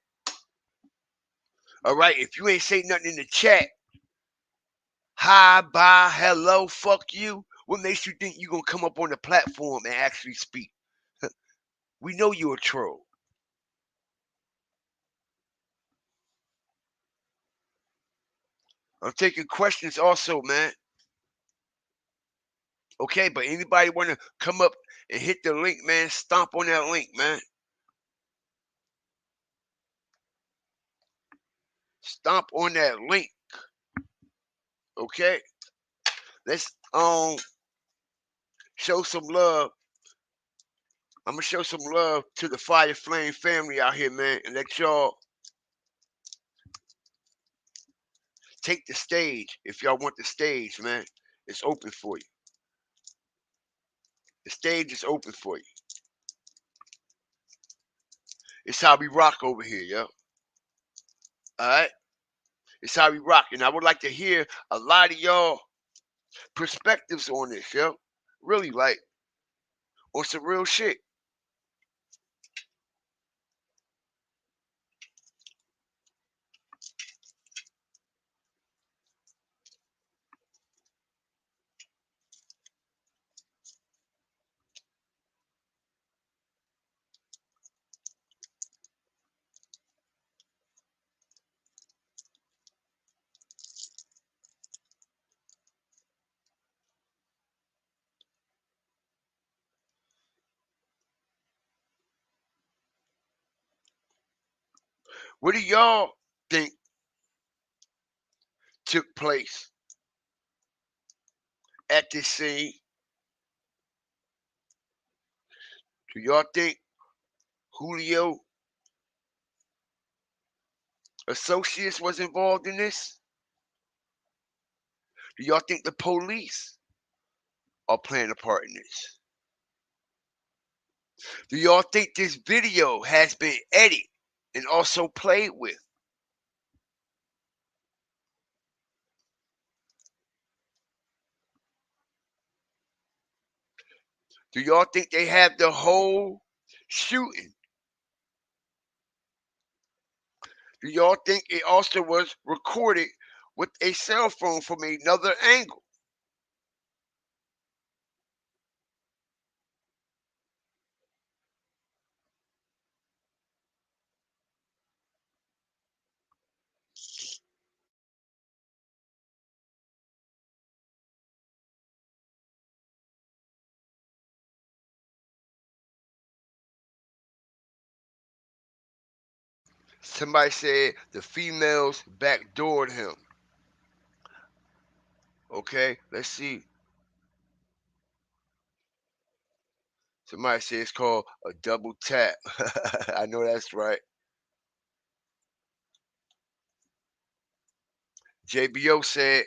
All right? If you ain't say nothing in the chat, hi, bye, hello, fuck you, what makes you think you going to come up on the platform and actually speak? We know you're a troll. I'm taking questions also, man. Okay, but anybody want to come up and hit the link, man, stomp on that link, man. Stomp on that link. Okay? Let's show some love. I'm going to show some love to the Fire Flame family out here, man, and let y'all take the stage. If y'all want the stage, man, it's open for you. The stage is open for you. It's how we rock over here, yo. All right? It's how we rock. And I would like to hear a lot of y'all perspectives on this, yo. Really, like, on some real shit. What do y'all think took place at this scene? Do y'all think Julio associates was involved in this? Do y'all think the police are playing a part in this? Do y'all think this video has been edited and also played with? Do y'all think they have the whole shooting? Do y'all think it also was recorded with a cell phone from another angle? Somebody said the females backdoored him. Okay, let's see. Somebody said it's called a double tap. I know that's right. JBO said,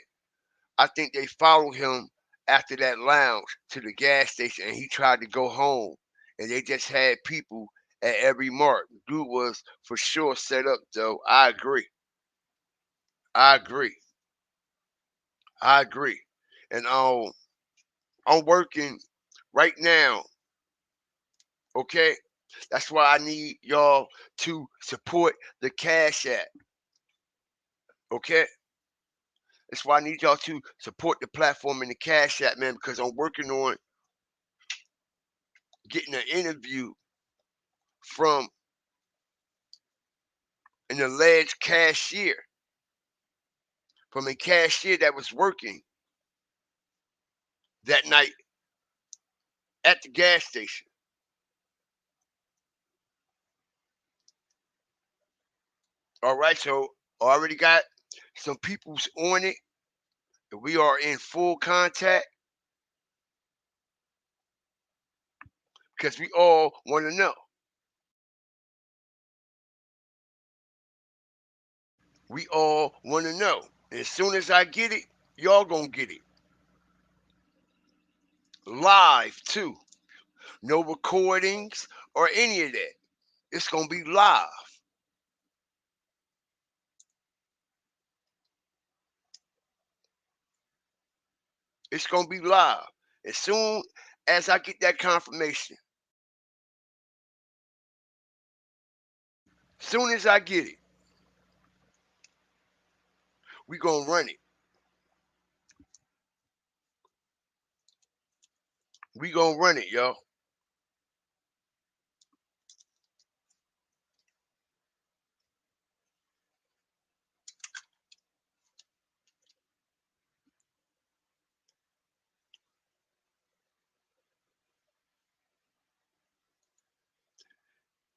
I think they followed him after that lounge to the gas station and he tried to go home. And they just had people at every mark. Dude was for sure set up, though. I agree. I agree. I agree. And I'm working right now. Okay? That's why I need y'all to support the Cash App. Okay? That's why I need y'all to support the platform and the Cash App, man, because I'm working on getting an interview from an alleged cashier, from a cashier that was working that night at the gas station. All right, so I already got some people's on it. We are in full contact because we all want to know. We all want to know. As soon as I get it, y'all gonna get it. Live, too. No recordings or any of that. It's gonna be live. It's gonna be live. As soon as I get that confirmation. Soon as I get it, we gonna run it. We gonna run it, y'all.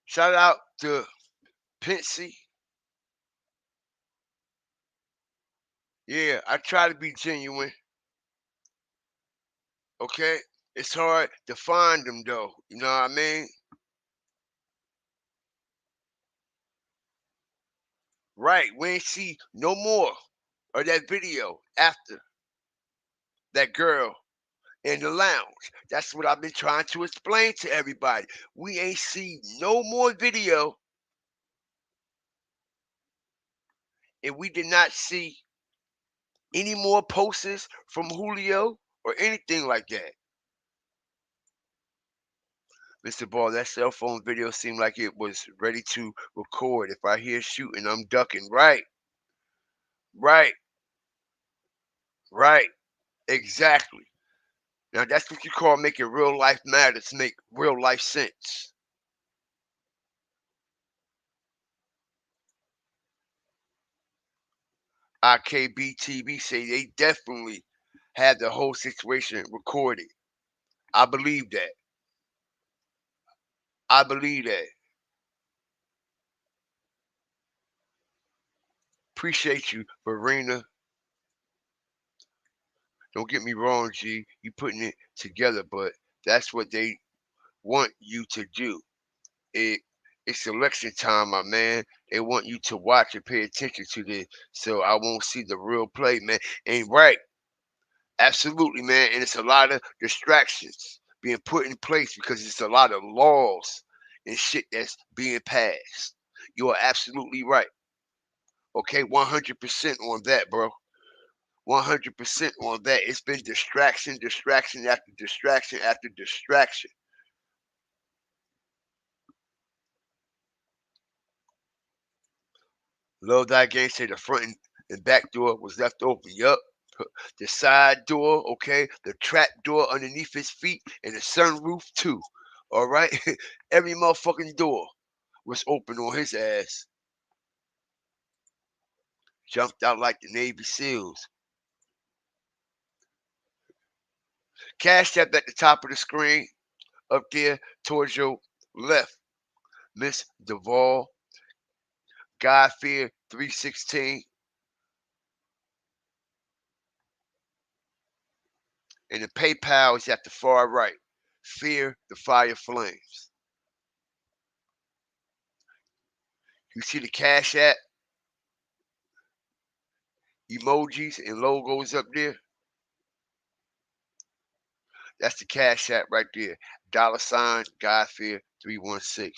Shout out to Pincy. Yeah, I try to be genuine. Okay? It's hard to find them though. You know what I mean? Right. We ain't see no more of that video after that girl in the lounge. That's what I've been trying to explain to everybody. We ain't see no more video. And we did not see any more posters from Julio or anything like that. Mr. Ball, that cell phone video seemed like it was ready to record. If I hear shooting, I'm ducking. Right. Right. Right. Exactly. Now that's what you call making real life matters make real life sense. IKBTV say they definitely had the whole situation recorded. I believe that. I believe that. Appreciate you, Verena. Don't get me wrong, G. You putting it together, but that's what they want you to do. It's election time, my man. They want you to watch and pay attention to this, so I won't see the real play, man. Ain't right. Absolutely, man. And it's a lot of distractions being put in place because it's a lot of laws and shit that's being passed. You are absolutely right. Okay, 100% on that, bro. 100% on that. It's been distraction, distraction after distraction after distraction. Love that game. Say the front and back door was left open. Yup. The side door, okay. The trap door underneath his feet and the sunroof too. All right. Every motherfucking door was open on his ass. Jumped out like the Navy SEALs. Cash App at the top of the screen, up there towards your left. Miss Duvall, God Fear 316. And the PayPal is at the far right. Fear the Fire Flames. You see the Cash App emojis and logos up there? That's the Cash App right there. $ God Fear 316.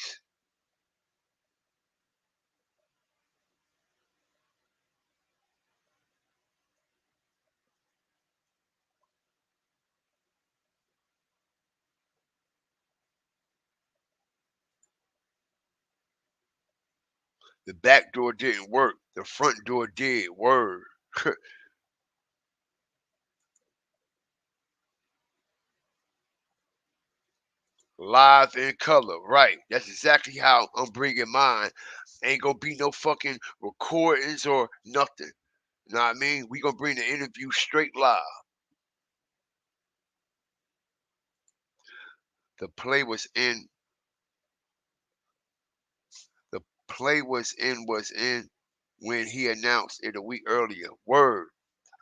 The back door didn't work. The front door did. Word. Live in color. Right. That's exactly how I'm bringing mine. Ain't gonna be no fucking recordings or nothing. You know what I mean? We gonna bring the interview straight live. The play was in. The play was in when he announced it a week earlier. Word.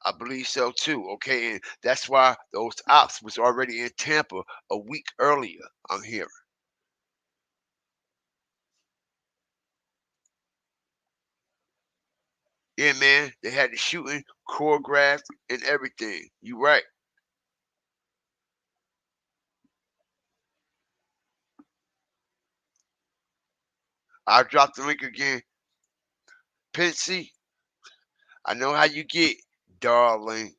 I believe so too. Okay, and that's why those ops was already in Tampa a week earlier. I'm hearing. Yeah, man, they had the shooting choreographed and everything. You right. I'll drop the link again. Pensy, I know how you get, darling.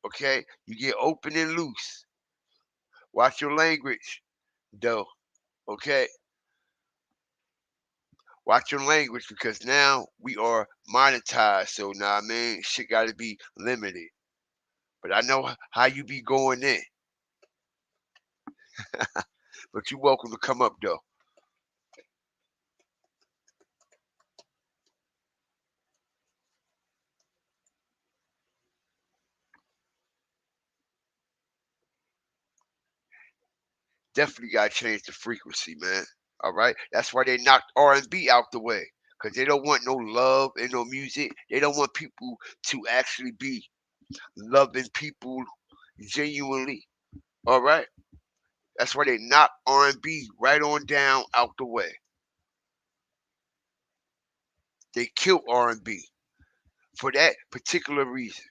Okay, you get open and loose. Watch your language, though. Okay. Watch your language because now we are monetized. So now, I mean, shit got to be limited. But I know how you be going in. But you're welcome to come up, though. Definitely got to change the frequency, man. All right? That's why they knocked R&B out the way. Because they don't want no love and no music. They don't want people to actually be loving people genuinely. All right? That's why they knocked R&B right on down out the way. They killed R&B for that particular reason.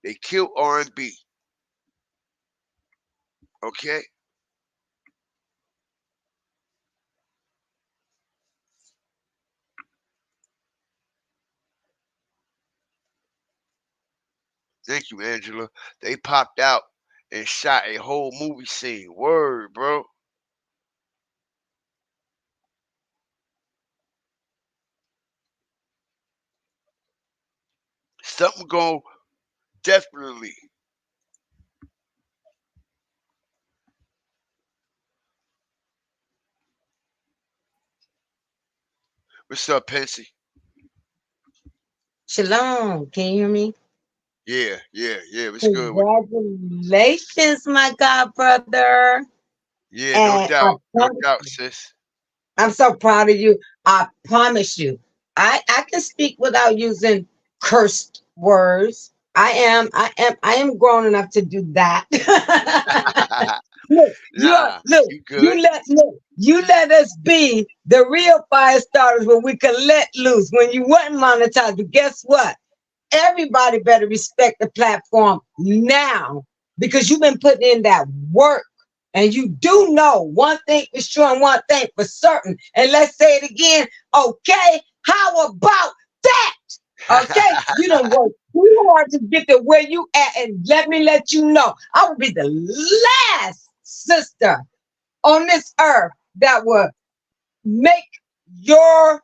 They killed R&B. Okay? Thank you, Angela. They popped out and shot a whole movie scene. Word, bro. Something go definitely. What's up, Pensy? Shalom, can you hear me? Yeah. What's good with Congratulations, my god brother. you? Yeah, And no doubt, sis. I'm so proud of you. I promise you, I can speak without using cursed words. I am grown enough to do that. Look, Nah, you good. you let us be the real fire starters when we can let loose, when you wasn't monetized. But guess what? Everybody better respect the platform now, because you've been putting in that work. And you do know one thing for sure and one thing for certain. And let's say it again. Okay, how about that? Okay, you don't work too hard to get to where you at. And let me let you know, I will be the last sister on this earth that will make your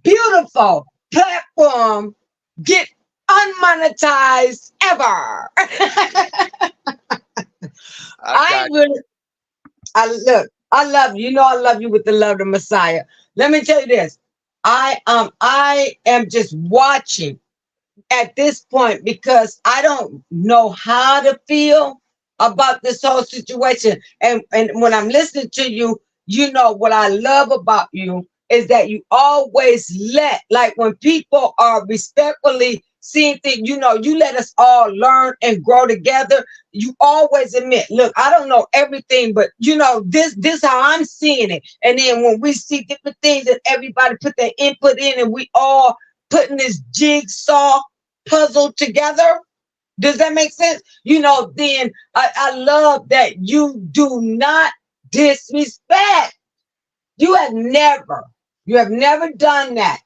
beautiful platform get unmonetized ever. I love you. You know I love you with the love of the Messiah. Let me tell you this. I am just watching at this point because I don't know how to feel about this whole situation. And when I'm listening to you, you know what I love about you is that you always like when people are respectfully seeing things, you know, you let us all learn and grow together. You always admit, look, I don't know everything, but you know, this how I'm seeing it. And then when we see different things that everybody put their input in and we all putting this jigsaw puzzle together, does that make sense? You know, then I love that you do not disrespect. You have never done that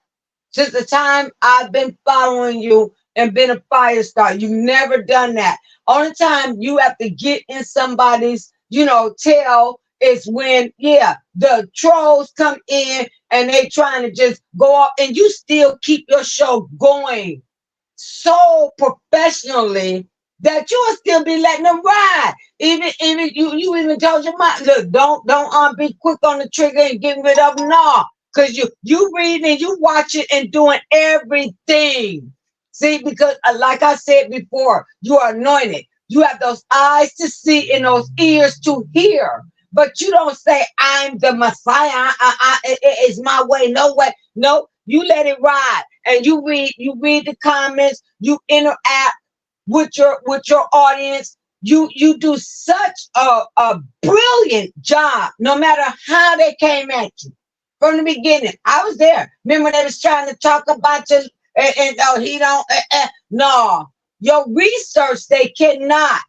since the time I've been following you and been a fire star. You've never done that. Only time you have to get in somebody's, you know, tail is when, the trolls come in and they trying to just go off, and you still keep your show going so professionally that you'll still be letting them ride. Even you even told your mom, look, don't be quick on the trigger and getting rid of them. No, because you reading and you watching and doing everything. See, because like I said before, you are anointed. You have those eyes to see and those ears to hear. But you don't say, I'm the Messiah. It's my way, no way. No, you let it ride. And you read the comments, you interact with your audience. You do such a brilliant job, no matter how they came at you. From the beginning, I was there. Remember they was trying to talk about you and he don't. No, your research they cannot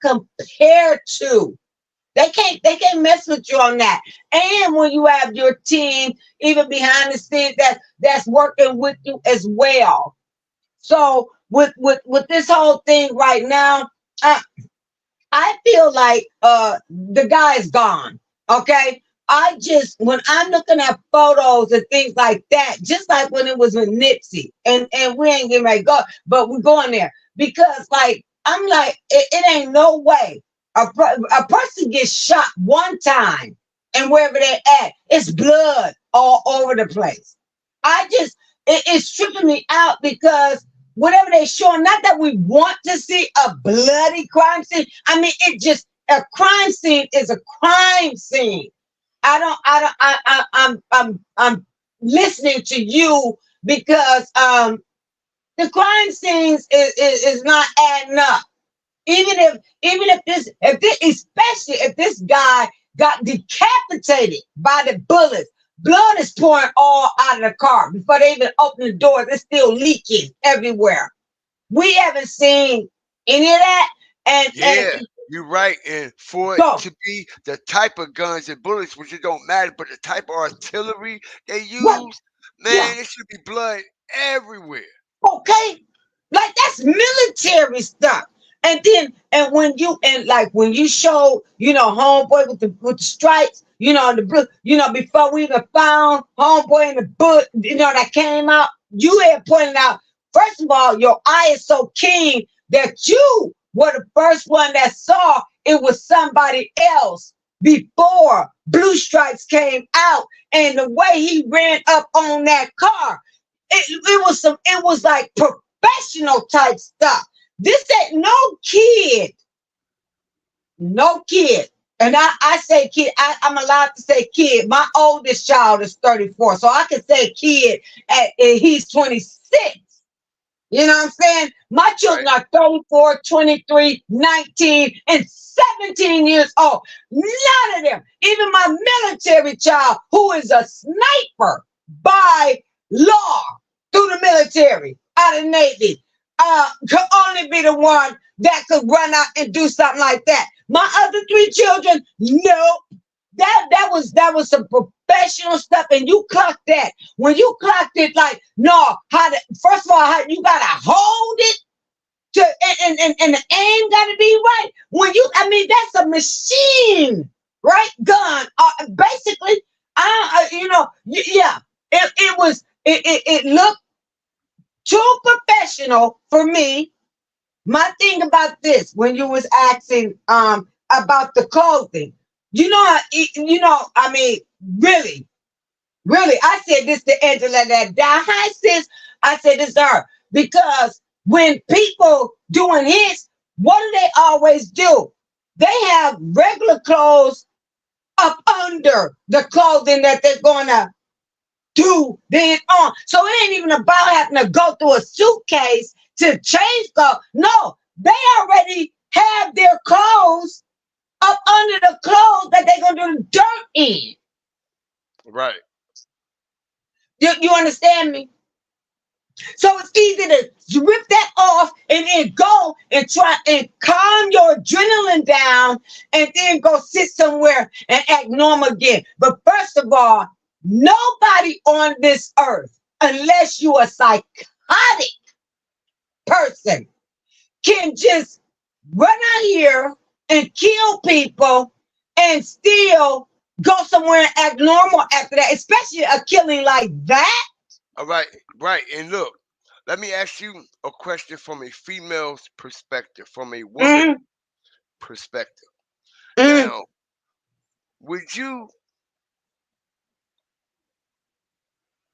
compare to. They can't mess with you on that. And when you have your team, even behind the scenes, that's working with you as well. So with this whole thing right now, I feel like the guy is gone. Okay. When I'm looking at photos and things like that, just like when it was with Nipsey, and we ain't getting ready to go, but we're going there because I'm like, it ain't no way a person gets shot one time and wherever they're at, it's blood all over the place. It's tripping me out because whatever they showing, not that we want to see a bloody crime scene. I mean, a crime scene is a crime scene. I'm listening to you because the crime scenes is not adding up. Especially if this guy got decapitated by the bullets, blood is pouring all out of the car before they even open the doors. It's still leaking everywhere. We haven't seen any of that. And you're right. And for it to be the type of guns and bullets, which it don't matter, but the type of artillery they use, it should be blood everywhere. Okay, like that's military stuff. And when you show, homeboy with the stripes, the blue, before we even found homeboy in the book, that came out, you had pointed out, first of all, your eye is so keen that you were the first one that saw it was somebody else before Blue Stripes came out, and the way he ran up on that car, it was like professional type stuff. This ain't no kid And I say kid, I'm allowed to say kid. My oldest child is 34, so I can say kid and he's 26. You know what I'm saying? My children are 34, 23, 19, and 17 years old. None of them, even my military child, who is a sniper by law through the military, out of Navy, could only be the one that could run out and do something like that. My other 3 children, no. That was some professional stuff, and you clocked that. When you clocked it, like, no, first of all, you gotta hold it to, and the aim gotta be right. That's a machine, right? Gun, basically. It looked too professional for me. My thing about this, when you was asking about the clothing. Really, I said this to Angela that hi sis. I said this to her because when people doing hits, what do they always do? They have regular clothes up under the clothing that they're gonna do then on. So it ain't even about having to go through a suitcase to change clothes. No, they already have their clothes up under the clothes that they're gonna do the dirt in. Right. You understand me? So it's easy to rip that off and then go and try and calm your adrenaline down and then go sit somewhere and act normal again. But first of all, nobody on this earth, unless you're a psychotic person, can just run out here and kill people and still go somewhere and act normal after that, especially a killing like that. All right, right. And look, let me ask you a question from a female's perspective, from a woman's perspective. Now, would you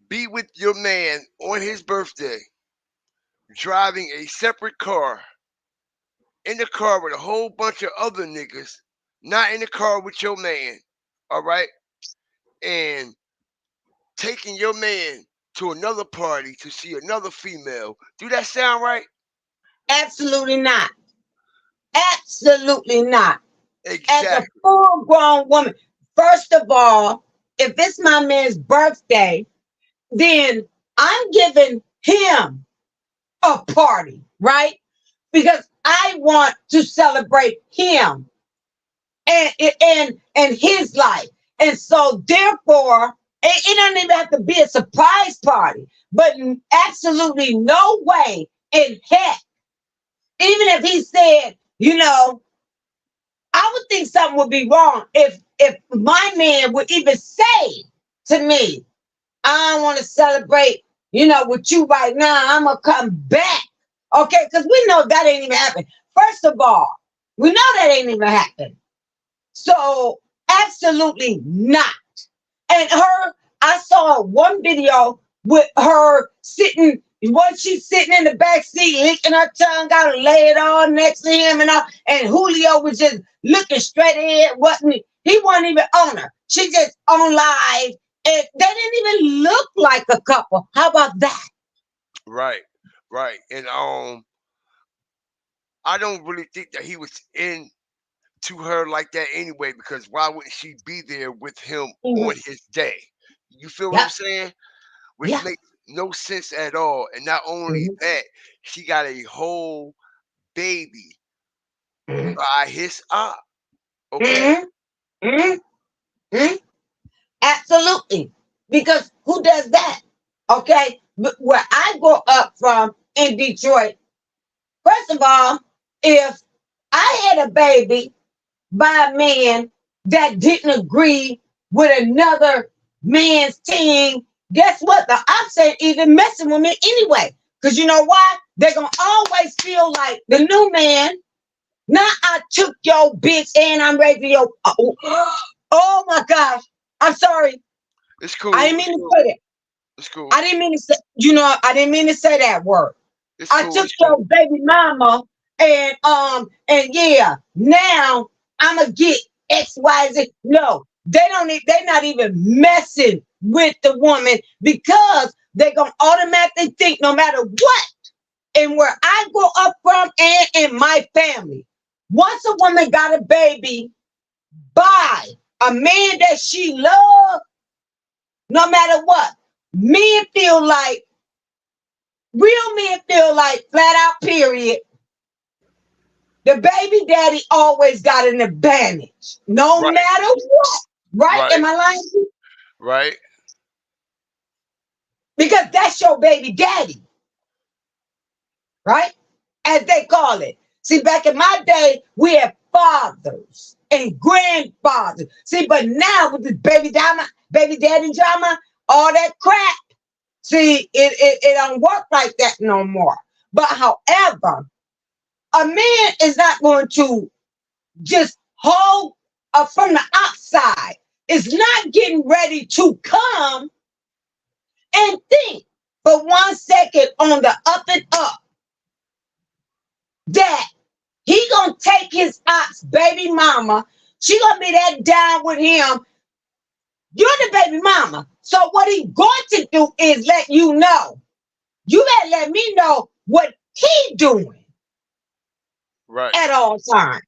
be with your man on his birthday, driving a separate car, in the car with a whole bunch of other niggas, not in the car with your man, all right? And taking your man to another party to see another female. Do that sound right? Absolutely not. Absolutely not. Exactly. As a full-grown woman, first of all, if it's my man's birthday, then I'm giving him a party, right? Because I want to celebrate him and his life. And so therefore, it doesn't even have to be a surprise party, but absolutely no way in heck, even if he said, I would think something would be wrong if my man would even say to me, I don't want to celebrate, with you right now. I'm going to come back. Okay, because we know that ain't even happened. First of all, we know that ain't even happened. So absolutely not. And I saw one video with her sitting, she's sitting in the back seat, licking her tongue out and lay it all next to him and Julio was just looking straight ahead. He wasn't even on her. She just on live. And they didn't even look like a couple. How about that? Right, right. And I don't really think that he was into her like that anyway, because why wouldn't she be there with him on his day? You feel what I'm saying? Which makes no sense at all. And not only that, she got a whole baby by his op. Okay. Absolutely. Because who does that? Okay. But where I grew up from in Detroit, first of all, if I had a baby by a man that didn't agree with another man's team, guess what? The ops ain't even messing with me anyway. Because you know why? They're going to always feel like the new man, now I took your bitch and I'm ready for your... Oh my gosh. I'm sorry. It's cool. I didn't mean to say that. It's cool. I didn't mean to say, I didn't mean to say that word. It's cool. I took your baby mama and yeah, now I'm gonna get X, Y, Z. No, they're not even messing with the woman because they're going to automatically think no matter what, and where I grew up from and in my family, once a woman got a baby by a man that she loved, no matter what, real men feel like flat out period, the baby daddy always got an advantage, no matter what. Right? Am I lying to you? Right. Because that's your baby daddy. Right? As they call it. See, back in my day, we had fathers and grandfathers. See, but now with this baby daddy drama, all that crap, see, it don't work like that no more. But however, a man is not going to just hold from the outside. Is not getting ready to come and think for 1 second on the up and up that he gonna take his aunt's baby mama. She gonna be that down with him. You're the baby mama. So what he going to do is let you know. You better let me know what he doing. Right. At all times.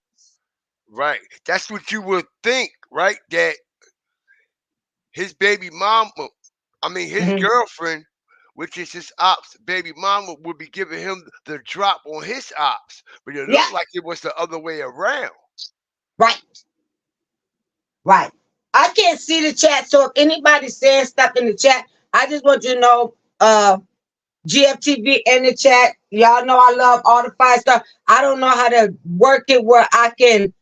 Right. That's what you would think, right? That his baby mama, his girlfriend, which is his ops baby mama, would be giving him the drop on his ops. But it looked like it was the other way around. Right. Right. I can't see the chat, so if anybody's saying stuff in the chat, I just want you to know, GFTV in the chat. Y'all know I love all the fire stuff. I don't know how to work it where I can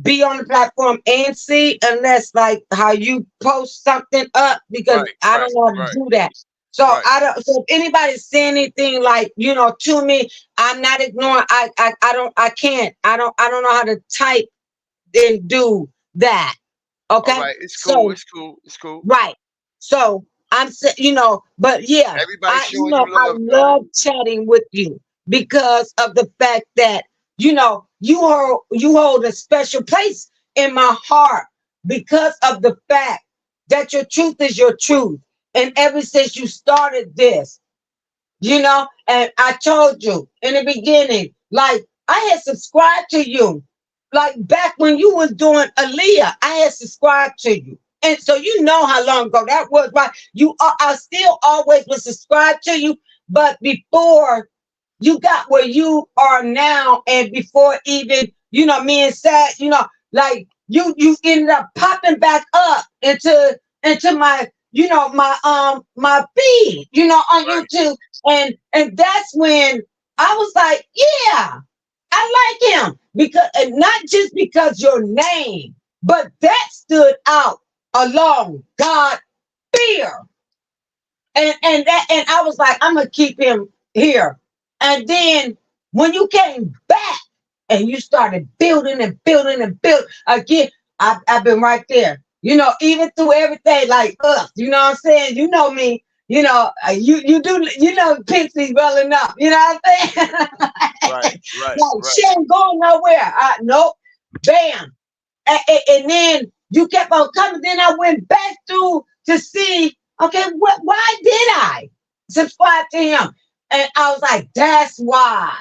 be on the platform and see, unless like how you post something up, because I don't know how to do that. So I don't. So if anybody's saying anything like to me, I'm not ignoring. I can't. I don't know how to type and do that. Okay. All right. It's cool. It's cool. Right. So I'm saying, but yeah, I love chatting with you because of the fact that you hold a special place in my heart because of the fact that your truth is your truth. And ever since you started this, and I told you in the beginning, like I had subscribed to you, like back when you was doing Aaliyah, I had subscribed to you. And so you know how long ago that was, right? I still always was subscribed to you, but before you got where you are now, and before even, me and Sad, like you ended up popping back up into my, my feed, on YouTube. And that's when I was like, yeah, I like him, because, and not just because your name, but that stood out along God fear. And I was like, I'm gonna keep him here. And then when you came back and you started building again, I've been right there. Even through everything, like you know what I'm saying? You know me, you do, Pixies well enough, you know what I'm saying? Right. Like, she ain't going nowhere. Nope. Bam. And then you kept on coming. Then I went back through to see, okay, why did I subscribe to him? And I was like, that's why.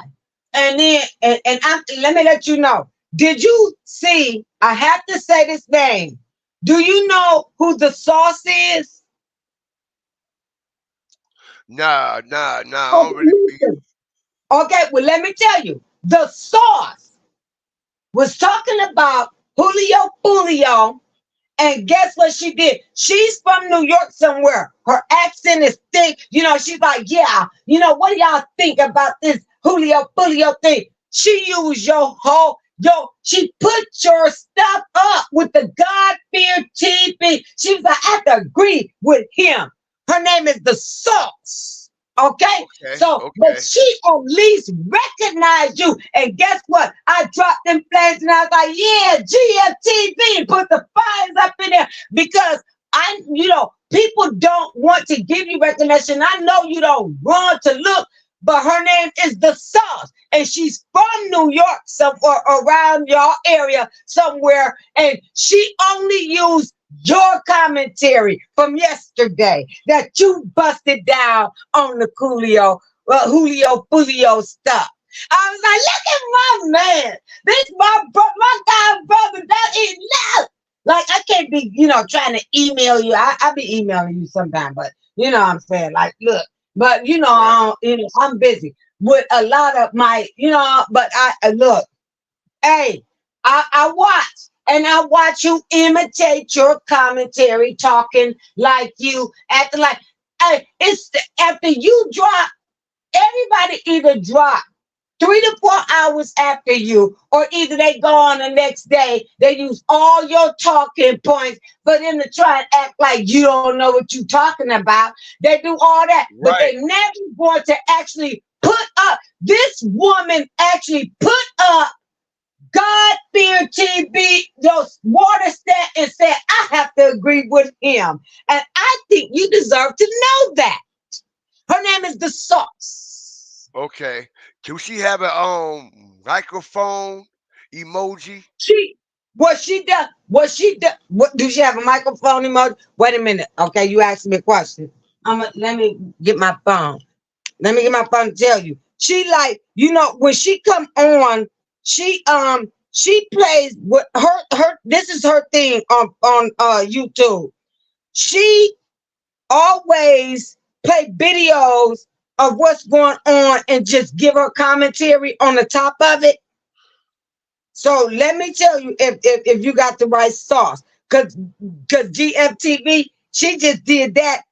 And then, let me let you know. Did you see, I have to say this name. Do you know who the sauce is? Nah. Okay, well, let me tell you. The sauce was talking about Julio. And guess what she did? She's from New York somewhere. Her accent is thick. She's like, yeah, what do y'all think about this Julio thing? She used she put your stuff up with the God-fear TV. She was like, I have to agree with him. Her name is the Sauce. Okay? But she at least recognized you. And guess what? I dropped them flags and I was like, yeah, GFTV, put the fires up in there, because people don't want to give you recognition. I know you don't run to look, but her name is The Sauce, and she's from New York, somewhere around your area somewhere, and she only used your commentary from yesterday that you busted down on the Julio stuff. I was like, look at my man. This my god brother. That is love. Like, I can't be, trying to email you. I be emailing you sometime, but you know what I'm saying? Like, look, but I don't, I'm busy with a lot of my, but I look, hey, I watch. And I watch you imitate your commentary, talking like you, acting like, hey, after you drop, everybody either drop 3 to 4 hours after you, or either they go on the next day, they use all your talking points for them to try and act like you don't know what you're talking about. They do all that, but they never going to actually put up. This woman actually put up God Fear TV, those water stat, and said, I have to agree with him. And I think you deserve to know that. Her name is The Sauce. Okay. Do she have a microphone emoji? What do she have a microphone emoji? Wait a minute. Okay, you asked me a question. Let me get my phone. Let me get my phone to tell you. She when she come on, she plays with her this is her thing on YouTube. She always play videos of what's going on and just give her commentary on the top of it. So let me tell you if you got the right sauce, because GFTV, she just did that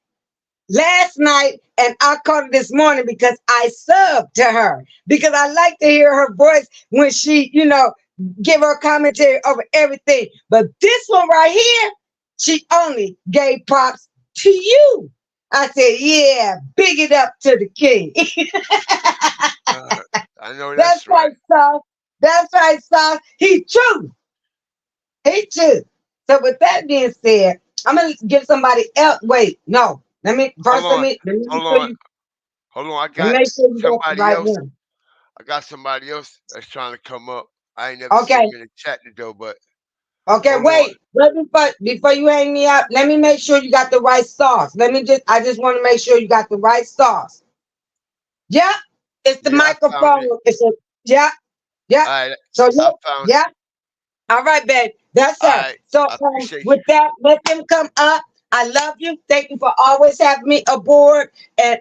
last night, and I caught it this morning because I subbed to her, because I like to hear her voice when she, give her commentary over everything. But this one right here, she only gave props to you. I said, yeah, big it up to the king. I know that's right. That's right, Sauce. He's true. He's true. So with that being said, I'm gonna give somebody else. Wait, no. Let me Hold on. I got somebody right else. one. I got somebody else that's trying to come up. I ain't never seen him in the chat though, but okay, wait. Before you hang me up, let me make sure you got the right sauce. I just want to make sure you got the right sauce. Yeah, it's the microphone. Yeah. All right, So I found it. All right, babe. That's All it. right, So I appreciate with that, let them come up. I love you. Thank you for always having me aboard. And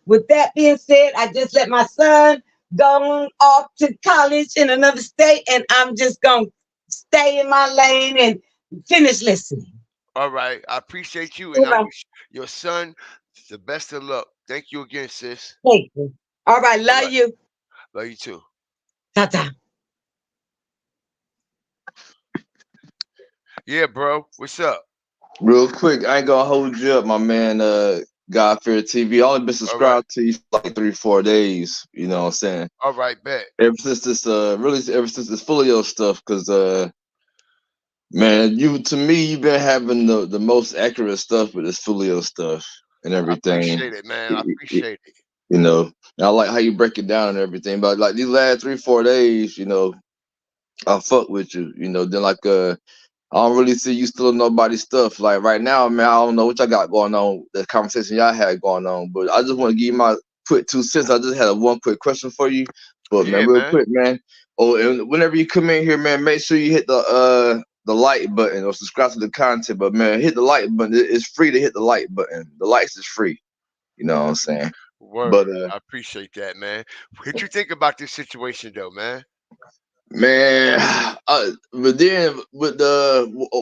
with that being said, I just let my son go off to college in another state, and I'm just gonna stay in my lane and finish listening. All right, I appreciate you, and I wish your son the best of luck. Thank you again, sis. Thank you. All right, love you. Love you too. Ta-ta. Yeah, bro. What's up? Real quick, I ain't gonna hold you up, my man. God Fear TV. I only been subscribed to you for like 3-4 days. You know what I'm saying? All right, bet. Ever since this Folio stuff, because man, you've been having the most accurate stuff with this Folio stuff and everything. I appreciate it, man. I appreciate it. You know, and I like how you break it down and everything. But like these last 3-4 days, I fuck with you. Then I don't really see you stealing nobody's stuff. Like right now, man, I don't know what y'all got going on, the conversation y'all had going on, but I just want to give you my quick 2 cents. I just had one quick question for you. But man, real quick, man. Oh, and whenever you come in here, man, make sure you hit the like button or subscribe to the content. But man, hit the like button. It's free to hit the like button. The likes is free. You know what I'm saying? Word. But I appreciate that, man. What you think about this situation though, man? Man, but then with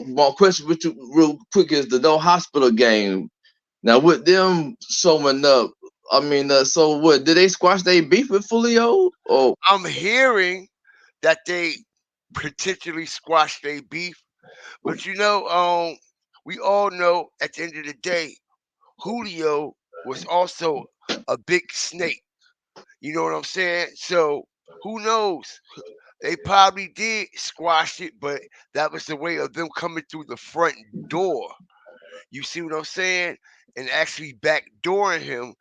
my question with you real quick is the no hospital game. Now with them showing up, I mean, so what? Did they squash their beef with Julio? Oh, I'm hearing that they potentially squashed their beef, but we all know at the end of the day, Julio was also a big snake. You know what I'm saying? So who knows? They probably did squash it, but that was the way of them coming through the front door. You see what I'm saying? And actually backdooring him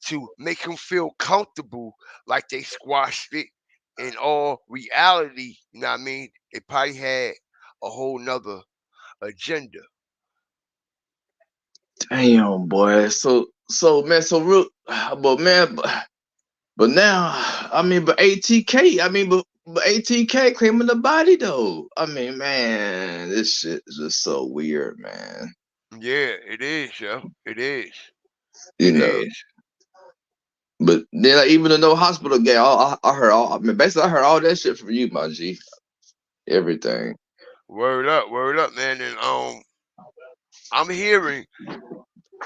to make him feel comfortable, like they squashed it. In all reality, you know what I mean? They probably had a whole nother agenda. Damn, boy. So man, so real, but man, but now, I mean, but ATK, I mean, but ATK claiming the body though. I mean, man, this shit is just so weird, man. Yeah, it is, yo. It is. You It know, is. but then like, even the no hospital game, I heard all. I mean, basically, I heard all that shit from you, my G. Everything. Word up, man. And I'm hearing.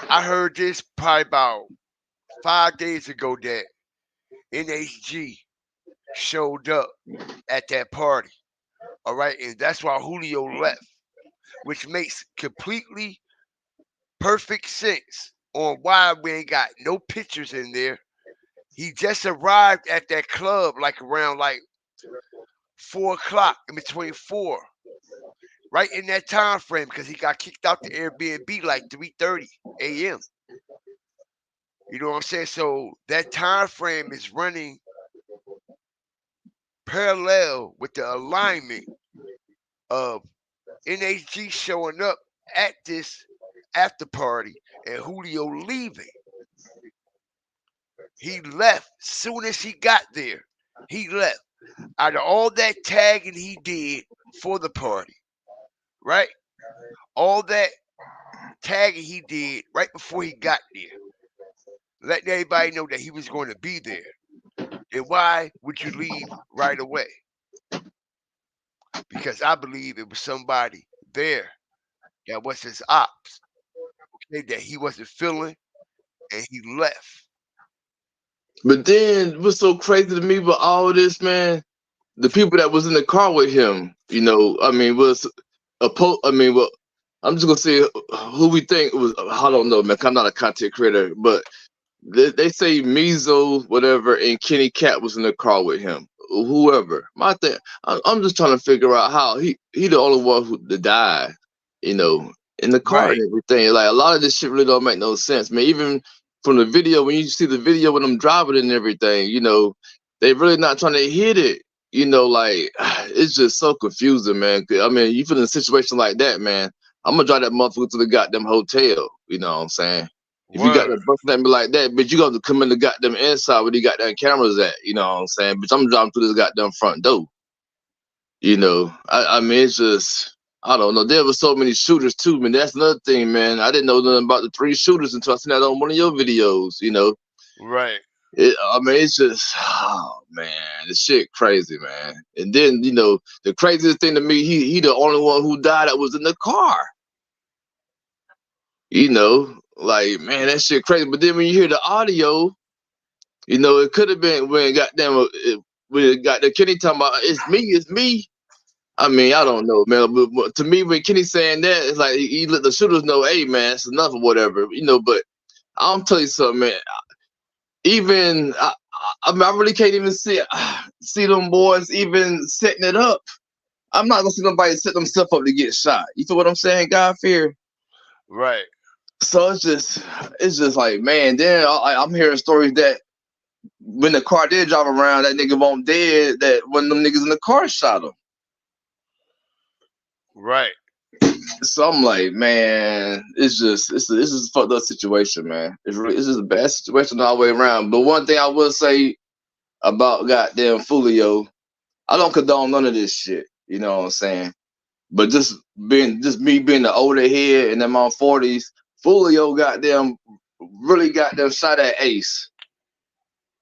I heard this probably about 5 days ago that NHG showed up at that party. All right, and that's why Julio left, which makes completely perfect sense on why we ain't got no pictures in there. He just arrived at that club like around like 4 o'clock, in between 4, right in that time frame, because he got kicked out the Airbnb like 3:30 a.m. You know what I'm saying? So that time frame is running parallel with the alignment of NHG showing up at this after party and Julio leaving. He left soon as he got there. He left. Out of all that tagging he did for the party, right? All that tagging he did right before he got there, letting everybody know that he was going to be there. And why would you leave right away? Because I believe it was somebody there that was his ops, okay, that he wasn't feeling, and he left. But then what's so crazy to me about all this, man? The people that was in the car with him, you know, I mean, was I mean, well, I'm just gonna say who we think was. I don't know, man. I'm not a content creator, but they say Mizo, whatever, and Kenny Cat was in the car with him. Whoever. My thing, I'm just trying to figure out how he the only one who died, you know, in the car Right. and everything. Like a lot of this shit really don't make no sense, man. Even from the video, when you see the video when I'm driving and everything, you know, they really not trying to hit it. You know, like it's just so confusing, man. I mean, you feel in a situation like that, man. I'm gonna drive that motherfucker to the goddamn hotel. You know what I'm saying? If you got Word. that busting at me like that, bitch, you got to come in the goddamn inside where you got them cameras at. You know what I'm saying? Bitch, I'm driving through this goddamn front door. You know, I mean, it's just, I don't know. There were so many shooters too, man. That's another thing, man. I didn't know nothing about the 3 shooters until I seen that on one of your videos. You know, Right. I mean, it's just, oh man, this shit crazy, man. And then, you know, the craziest thing to me, he the only one who died that was in the car. You know, like, man, that shit crazy. But then when you hear the audio, you know, it could have been when got the Kenny talking about it's me. I mean, I don't know, man. But to me, when Kenny saying that, it's like he let the shooters know, hey, man, it's enough or whatever, you know. But I'm tell you something, man. Even I mean, I really can't even see them boys even setting it up. I'm not gonna see nobody set themselves up to get shot. You feel what I'm saying, God fear? Right. So it's just like, man. Then I'm hearing stories that when the car did drive around, that nigga won't dead. That one of them niggas in the car shot him. Right. So I'm like, man, it's just a fucked up situation, man. It's just a bad situation all the way around. But one thing I will say about goddamn Julio, I don't condone none of this shit. You know what I'm saying? But just me being the older head and in my 40s, Julio really goddamn shot at Ace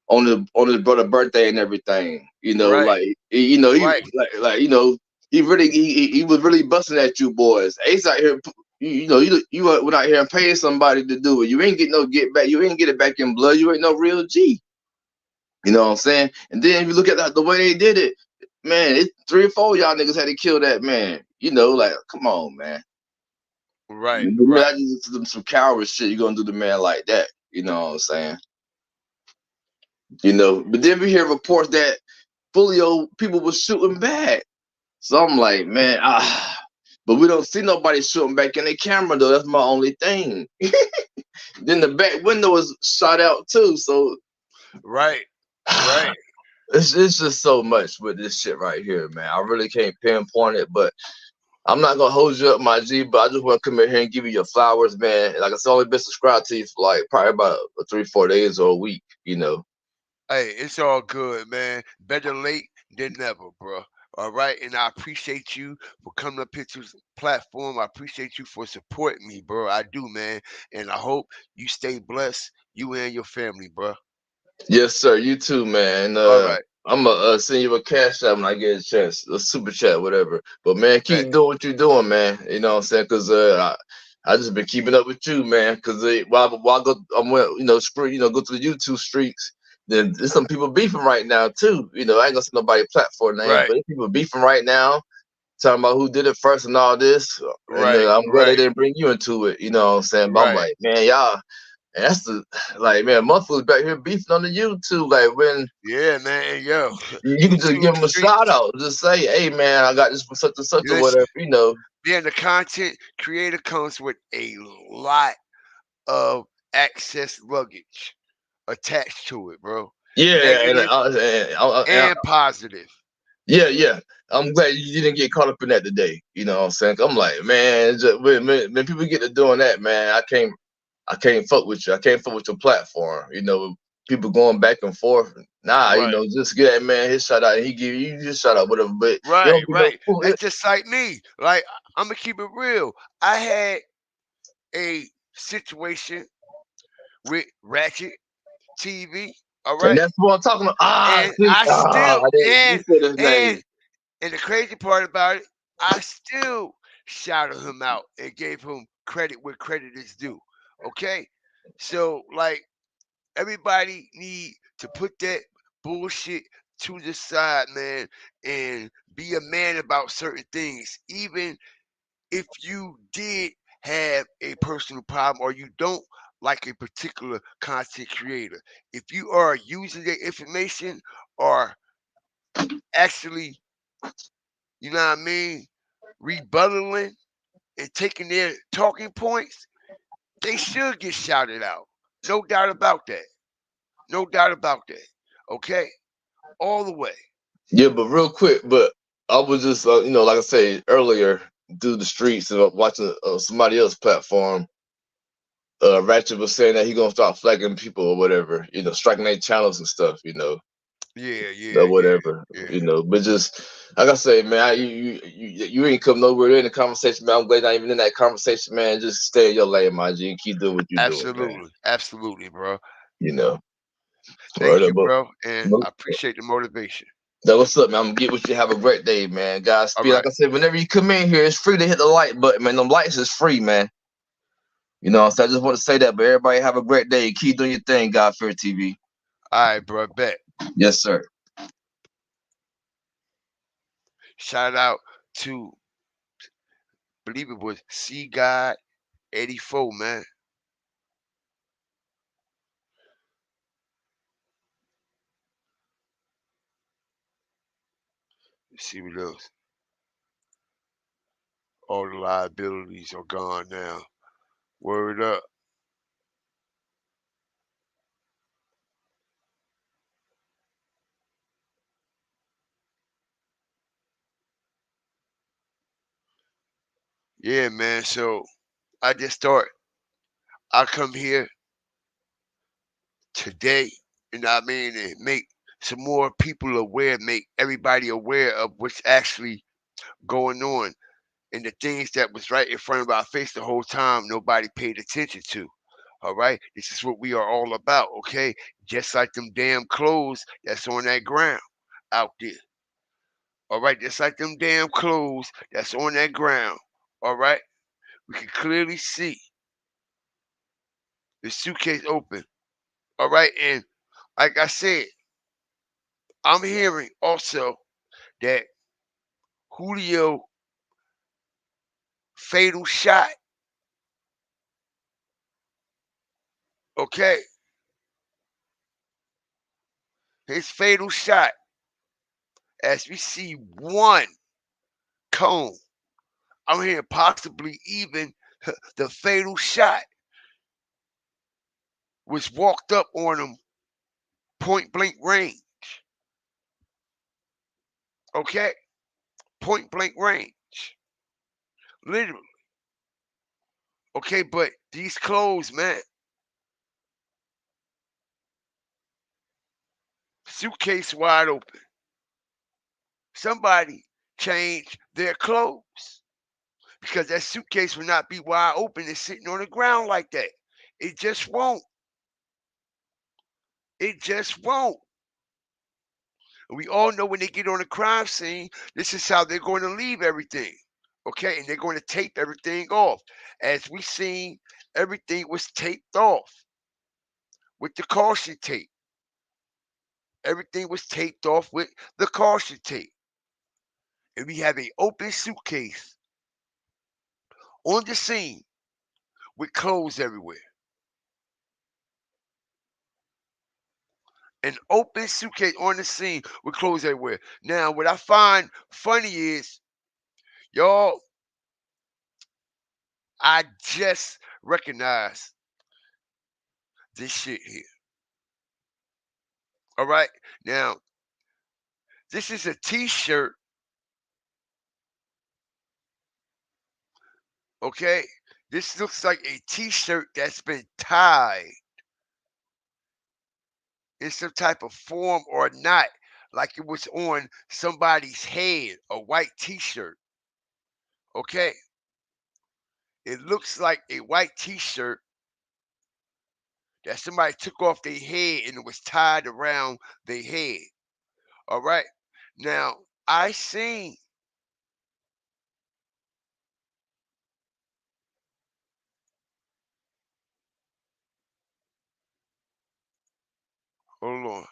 on his brother's birthday and everything. You know, Right. like you know, he Right. like you know, he was really busting at you boys. Ace out here, you went out here and paying somebody to do it. You ain't get no get back. You ain't get it back in blood. You ain't no real G. You know what I'm saying? And then if you look at the way they did it, man, it's 3 or 4 y'all niggas had to kill that man. You know, like, come on, man. Right. You know, Right. that's just some coward shit. You're gonna do the man like that. You know what I'm saying? You know, but then we hear reports that Julio people was shooting back. So I'm like, man, But we don't see nobody shooting back in the camera though. That's my only thing. Then the back window is shot out too. So Right. it's just so much with this shit right here, man. I really can't pinpoint it, but I'm not gonna hold you up, my G. But I just want to come in here and give you your flowers, man. Like I said, only been subscribed to you for like probably about 3-4 days or a week, you know. Hey, it's all good, man. Better late than never, bro. All right, and I appreciate you for coming up here to this platform. I appreciate you for supporting me, bro. I do, man, and I hope you stay blessed, you and your family, bro. Yes, sir. You too, man. All right, I'm gonna send you a cash out when I get a chance, a super chat, whatever. But man, keep bet. doing what you're doing, man. You know what I'm saying? Cause I just been keeping up with you, man. Cause while I go, go to the YouTube streets. Then there's some people beefing right now too. You know, I ain't gonna say nobody platform names, Right, but there's people beefing right now, talking about who did it first and all this. And right, I'm glad they right, didn't bring you into it. You know what I'm saying? But I'm right. like, man, y'all. And that's man, Month was back here beefing on the YouTube. Like when Yeah, man. Yo, you can just YouTube give them a shout streets. out, just say, "Hey, man, I got this from such and such or Listen, whatever." You know. being the content creator comes with a lot of excess luggage attached to it, bro. Yeah, Negative and positive. yeah. I'm glad you didn't get caught up in that today. You know what I'm saying? I'm like, man, when people get to doing that, man, I can't fuck with you. I can't fuck with your platform. You know, people going back and forth. Nah, you Right, know, just get that man his shout out. And he give you his shout out, whatever. But you right, don't be no right. fool. That's just like me. Like, I'm gonna keep it real. I had a situation with Ratchet TV. All And right, that's what I'm talking about. and You said his name. and the crazy part about it, I still shouted him out and gave him credit where credit is due. Okay, so like everybody need to put that bullshit to the side, man, and be a man about certain things, even if you did have a personal problem or you don't like a particular content creator. If you are using their information or actually, you know what I mean, rebuttaling and taking their talking points, they should get shouted out. No doubt about that. No doubt about that. Okay? All the way. Yeah, but real quick, but I was just, like I said earlier, through the streets and watching somebody else's platform. Ratchet was saying that he gonna start flagging people or whatever, striking their channels and stuff, Yeah, or whatever, yeah. But just like I say, man, you ain't come nowhere in the conversation, man. I'm glad not even in that conversation, man. Just stay in your lane, my G, and keep doing what you're doing, man. Absolutely, bro. You know, Thank you, but bro, and I appreciate the motivation. now, what's up, man? I'm gonna get with you. Have a great day, man. Guys, All like right. I said, whenever you come in here, it's free to hit the like button, man. Them lights is free, man. You know, so I just want to say that, but everybody have a great day. Keep doing your thing, God Fear TV. All right, bro. Bet. Yes, sir. Shout out to, believe it was C God 84, man. Let's see what else. All the liabilities are gone now. Word up. Yeah, man. So I just thought I'll come here today, and I mean, and make some more people aware, make everybody aware of what's actually going on and the things that was right in front of our face the whole time nobody paid attention to. All right, this is what we are all about. Okay, just like them damn clothes that's on that ground out there. All right, just like them damn clothes that's on that ground. All right, we can clearly see the suitcase open. All right, and like I said, I'm hearing also that Julio fatal shot. Okay, his fatal shot. As we see one cone, I'm hearing possibly even the fatal shot was walked up on him point blank range. Okay? Point blank range. Literally. Okay, but these clothes, man. Suitcase wide open. Somebody changed their clothes because that suitcase will not be wide open and sitting on the ground like that. It just won't. It just won't. And we all know when they get on a crime scene, this is how they're going to leave everything. Okay, and they're going to tape everything off. As we seen, everything was taped off with the caution tape. Everything was taped off with the caution tape. And we have an open suitcase on the scene with clothes everywhere. An open suitcase on the scene with clothes everywhere. Now, what I find funny is, y'all, I just recognize this shit here. All right. Now, this is a t-shirt. Okay. This looks like a t-shirt that's been tied in some type of form or knot, like it was on somebody's head, a white t-shirt. Okay. It looks like a white t-shirt that somebody took off their head and it was tied around their head. All right. Now, I seen hold on.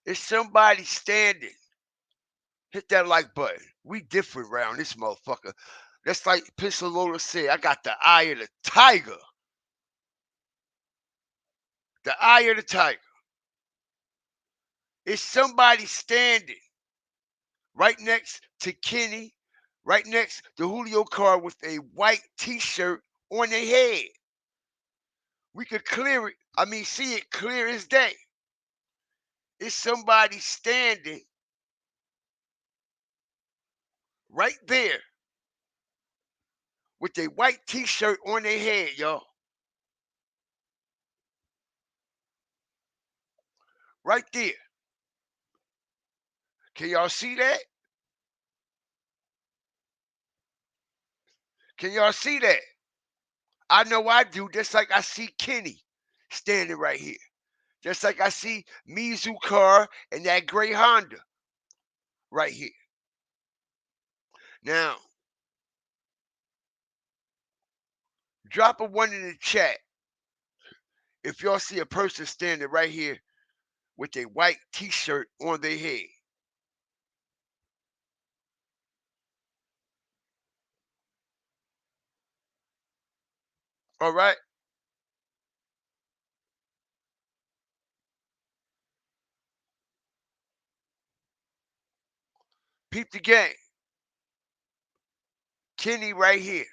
It's somebody standing. Hit that like button. We different round this motherfucker. That's like Pistol Loader said, I got the eye of the tiger. The eye of the tiger. It's somebody standing right next to Kenny, right next to Julio car with a white t-shirt on their head. We could clear it. I mean, see it clear as day. It's somebody standing right there with a white t-shirt on their head, y'all. Right there. Can y'all see that? Can y'all see that? I know I do, just like I see Kenny standing right here. Just like I see Mizu car and that gray Honda right here. Now, drop a one in the chat if y'all see a person standing right here with a white t-shirt on their head. All right? Peep the game. Kenny right here.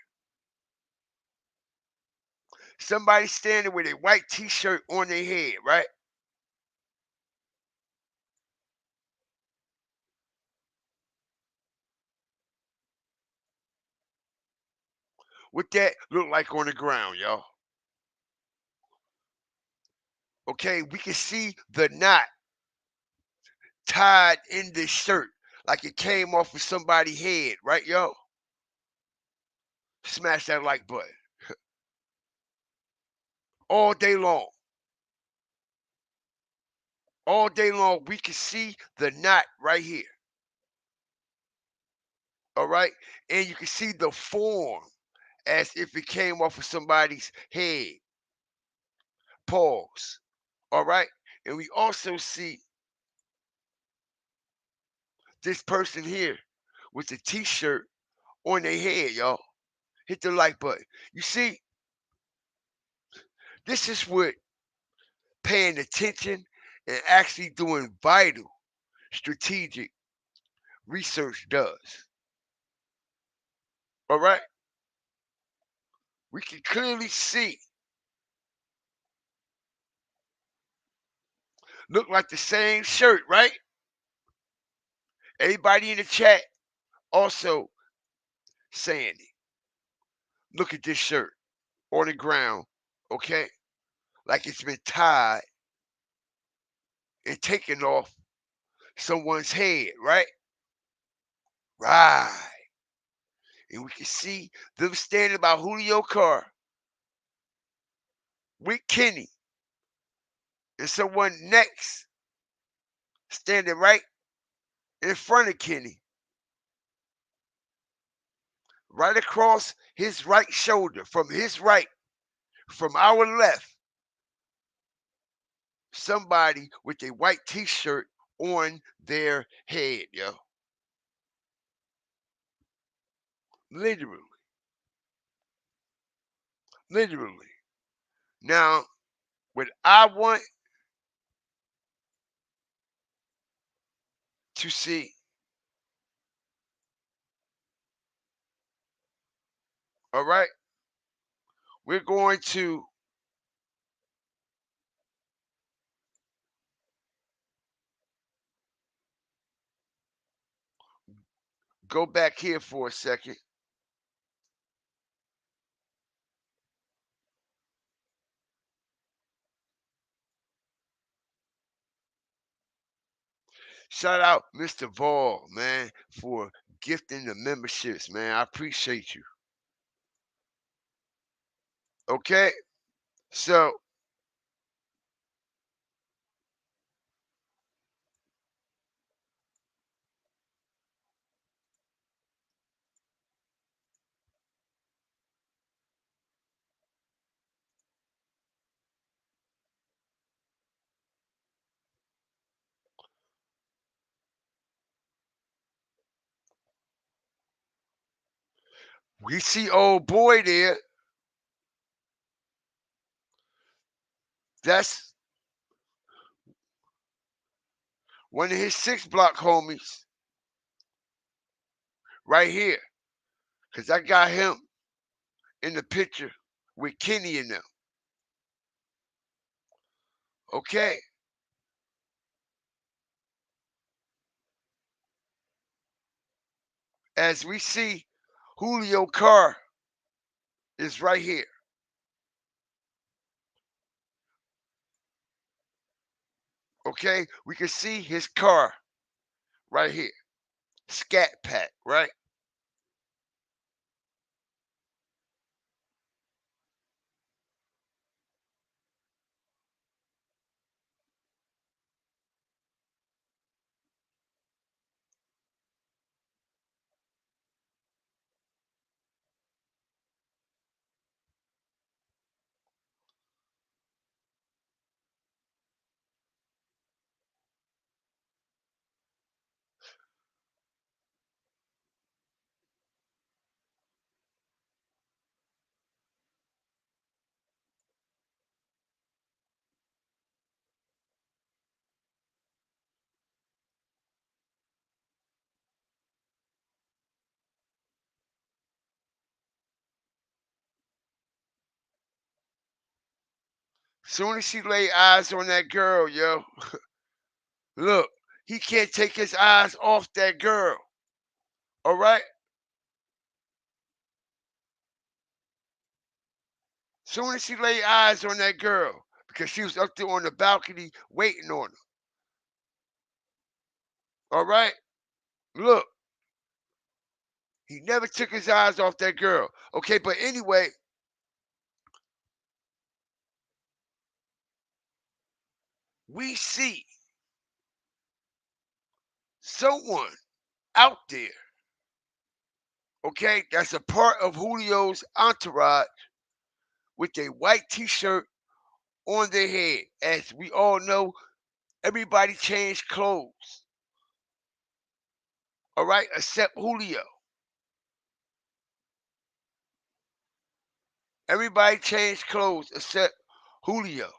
Somebody standing with a white t-shirt on their head, right? What that look like on the ground, y'all? Okay, we can see the knot tied in this shirt like it came off of somebody's head, right, y'all? Smash that like button. All day long. All day long, we can see the knot right here. All right? And you can see the form as if it came off of somebody's head. Pause. All right? And we also see this person here with the t-shirt on their head, y'all. Hit the like button. You see, this is what paying attention and actually doing vital strategic research does. All right? We can clearly see. Look like the same shirt, right? Everybody in the chat also saying it. Look at this shirt on the ground, okay? Like it's been tied and taken off someone's head, right? Right. And we can see them standing by Julio car with Kenny and someone next standing right in front of Kenny, right across his right shoulder, from his right, from our left, somebody with a white t-shirt on their head, yo. Literally. Literally. Now, what I want to see, all right, we're going to go back here for a second. Shout out Mr. Vaughn, man, for gifting the memberships, man. I appreciate you. Okay? So, we see old boy there. That's one of his 6 block homies right here. Because I got him in the picture with Kenny and them. Okay? As we see, Julio car is right here. Okay? We can see his car right here. Scat Pack, right? Soon as he lay eyes on that girl, yo, look, he can't take his eyes off that girl. All right? Soon as he lay eyes on that girl, because she was up there on the balcony waiting on him. All right? Look, he never took his eyes off that girl. Okay, but anyway, we see someone out there, okay, that's a part of Julio's entourage with a white t-shirt on their head. As we all know, everybody changed clothes. All right, except Julio. Everybody changed clothes except Julio.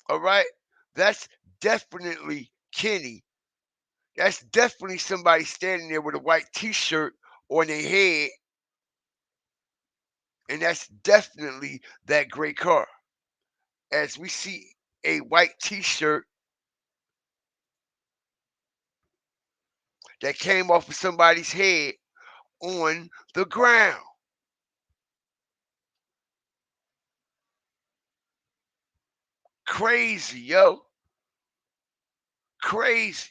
All right? That's definitely Kenny. That's definitely somebody standing there with a white t-shirt on their head. And that's definitely that gray car. As we see a white t-shirt that came off of somebody's head on the ground. Crazy, yo. Crazy.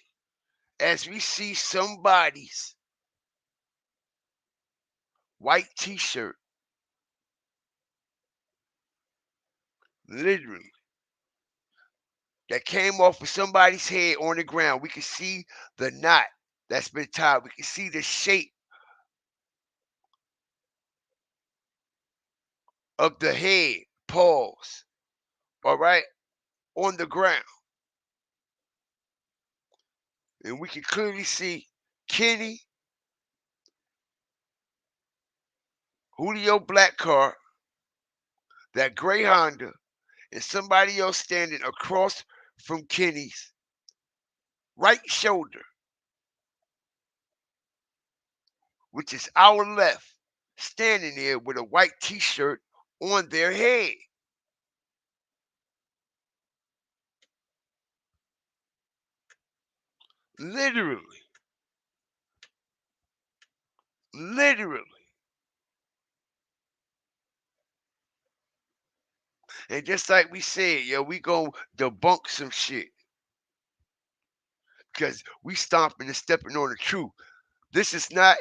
As we see somebody's white t-shirt, literally, that came off of somebody's head on the ground. We can see the knot that's been tied. We can see the shape of the head, paws, all right, on the ground. And we can clearly see Kenny, Julio black car, that gray Honda, and somebody else standing across from Kenny's right shoulder, which is our left, standing there with a white t-shirt on their head. Literally. Literally. And just like we said, yo, we go debunk some shit. Because we stomping and stepping on the truth. This is not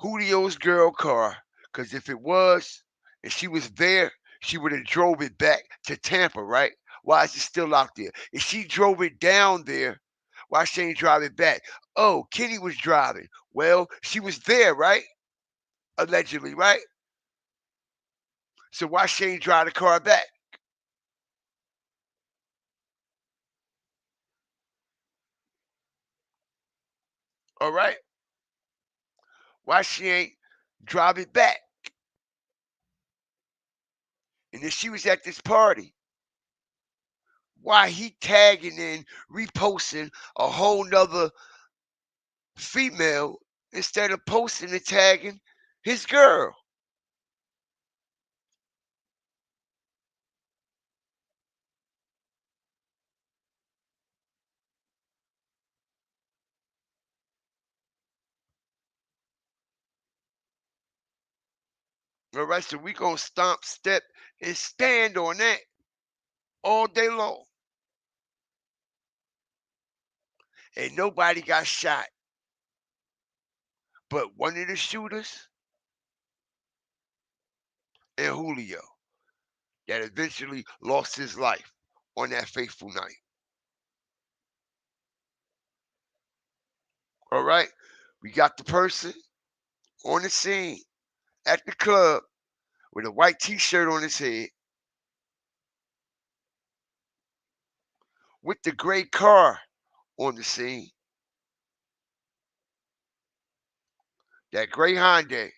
Julio's girl car. Because if it was, and she was there, she would have drove it back to Tampa, right? Why is it still out there? If she drove it down there, why she ain't drive it back? Oh, Kenny was driving. Well, she was there, right? Allegedly, right? So why she ain't drive the car back? All right? Why she ain't drive it back? And if she was at this party, why he tagging and reposting a whole nother female instead of posting and tagging his girl? All right, so we gonna stomp, step, and stand on that all day long. And nobody got shot. But one of the shooters and Julio that eventually lost his life on that fateful night. All right, we got the person on the scene at the club with a white t-shirt on his head with the gray car on the scene. That gray Hyundai,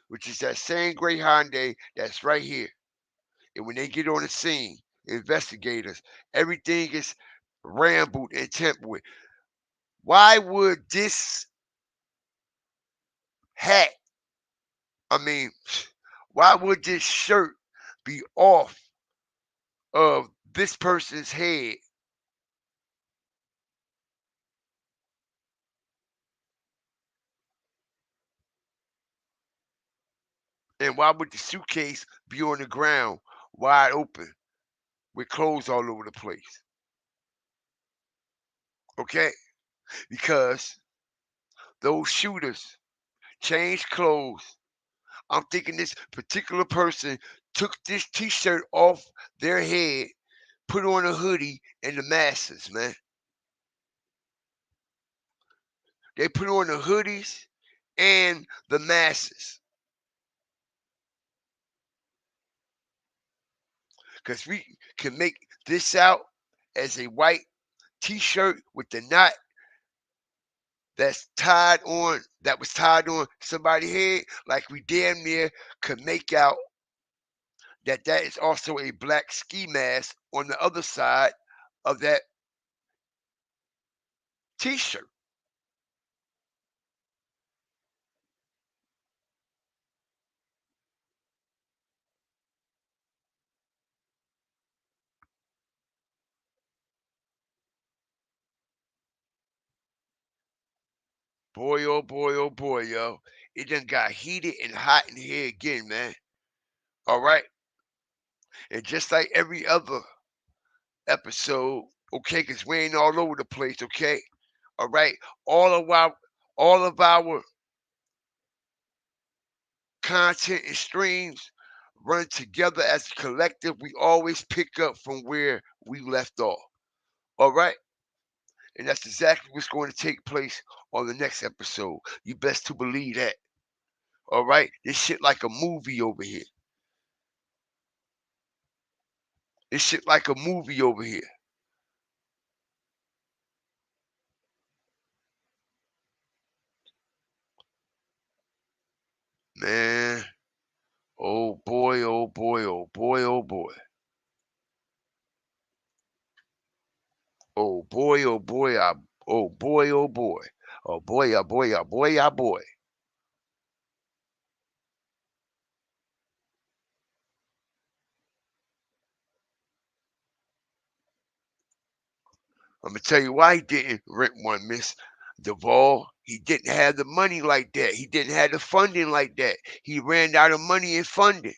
which is that same gray Hyundai that's right here. And when they get on the scene, investigators, everything is rambled and tampered with. Why would this hat, why would this shirt be off of this person's head? And why would the suitcase be on the ground wide open with clothes all over the place? Okay? Because those shooters changed clothes. I'm thinking this particular person took this t-shirt off their head, put on a hoodie and the masses, man. They put on the hoodies and the masses. Because we can make this out as a white t-shirt with the knot that was tied on somebody's head, like we damn near could make out that is also a black ski mask on the other side of that t-shirt. Boy, oh boy, oh boy, yo. It done got heated and hot in here again, man. All right. And just like every other episode, okay, because we ain't all over the place, okay? All right. All of our content and streams run together as a collective. We always pick up from where we left off. All right. And that's exactly what's going to take place on the next episode. You best to believe that. All right. This shit like a movie over here. This shit like a movie over here. Man. Oh boy, oh boy, oh boy, oh boy. Oh boy, oh boy, oh boy, oh boy. Oh boy, oh boy, oh boy, oh boy. I'm gonna tell you why he didn't rent one, Miss Duvall. He didn't have the money like that. He didn't have the funding like that. He ran out of money and funding.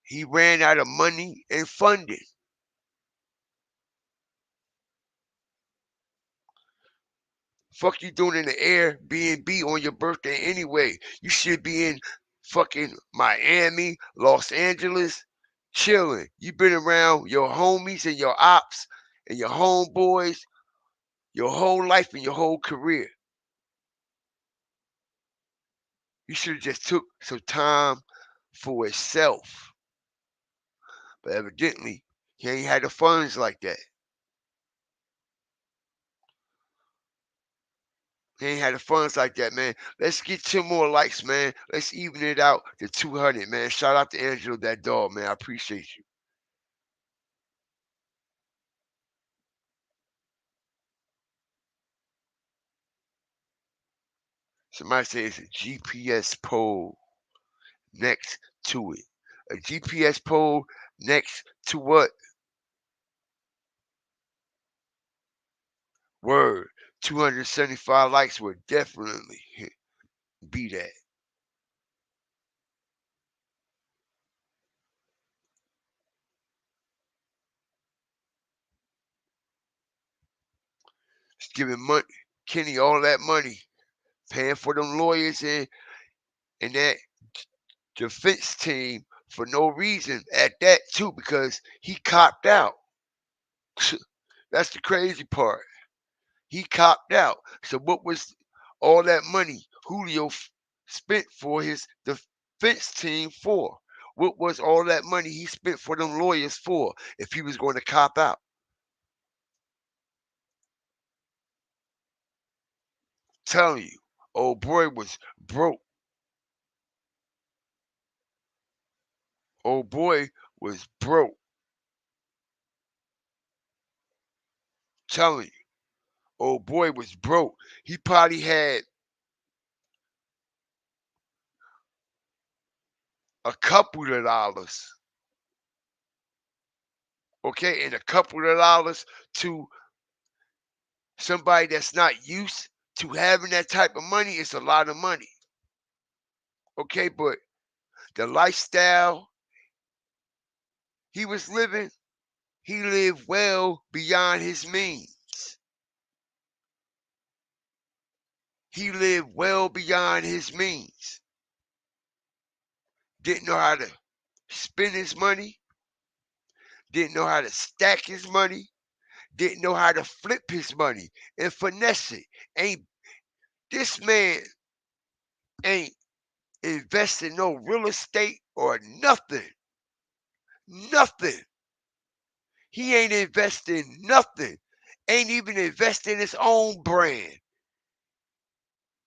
He ran out of money and funding. Fuck you doing in the Airbnb on your birthday anyway? You should be in fucking Miami, Los Angeles, chilling. You been around your homies and your ops and your homeboys your whole life and your whole career. You should have just took some time for itself. But evidently, he ain't had the funds like that. He ain't had the funds like that, man. Let's get 10 more likes, man. Let's even it out to 200, man. Shout out to Angelo, that dog, man. I appreciate you. Somebody say it's a GPS pole next to it. A GPS pole next to what? Word. 275 likes would definitely be that. It's giving money, Kenny all that money, paying for them lawyers and that defense team for no reason at that too, because he copped out. That's the crazy part. He copped out. So what was all that money Julio spent for his defense team for? What was all that money he spent for them lawyers for if he was going to cop out? Telling you, old boy was broke. Old boy was broke. Telling you, old boy was broke. He probably had a couple of dollars. Okay, and a couple of dollars to somebody that's not used to having that type of money is a lot of money. Okay, but the lifestyle he was living, he lived well beyond his means. He lived well beyond his means. Didn't know how to spend his money. Didn't know how to stack his money. Didn't know how to flip his money and finesse it. This man ain't invested in no real estate or nothing. Nothing. He ain't invested in nothing. Ain't even invested in his own brand.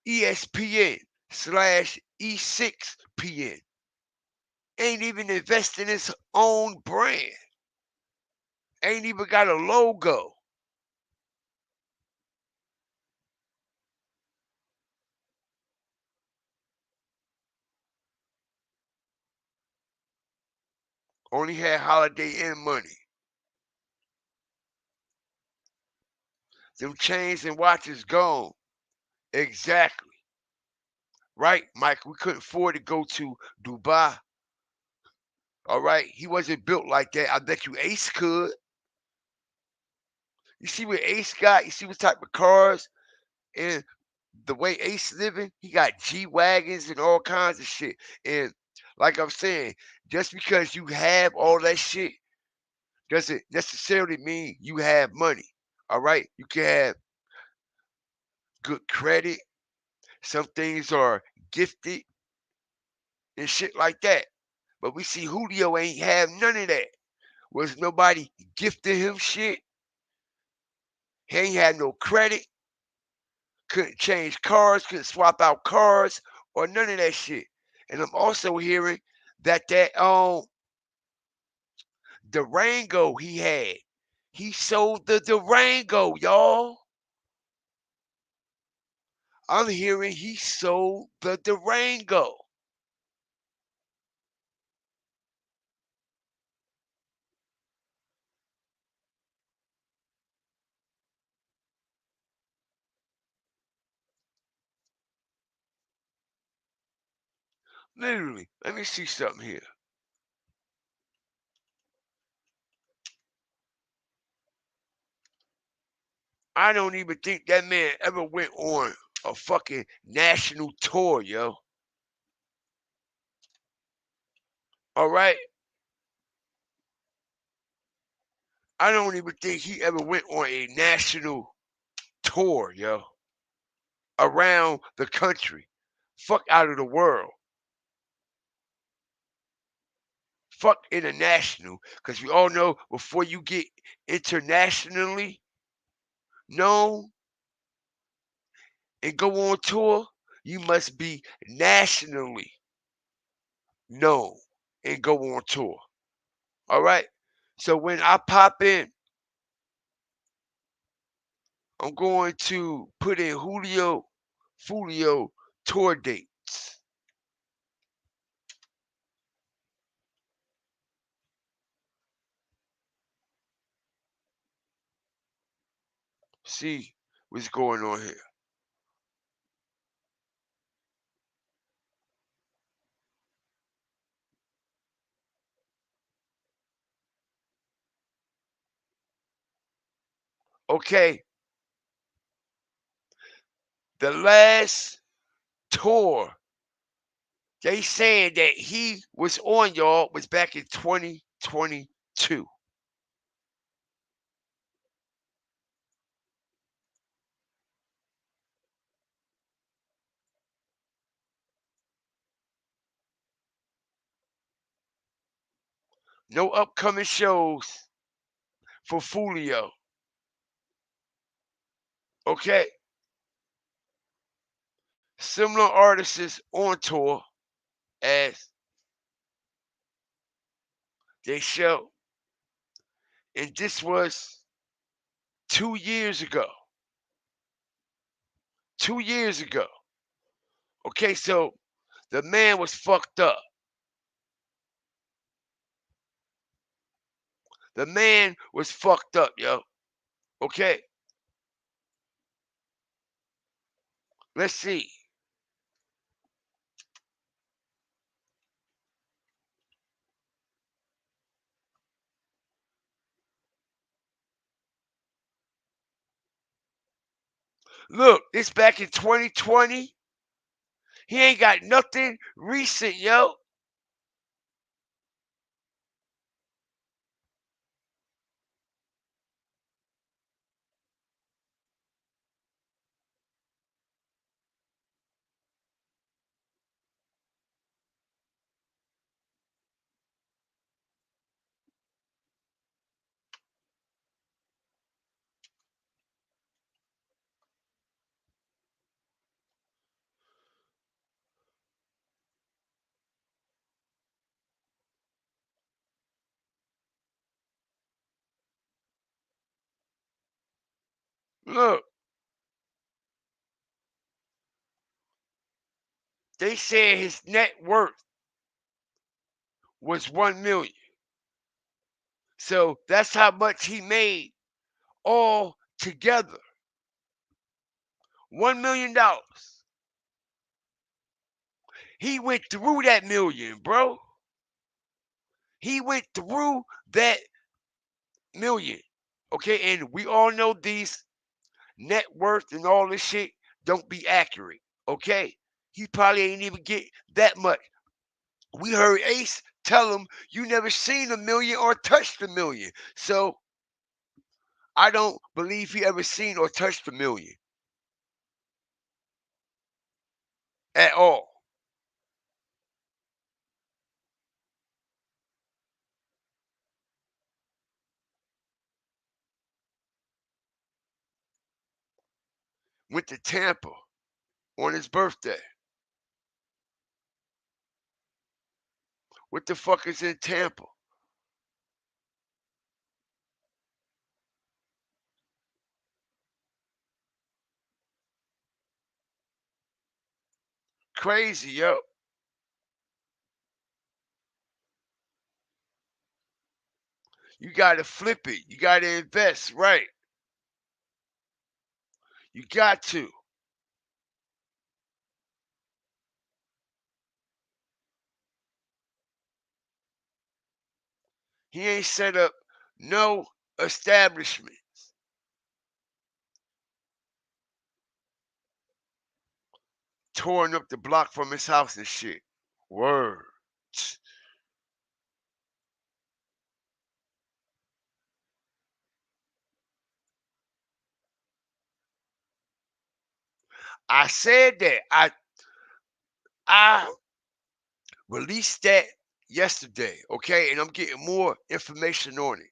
ESPN/E6PN. Ain't even invested in his own brand. Ain't even got a logo. Only had Holiday and money. Them chains and watches gone. Exactly. Right, Mike? We couldn't afford to go to Dubai. All right? He wasn't built like that. I bet you Ace could. You see what Ace got? You see what type of cars and the way Ace living? He got G-Wagons and all kinds of shit. And like I'm saying, just because you have all that shit doesn't necessarily mean you have money. All right? You can have good credit. Some things are gifted and shit like that. But we see Julio ain't have none of that. Was nobody gifting him shit? He ain't had no credit. Couldn't change cars, couldn't swap out cars, or none of that shit. And I'm also hearing that Durango he had, he sold the Durango, y'all. I'm hearing he sold the Durango. Literally. Let me see something here. I don't even think that man ever went on a fucking national tour, yo. All right? I don't even think he ever went on a national tour, yo. Around the country. Fuck out of the world. Fuck international. Because we all know before you get internationally known and go on tour, you must be nationally known and go on tour. All right? So when I pop in, I'm going to put in Julio tour dates. See what's going on here. Okay. The last tour they saying that he was on, y'all, was back in 2022. No upcoming shows for Julio. Okay. Similar artists on tour as they show. And this was 2 years ago. 2 years ago. Okay, so the man was fucked up. The man was fucked up, yo. Okay. Let's see. Look, it's back in 2020. He ain't got nothing recent, yo. Look, they said his net worth was 1 million. So that's how much he made all together. $1 million. He went through that million, bro. He went through that million. Okay, and we all know these net worth and all this shit don't be accurate. Okay, he probably ain't even get that much. We heard Ace tell him you never seen a million or touched a million. So I don't believe he ever seen or touched a million at all. Went to Tampa on his birthday. What the fuck is in Tampa? Crazy, yo. You gotta flip it. You gotta invest, right? You got to. He ain't set up no establishment. Touring up the block from his house and shit. Word. I said that. I released that yesterday, okay? And I'm getting more information on it.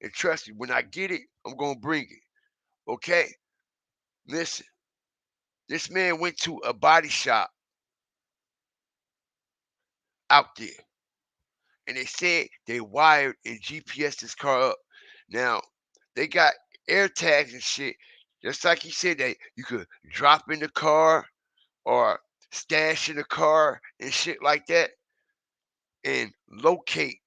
And trust me, when I get it, I'm gonna bring it. Okay? Listen, this man went to a body shop out there. And they said they wired and GPS this car up. Now, they got air tags and shit. Just like he said that you could drop in the car or stash in the car and shit like that and locate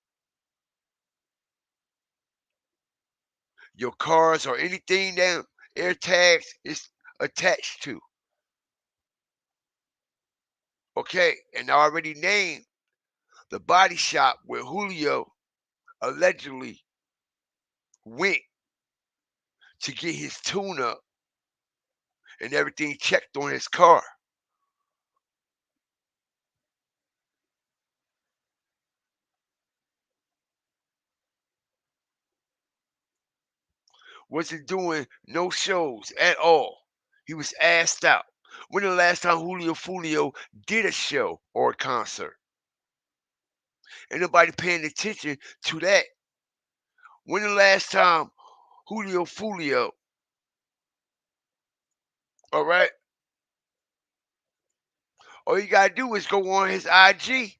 your cars or anything that air tags is attached to. Okay, and I already named the body shop where Julio allegedly went to get his tune up and everything checked on his car. Wasn't doing no shows at all. He was asked out. When the last time Julio did a show or a concert? Ain't nobody paying attention to that. When the last time Julio, all right? All you gotta do is go on his IG.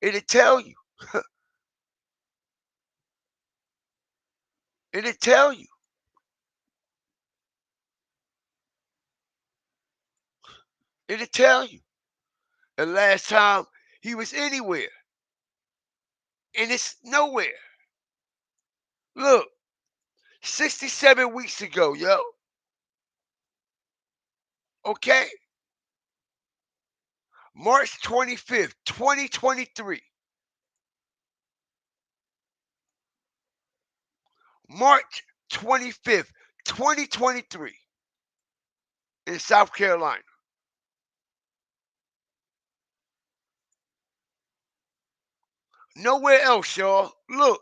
It'll tell you. It'll tell you. It'll tell you. The last time he was anywhere. And it's nowhere. Look, 67 weeks ago, yo. Okay? March 25th, 2023. March 25th, 2023. In South Carolina. Nowhere else, y'all. Look,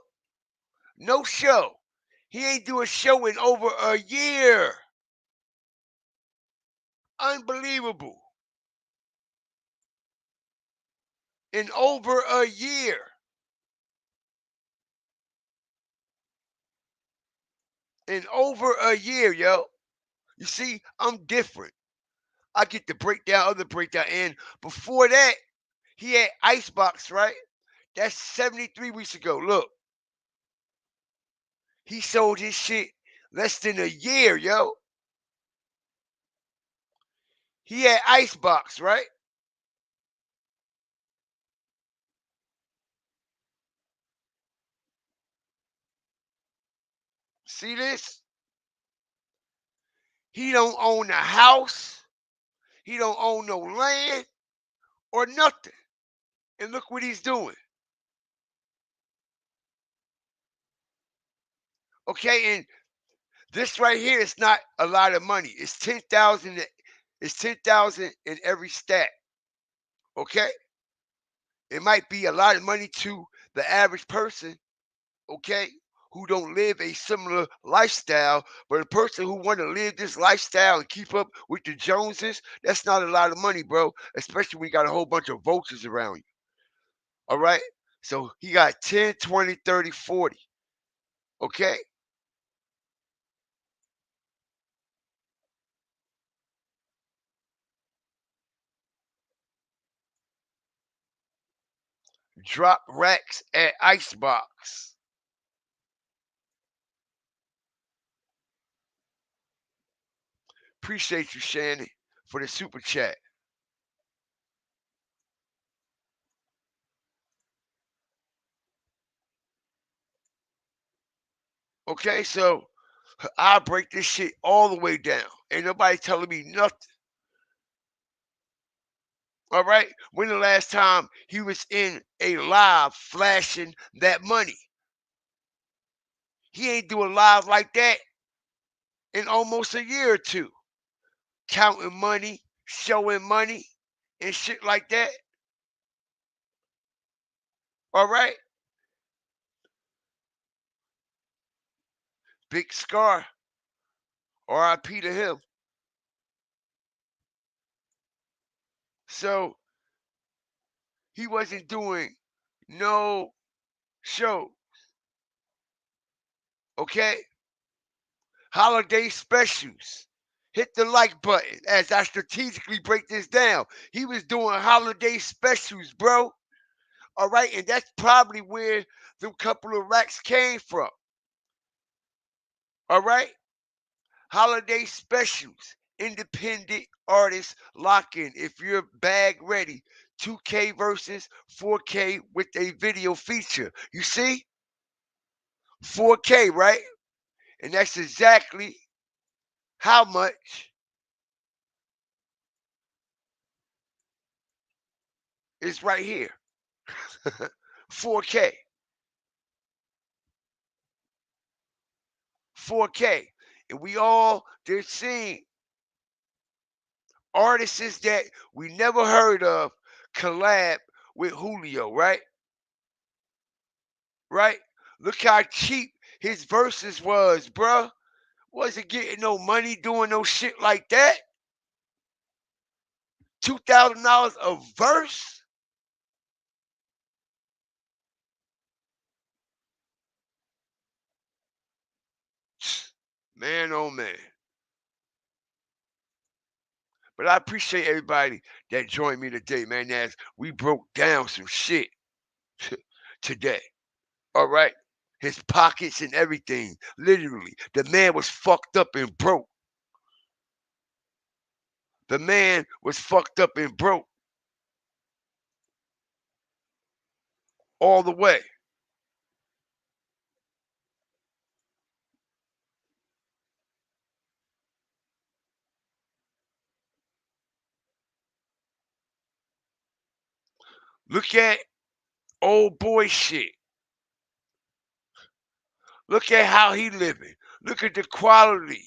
no show. He ain't do a show in over a year. Unbelievable. In over a year. In over a year, yo. You see, I'm different. I get the breakdown, other breakdown. And before that, he had Icebox, right? That's 73 weeks ago. Look. He sold his shit less than a year, yo. He had Icebox, right? See this? He don't own a house. He don't own no land or nothing. And look what he's doing. Okay, and this right here is not a lot of money. It's 10,000. It's 10,000 in every stack. Okay, it might be a lot of money to the average person. Okay, who don't live a similar lifestyle, but a person who want to live this lifestyle and keep up with the Joneses, that's not a lot of money, bro. Especially when you got a whole bunch of vultures around you. All right, so he got 10, 20, 30, 40. Okay. Drop racks at Icebox. Appreciate you, Shannon, for the super chat. Okay, so I'll break this shit all the way down. Ain't nobody telling me nothing. All right? When the last time he was in a live flashing that money? He ain't doing live like that in almost a year or two. Counting money, showing money, and shit like that. All right? Big Scar. RIP to him. So he wasn't doing no show. Okay? Holiday specials. Hit the like button as I strategically break this down. He was doing holiday specials, bro. All right, and that's probably where the couple of racks came from. All right, holiday specials, independent artists lock in. If you're bag ready, 2K versus 4K with a video feature. You see? 4K, right? And that's exactly how much is right here. 4K. 4K. And we all, they're seeing artists that we never heard of collab with Julio, right? Right? Look how cheap his verses was, bruh. Wasn't getting no money doing no shit like that. $2,000 a verse? Man, oh man. But I appreciate everybody that joined me today, man. As we broke down some shit today. All right? His pockets and everything. Literally. The man was fucked up and broke. The man was fucked up and broke. All the way. Look at old boy shit. Look at how he living. Look at the quality.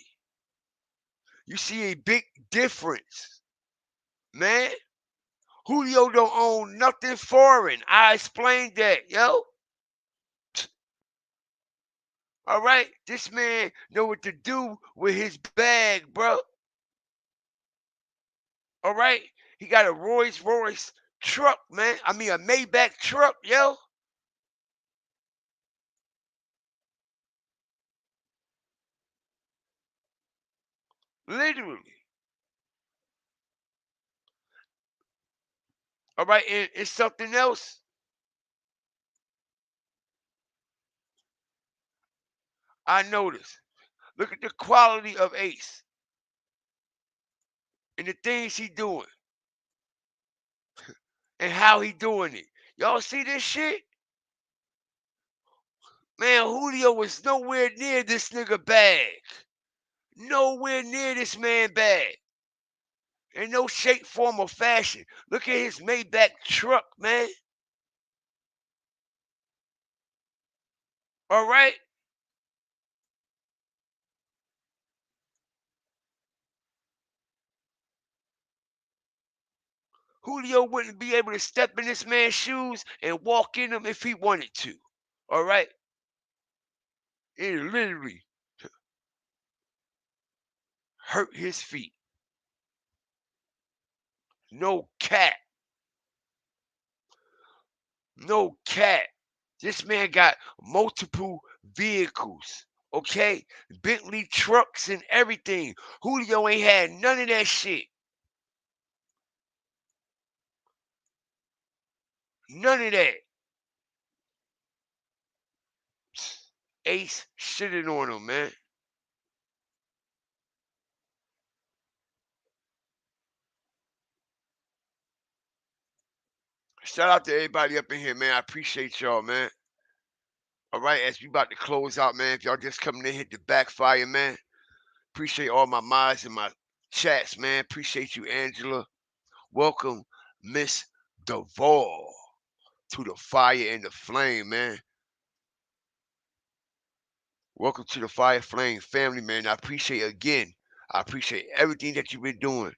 You see a big difference, man. Julio don't own nothing foreign. I explained that, yo. All right, this man know what to do with his bag, bro. All right, he got a Rolls Royce truck, man. I mean a Maybach truck, yo. Literally. All right, and it's something else. I noticed. Look at the quality of Ace. and the things he doing and how he doing it. Y'all see this shit? Man, Julio was nowhere near this nigga bag. Nowhere near this man bag. In no shape, form, or fashion. Look at his Maybach truck, man. All right? Julio wouldn't be able to step in this man's shoes and walk in them if he wanted to. All right? It literally hurt his feet. No cap. No cap. This man got multiple vehicles, okay? Bentley trucks and everything. Julio ain't had none of that shit. None of that. Ace shitting on him, man. Shout out to everybody up in here, man. I appreciate y'all, man. All right, as we about to close out, man. If y'all just coming in, hit the backfire, man. Appreciate all my mods and my chats, man. Appreciate you, Angela. Welcome, Miss Duvall, to the fire and the flame, man. Welcome to the Fire Flame family, man. I appreciate everything that you've been doing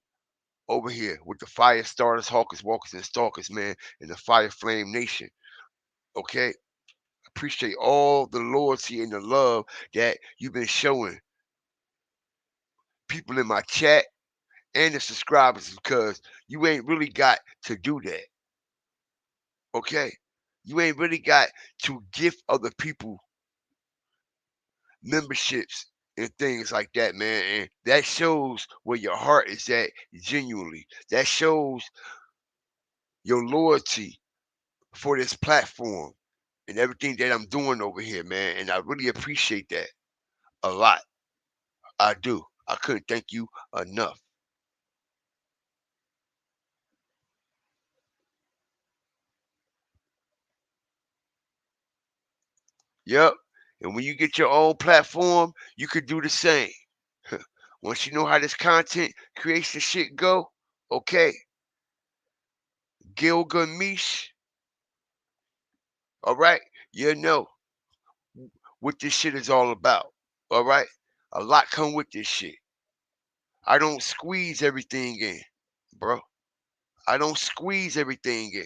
over here with the Fire Starters, Hawkers, Walkers, and Stalkers, man, in the Fire Flame Nation. Okay? Appreciate all the loyalty and the love that you've been showing people in my chat and the subscribers, because you ain't really got to do that. Okay? You ain't really got to give other people memberships and things like that, man. And that shows where your heart is at genuinely. That shows your loyalty for this platform and everything that I'm doing over here, man. And I really appreciate that a lot. I do. I couldn't thank you enough. Yep. And when you get your own platform, you could do the same. Once you know how this content creation shit go, okay. Gilgamesh. All right. You know what this shit is all about. All right. A lot come with this shit. I don't squeeze everything in, bro. I don't squeeze everything in.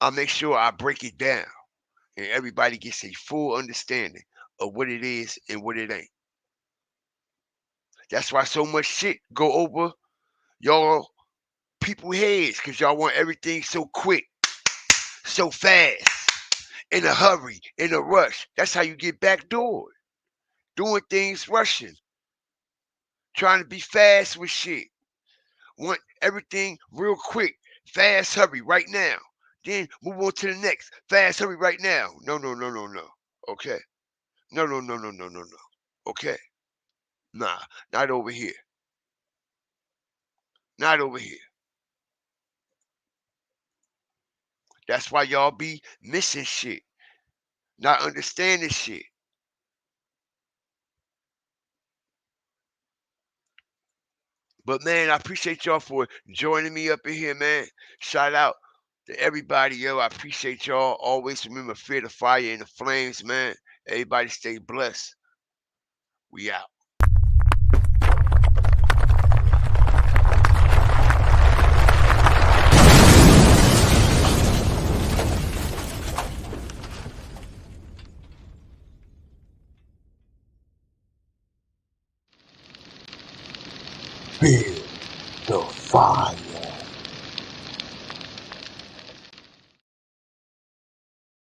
I make sure I break it down and everybody gets a full understanding of what it is and what it ain't. That's why so much shit go over y'all people heads, because y'all want everything so quick, so fast, in a hurry, in a rush. That's how you get backdoored. Doing things rushing. Trying to be fast with shit. Want everything real quick. Fast, hurry, right now. Then move on to the next. Fast, hurry, right now. No. Okay. No. Okay. Nah, not over here. Not over here. That's why y'all be missing shit. Not understanding shit. But man, I appreciate y'all for joining me up in here, man. Shout out to everybody, yo. I appreciate y'all. Always remember, fear the fire and the flames, man. Everybody stay blessed. We out. Fear the fire.